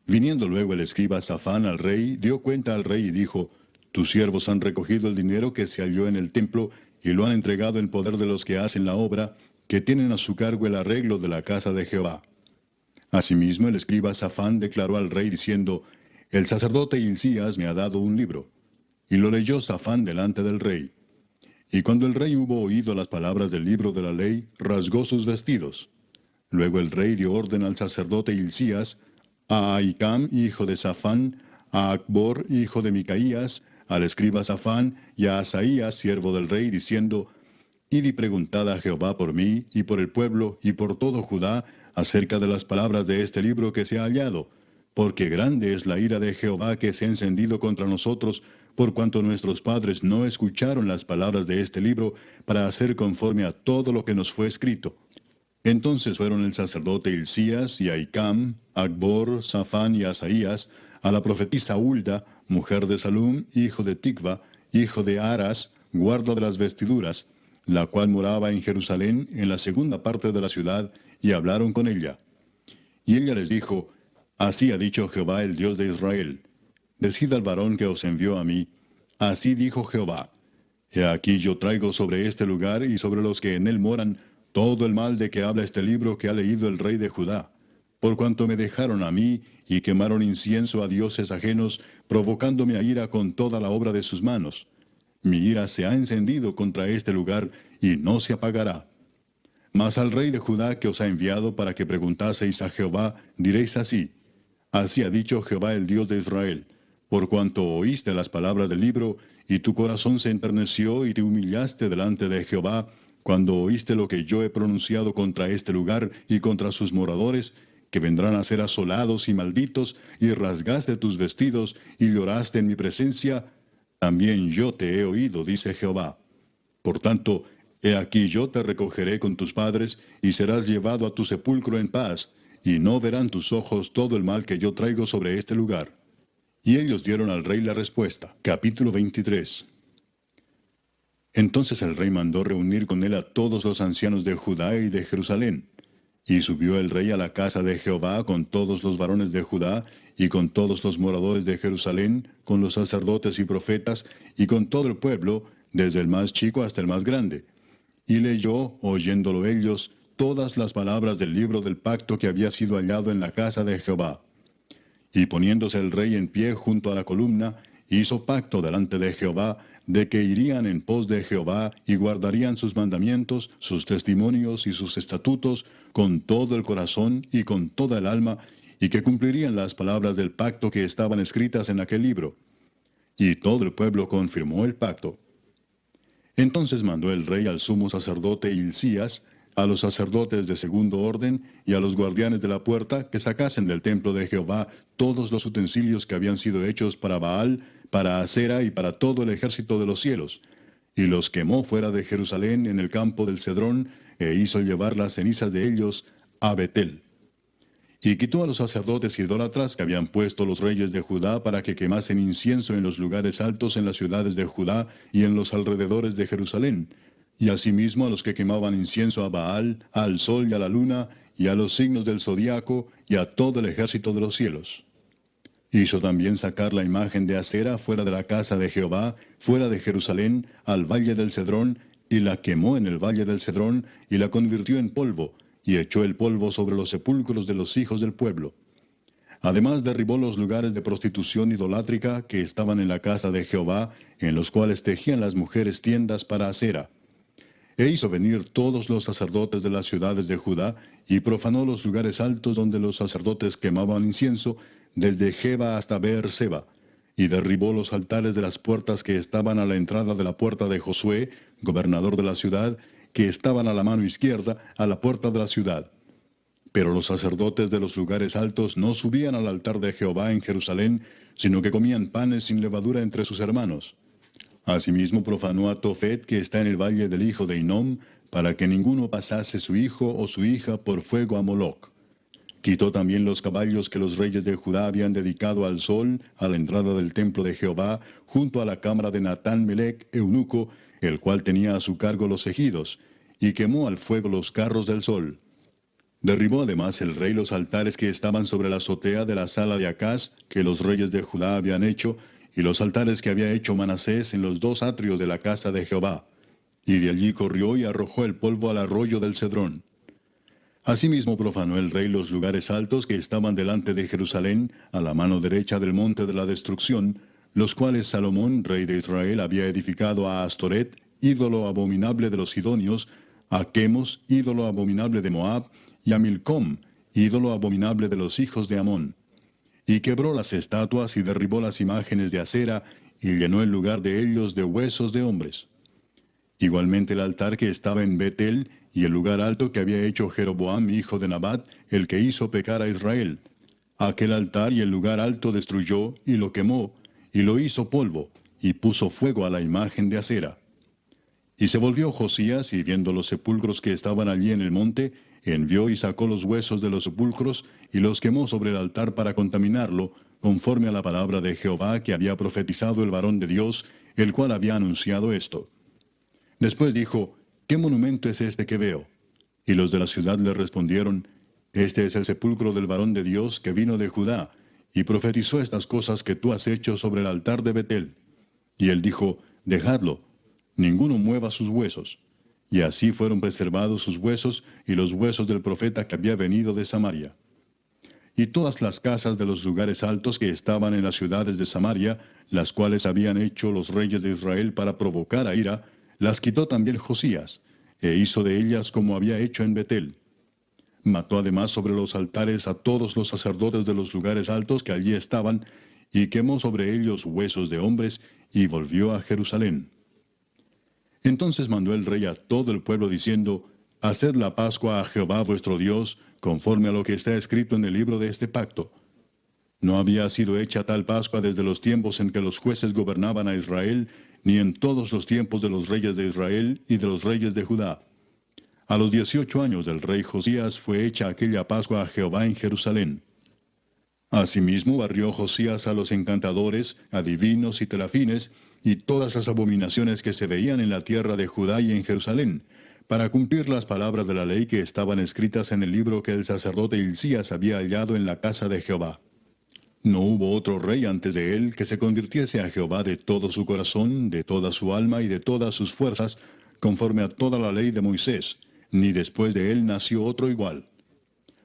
Viniendo luego el escriba Safán al rey, dio cuenta al rey y dijo: Tus siervos han recogido el dinero que se halló en el templo y lo han entregado en poder de los que hacen la obra, que tienen a su cargo el arreglo de la casa de Jehová. Asimismo el escriba Safán declaró al rey diciendo: El sacerdote Hilcías me ha dado un libro. Y lo leyó Safán delante del rey. Y cuando el rey hubo oído las palabras del libro de la ley, rasgó sus vestidos. Luego el rey dio orden al sacerdote Hilcías, a Ahicam, hijo de Safán, a Acbor, hijo de Micaías, al escriba Safán, y a Asaías, siervo del rey, diciendo: Id y preguntad a Jehová por mí, y por el pueblo, y por todo Judá, acerca de las palabras de este libro que se ha hallado, porque grande es la ira de Jehová que se ha encendido contra nosotros, por cuanto nuestros padres no escucharon las palabras de este libro, para hacer conforme a todo lo que nos fue escrito. Entonces fueron el sacerdote Hilcías y Ahicam, Acbor, Safán y Asaías, a la profetisa Hulda, mujer de Salum, hijo de Ticva, hijo de Aras, guarda de las vestiduras, la cual moraba en Jerusalén, en la segunda parte de la ciudad, y hablaron con ella. Y ella les dijo: Así ha dicho Jehová, el Dios de Israel: Decid al varón que os envió a mí: Así dijo Jehová: He aquí yo traigo sobre este lugar y sobre los que en él moran todo el mal de que habla este libro que ha leído el rey de Judá, por cuanto me dejaron a mí y quemaron incienso a dioses ajenos, provocándome a ira con toda la obra de sus manos. Mi ira se ha encendido contra este lugar y no se apagará. Mas al rey de Judá que os ha enviado para que preguntaseis a Jehová, diréis así: Así ha dicho Jehová, el Dios de Israel: Por cuanto oíste las palabras del libro, y tu corazón se enterneció y te humillaste delante de Jehová, cuando oíste lo que yo he pronunciado contra este lugar y contra sus moradores, que vendrán a ser asolados y malditos, y rasgaste tus vestidos y lloraste en mi presencia, también yo te he oído, dice Jehová. Por tanto, he aquí yo te recogeré con tus padres, y serás llevado a tu sepulcro en paz, y no verán tus ojos todo el mal que yo traigo sobre este lugar. Y ellos dieron al rey la respuesta. Capítulo 23. Entonces el rey mandó reunir con él a todos los ancianos de Judá y de Jerusalén. Y subió el rey a la casa de Jehová con todos los varones de Judá, y con todos los moradores de Jerusalén, con los sacerdotes y profetas, y con todo el pueblo, desde el más chico hasta el más grande. Y leyó, oyéndolo ellos, todas las palabras del libro del pacto que había sido hallado en la casa de Jehová. Y poniéndose el rey en pie junto a la columna, hizo pacto delante de Jehová, de que irían en pos de Jehová y guardarían sus mandamientos, sus testimonios y sus estatutos con todo el corazón y con toda el alma, y que cumplirían las palabras del pacto que estaban escritas en aquel libro. Y todo el pueblo confirmó el pacto. Entonces mandó el rey al sumo sacerdote Hilcías, a los sacerdotes de segundo orden y a los guardianes de la puerta que sacasen del templo de Jehová todos los utensilios que habían sido hechos para Baal, para Asera y para todo el ejército de los cielos, y los quemó fuera de Jerusalén en el campo del Cedrón, e hizo llevar las cenizas de ellos a Betel. Y quitó a los sacerdotes idólatras que habían puesto los reyes de Judá para que quemasen incienso en los lugares altos en las ciudades de Judá y en los alrededores de Jerusalén, y asimismo a los que quemaban incienso a Baal, al sol y a la luna, y a los signos del zodiaco, y a todo el ejército de los cielos. Hizo también sacar la imagen de Acera fuera de la casa de Jehová, fuera de Jerusalén, al valle del Cedrón, y la quemó en el valle del Cedrón, y la convirtió en polvo, y echó el polvo sobre los sepulcros de los hijos del pueblo. Además derribó los lugares de prostitución idolátrica que estaban en la casa de Jehová, en los cuales tejían las mujeres tiendas para Acera. E hizo venir todos los sacerdotes de las ciudades de Judá, y profanó los lugares altos donde los sacerdotes quemaban incienso, desde Geba hasta Beer-seba, y derribó los altares de las puertas que estaban a la entrada de la puerta de Josué, gobernador de la ciudad, que estaban a la mano izquierda, a la puerta de la ciudad. Pero los sacerdotes de los lugares altos no subían al altar de Jehová en Jerusalén, sino que comían panes sin levadura entre sus hermanos. Asimismo profanó a Tofet, que está en el valle del hijo de Hinnom, para que ninguno pasase su hijo o su hija por fuego a Moloc. Quitó también los caballos que los reyes de Judá habían dedicado al sol, a la entrada del templo de Jehová, junto a la cámara de Natán Melec, eunuco, el cual tenía a su cargo los ejidos, y quemó al fuego los carros del sol. Derribó además el rey los altares que estaban sobre la azotea de la sala de Acaz, que los reyes de Judá habían hecho, y los altares que había hecho Manasés en los dos atrios de la casa de Jehová. Y de allí corrió y arrojó el polvo al arroyo del Cedrón. Asimismo profanó el rey los lugares altos que estaban delante de Jerusalén, a la mano derecha del monte de la destrucción, los cuales Salomón, rey de Israel, había edificado a Astoret, ídolo abominable de los sidonios, a Chemos, ídolo abominable de Moab, y a Milcom, ídolo abominable de los hijos de Amón. Y quebró las estatuas y derribó las imágenes de acera, y llenó el lugar de ellos de huesos de hombres. Igualmente el altar que estaba en Betel, y el lugar alto que había hecho Jeroboam, hijo de Nabat, el que hizo pecar a Israel. Aquel altar y el lugar alto destruyó, y lo quemó, y lo hizo polvo, y puso fuego a la imagen de acera. Y se volvió Josías, y viendo los sepulcros que estaban allí en el monte, envió y sacó los huesos de los sepulcros, y los quemó sobre el altar para contaminarlo, conforme a la palabra de Jehová que había profetizado el varón de Dios, el cual había anunciado esto. Después dijo, ¿qué monumento es este que veo? Y los de la ciudad le respondieron, este es el sepulcro del varón de Dios que vino de Judá, y profetizó estas cosas que tú has hecho sobre el altar de Betel. Y él dijo, dejadlo, ninguno mueva sus huesos. Y así fueron preservados sus huesos y los huesos del profeta que había venido de Samaria. Y todas las casas de los lugares altos que estaban en las ciudades de Samaria, las cuales habían hecho los reyes de Israel para provocar a ira, las quitó también Josías, e hizo de ellas como había hecho en Betel. Mató además sobre los altares a todos los sacerdotes de los lugares altos que allí estaban, y quemó sobre ellos huesos de hombres, y volvió a Jerusalén. Entonces mandó el rey a todo el pueblo diciendo, haced la Pascua a Jehová vuestro Dios, conforme a lo que está escrito en el libro de este pacto. No había sido hecha tal Pascua desde los tiempos en que los jueces gobernaban a Israel, ni en todos los tiempos de los reyes de Israel y de los reyes de Judá. A los 18 años del rey Josías fue hecha aquella Pascua a Jehová en Jerusalén. Asimismo barrió Josías a los encantadores, adivinos y terafines, y todas las abominaciones que se veían en la tierra de Judá y en Jerusalén, para cumplir las palabras de la ley que estaban escritas en el libro que el sacerdote Hilcías había hallado en la casa de Jehová. No hubo otro rey antes de él que se convirtiese a Jehová de todo su corazón, de toda su alma y de todas sus fuerzas, conforme a toda la ley de Moisés, ni después de él nació otro igual.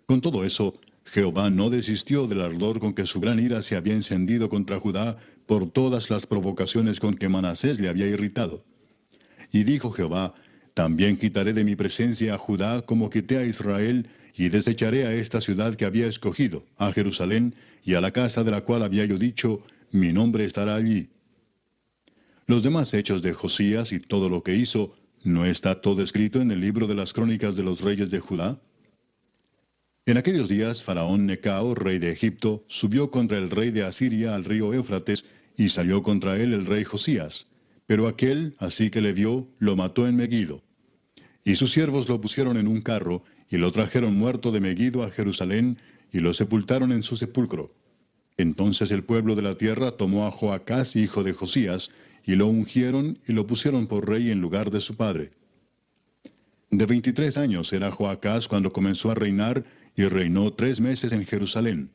Con todo eso, Jehová no desistió del ardor con que su gran ira se había encendido contra Judá por todas las provocaciones con que Manasés le había irritado. Y dijo Jehová, también quitaré de mi presencia a Judá como quité a Israel, y desecharé a esta ciudad que había escogido, a Jerusalén, y a la casa de la cual había yo dicho, mi nombre estará allí. Los demás hechos de Josías y todo lo que hizo, ¿no está todo escrito en el libro de las crónicas de los reyes de Judá? En aquellos días, Faraón Necao, rey de Egipto, subió contra el rey de Asiria al río Éufrates, y salió contra él el rey Josías. Pero aquél, así que le vio, lo mató en Megido. Y sus siervos lo pusieron en un carro, y lo trajeron muerto de Megido a Jerusalén, y lo sepultaron en su sepulcro. Entonces el pueblo de la tierra tomó a Joacás, hijo de Josías, y lo ungieron y lo pusieron por rey en lugar de su padre. De 23 años era Joacás cuando comenzó a reinar, y reinó 3 meses en Jerusalén.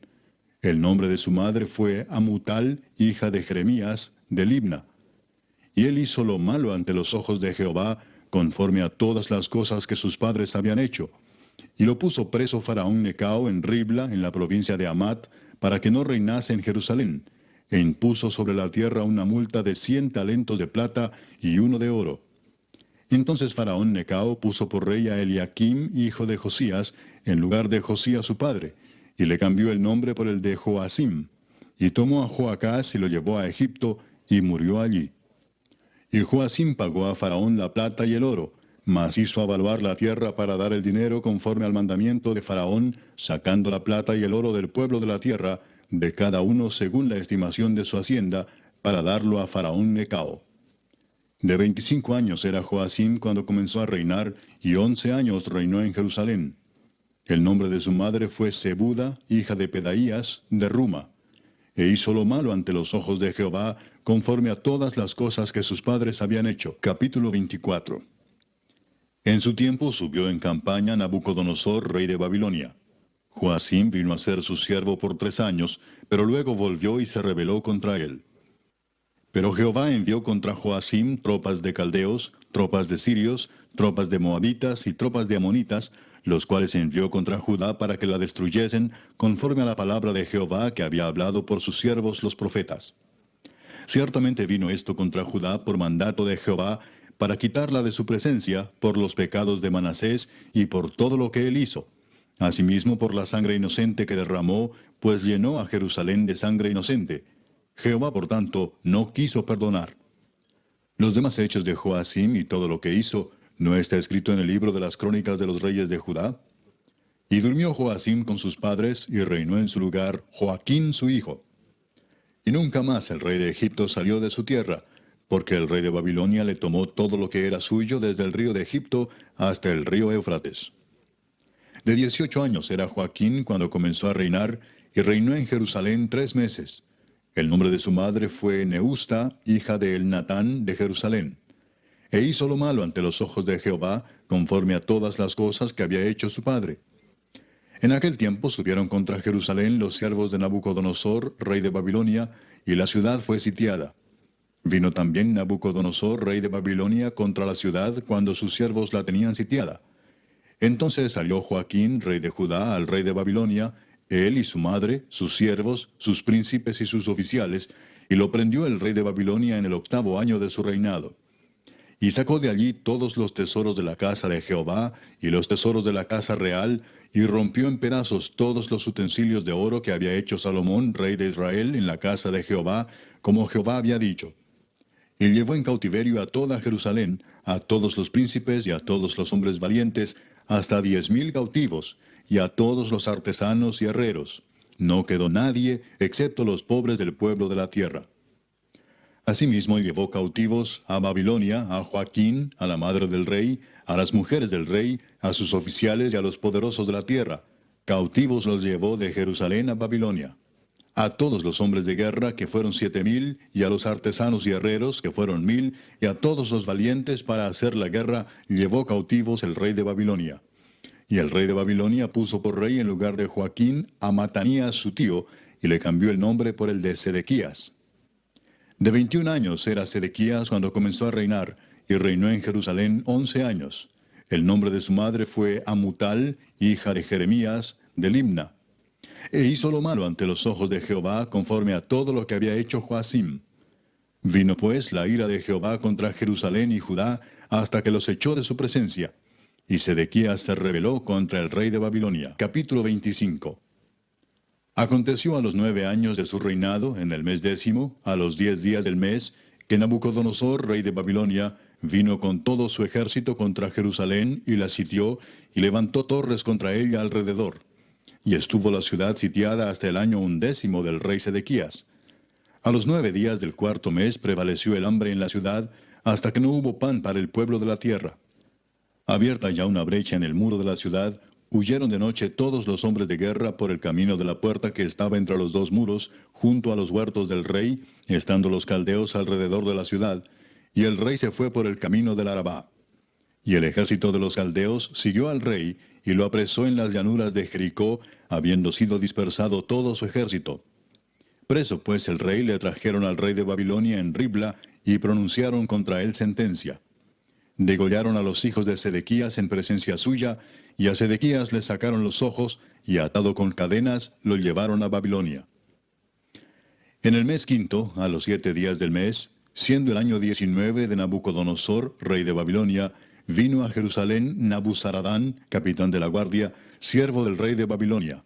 El nombre de su madre fue Amutal, hija de Jeremías, de Libna. Y él hizo lo malo ante los ojos de Jehová, conforme a todas las cosas que sus padres habían hecho. Y lo puso preso Faraón Necao en Ribla, en la provincia de Amat, para que no reinase en Jerusalén, e impuso sobre la tierra una multa de 100 talentos de plata y 1 de oro. Entonces Faraón Necao puso por rey a Eliaquim, hijo de Josías, en lugar de Josías su padre, y le cambió el nombre por el de Joacim, y tomó a Joacás y lo llevó a Egipto, y murió allí. Y Joacim pagó a Faraón la plata y el oro, mas hizo avaluar la tierra para dar el dinero conforme al mandamiento de Faraón, sacando la plata y el oro del pueblo de la tierra, de cada uno según la estimación de su hacienda, para darlo a Faraón Necao. De 25 años era Joacim cuando comenzó a reinar, y 11 años reinó en Jerusalén. El nombre de su madre fue Zebuda, hija de Pedaías, de Ruma. E hizo lo malo ante los ojos de Jehová, conforme a todas las cosas que sus padres habían hecho. Capítulo 24. En su tiempo subió en campaña Nabucodonosor, rey de Babilonia. Joacim vino a ser su siervo por 3 años, pero luego volvió y se rebeló contra él. Pero Jehová envió contra Joacim tropas de caldeos, tropas de sirios, tropas de moabitas y tropas de amonitas, los cuales envió contra Judá para que la destruyesen, conforme a la palabra de Jehová que había hablado por sus siervos los profetas. Ciertamente vino esto contra Judá por mandato de Jehová, para quitarla de su presencia por los pecados de Manasés y por todo lo que él hizo. Asimismo por la sangre inocente que derramó, pues llenó a Jerusalén de sangre inocente. Jehová, por tanto, no quiso perdonar. Los demás hechos de Joacim y todo lo que hizo, ¿no está escrito en el libro de las crónicas de los reyes de Judá? Y durmió Joacim con sus padres, y reinó en su lugar Joaquín su hijo. Y nunca más el rey de Egipto salió de su tierra, porque el rey de Babilonia le tomó todo lo que era suyo desde el río de Egipto hasta el río Éufrates. De 18 años era Joaquín cuando comenzó a reinar, y reinó en Jerusalén 3 meses. El nombre de su madre fue Neusta, hija de Elnatán de Jerusalén. E hizo lo malo ante los ojos de Jehová, conforme a todas las cosas que había hecho su padre. En aquel tiempo subieron contra Jerusalén los siervos de Nabucodonosor, rey de Babilonia, y la ciudad fue sitiada. Vino también Nabucodonosor, rey de Babilonia, contra la ciudad cuando sus siervos la tenían sitiada. Entonces salió Joaquín, rey de Judá, al rey de Babilonia, él y su madre, sus siervos, sus príncipes y sus oficiales, y lo prendió el rey de Babilonia en el 8º año de su reinado. Y sacó de allí todos los tesoros de la casa de Jehová y los tesoros de la casa real, y rompió en pedazos todos los utensilios de oro que había hecho Salomón, rey de Israel, en la casa de Jehová, como Jehová había dicho. Y llevó en cautiverio a toda Jerusalén, a todos los príncipes y a todos los hombres valientes, hasta 10,000 cautivos, y a todos los artesanos y herreros. No quedó nadie, excepto los pobres del pueblo de la tierra. Asimismo llevó cautivos a Babilonia, a Joaquín, a la madre del rey, a las mujeres del rey, a sus oficiales y a los poderosos de la tierra. Cautivos los llevó de Jerusalén a Babilonia. A todos los hombres de guerra, que fueron 7,000, y a los artesanos y herreros, que fueron 1,000, y a todos los valientes para hacer la guerra, llevó cautivos el rey de Babilonia. Y el rey de Babilonia puso por rey en lugar de Joaquín a Matanías su tío, y le cambió el nombre por el de Sedequías. De 21 años era Sedequías cuando comenzó a reinar, y reinó en Jerusalén 11 años. El nombre de su madre fue Amutal, hija de Jeremías, de Libna. E hizo lo malo ante los ojos de Jehová, conforme a todo lo que había hecho Joacim. Vino pues la ira de Jehová contra Jerusalén y Judá, hasta que los echó de su presencia. Y Sedequías se rebeló contra el rey de Babilonia. Capítulo 25. Aconteció a los 9 años de su reinado, en el mes 10, a los 10 días del mes, que Nabucodonosor, rey de Babilonia, vino con todo su ejército contra Jerusalén, y la sitió, y levantó torres contra ella alrededor. Y estuvo la ciudad sitiada hasta el año 11 del rey Sedequías. A los 9 días del 4º mes prevaleció el hambre en la ciudad, hasta que no hubo pan para el pueblo de la tierra. Abierta ya una brecha en el muro de la ciudad, huyeron de noche todos los hombres de guerra por el camino de la puerta que estaba entre los dos muros, junto a los huertos del rey, estando los caldeos alrededor de la ciudad, y el rey se fue por el camino del Arabá. Y el ejército de los caldeos siguió al rey, y lo apresó en las llanuras de Jericó, habiendo sido dispersado todo su ejército. Preso pues el rey le trajeron al rey de Babilonia en Ribla, y pronunciaron contra él sentencia. Degollaron a los hijos de Sedequías en presencia suya, y a Sedequías le sacaron los ojos, y atado con cadenas, lo llevaron a Babilonia. En el mes quinto, a los 7 días del mes, siendo el año 19 de Nabucodonosor, rey de Babilonia, vino a Jerusalén Nabuzaradán, capitán de la guardia, siervo del rey de Babilonia,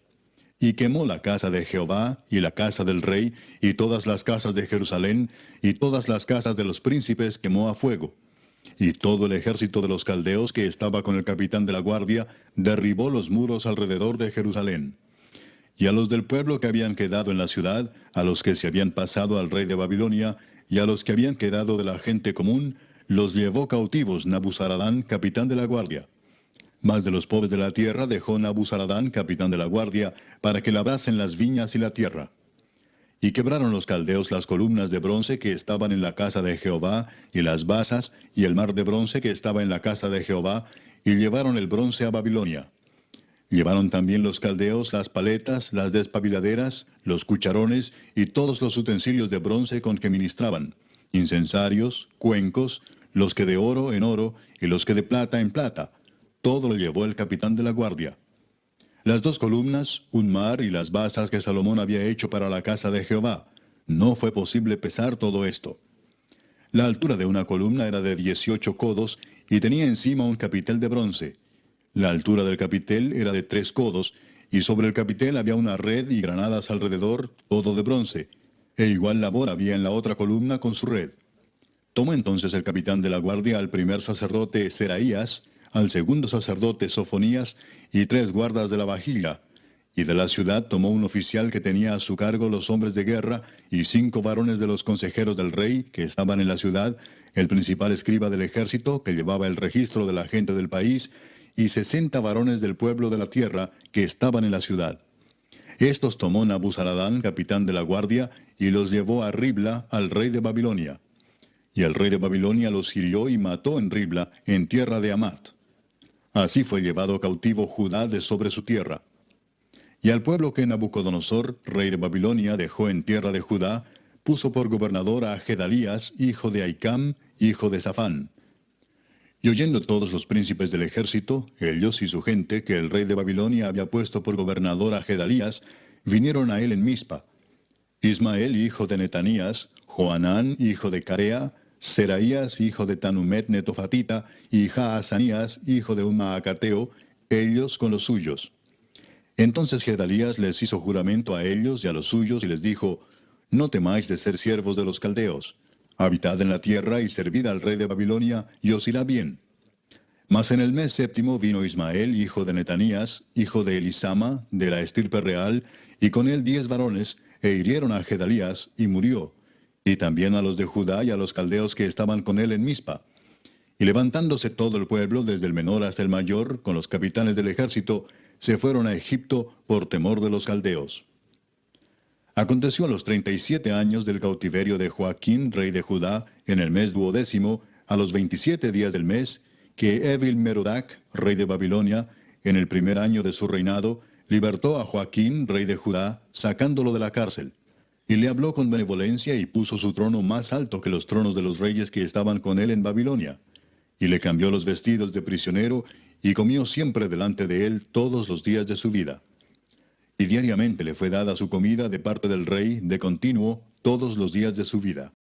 y quemó la casa de Jehová, y la casa del rey, y todas las casas de Jerusalén, y todas las casas de los príncipes quemó a fuego. Y todo el ejército de los caldeos que estaba con el capitán de la guardia derribó los muros alrededor de Jerusalén. Y a los del pueblo que habían quedado en la ciudad, a los que se habían pasado al rey de Babilonia, y a los que habían quedado de la gente común, los llevó cautivos Nabuzaradán, capitán de la guardia. Mas de los pobres de la tierra dejó Nabuzaradán, capitán de la guardia, para que labrasen las viñas y la tierra. Y quebraron los caldeos las columnas de bronce que estaban en la casa de Jehová, y las basas, y el mar de bronce que estaba en la casa de Jehová, y llevaron el bronce a Babilonia. Llevaron también los caldeos las paletas, las despabiladeras, los cucharones, y todos los utensilios de bronce con que ministraban, incensarios, cuencos, los que de oro en oro, y los que de plata en plata. Todo lo llevó el capitán de la guardia. Las 2 columnas, un mar y las basas que Salomón había hecho para la casa de Jehová. No fue posible pesar todo esto. La altura de una columna era de 18 codos y tenía encima un capitel de bronce. La altura del capitel era de 3 codos, y sobre el capitel había una red y granadas alrededor, todo de bronce, e igual labor había en la otra columna con su red. Tomó entonces el capitán de la guardia al primer sacerdote Seraías, al segundo sacerdote Sofonías, y 3 guardas de la vajilla, y de la ciudad tomó un oficial que tenía a su cargo los hombres de guerra, y 5 varones de los consejeros del rey, que estaban en la ciudad, el principal escriba del ejército, que llevaba el registro de la gente del país, y 60 varones del pueblo de la tierra, que estaban en la ciudad. Estos tomó Nabuzaradán, capitán de la guardia, y los llevó a Ribla, al rey de Babilonia. Y el rey de Babilonia los hirió y mató en Ribla, en tierra de Amat. Así fue llevado cautivo Judá de sobre su tierra. Y al pueblo que Nabucodonosor, rey de Babilonia, dejó en tierra de Judá, puso por gobernador a Gedalías, hijo de Ahicam, hijo de Safán. Y oyendo todos los príncipes del ejército, ellos y su gente, que el rey de Babilonia había puesto por gobernador a Gedalías, vinieron a él en Mizpa. Ismael, hijo de Netanías, Joanán, hijo de Carea, Seraías, hijo de Tanumet Netofatita, y Jaazanías, hijo de un Maacateo, ellos con los suyos. Entonces Gedalías les hizo juramento a ellos y a los suyos, y les dijo: No temáis de ser siervos de los caldeos. Habitad en la tierra y servid al rey de Babilonia, y os irá bien. Mas en el mes 7 vino Ismael, hijo de Netanías, hijo de Elisama, de la estirpe real, y con él 10 varones, e hirieron a Gedalías, y murió, y también a los de Judá y a los caldeos que estaban con él en Mizpa. Y levantándose todo el pueblo, desde el menor hasta el mayor, con los capitanes del ejército, se fueron a Egipto por temor de los caldeos. Aconteció a los 37 años del cautiverio de Joaquín, rey de Judá, en el mes 12, a los 27 días del mes, que Evil-Merodach, rey de Babilonia, en el primer año de su reinado, libertó a Joaquín, rey de Judá, sacándolo de la cárcel. Y le habló con benevolencia y puso su trono más alto que los tronos de los reyes que estaban con él en Babilonia. Y le cambió los vestidos de prisionero, y comió siempre delante de él todos los días de su vida. Y diariamente le fue dada su comida de parte del rey de continuo todos los días de su vida.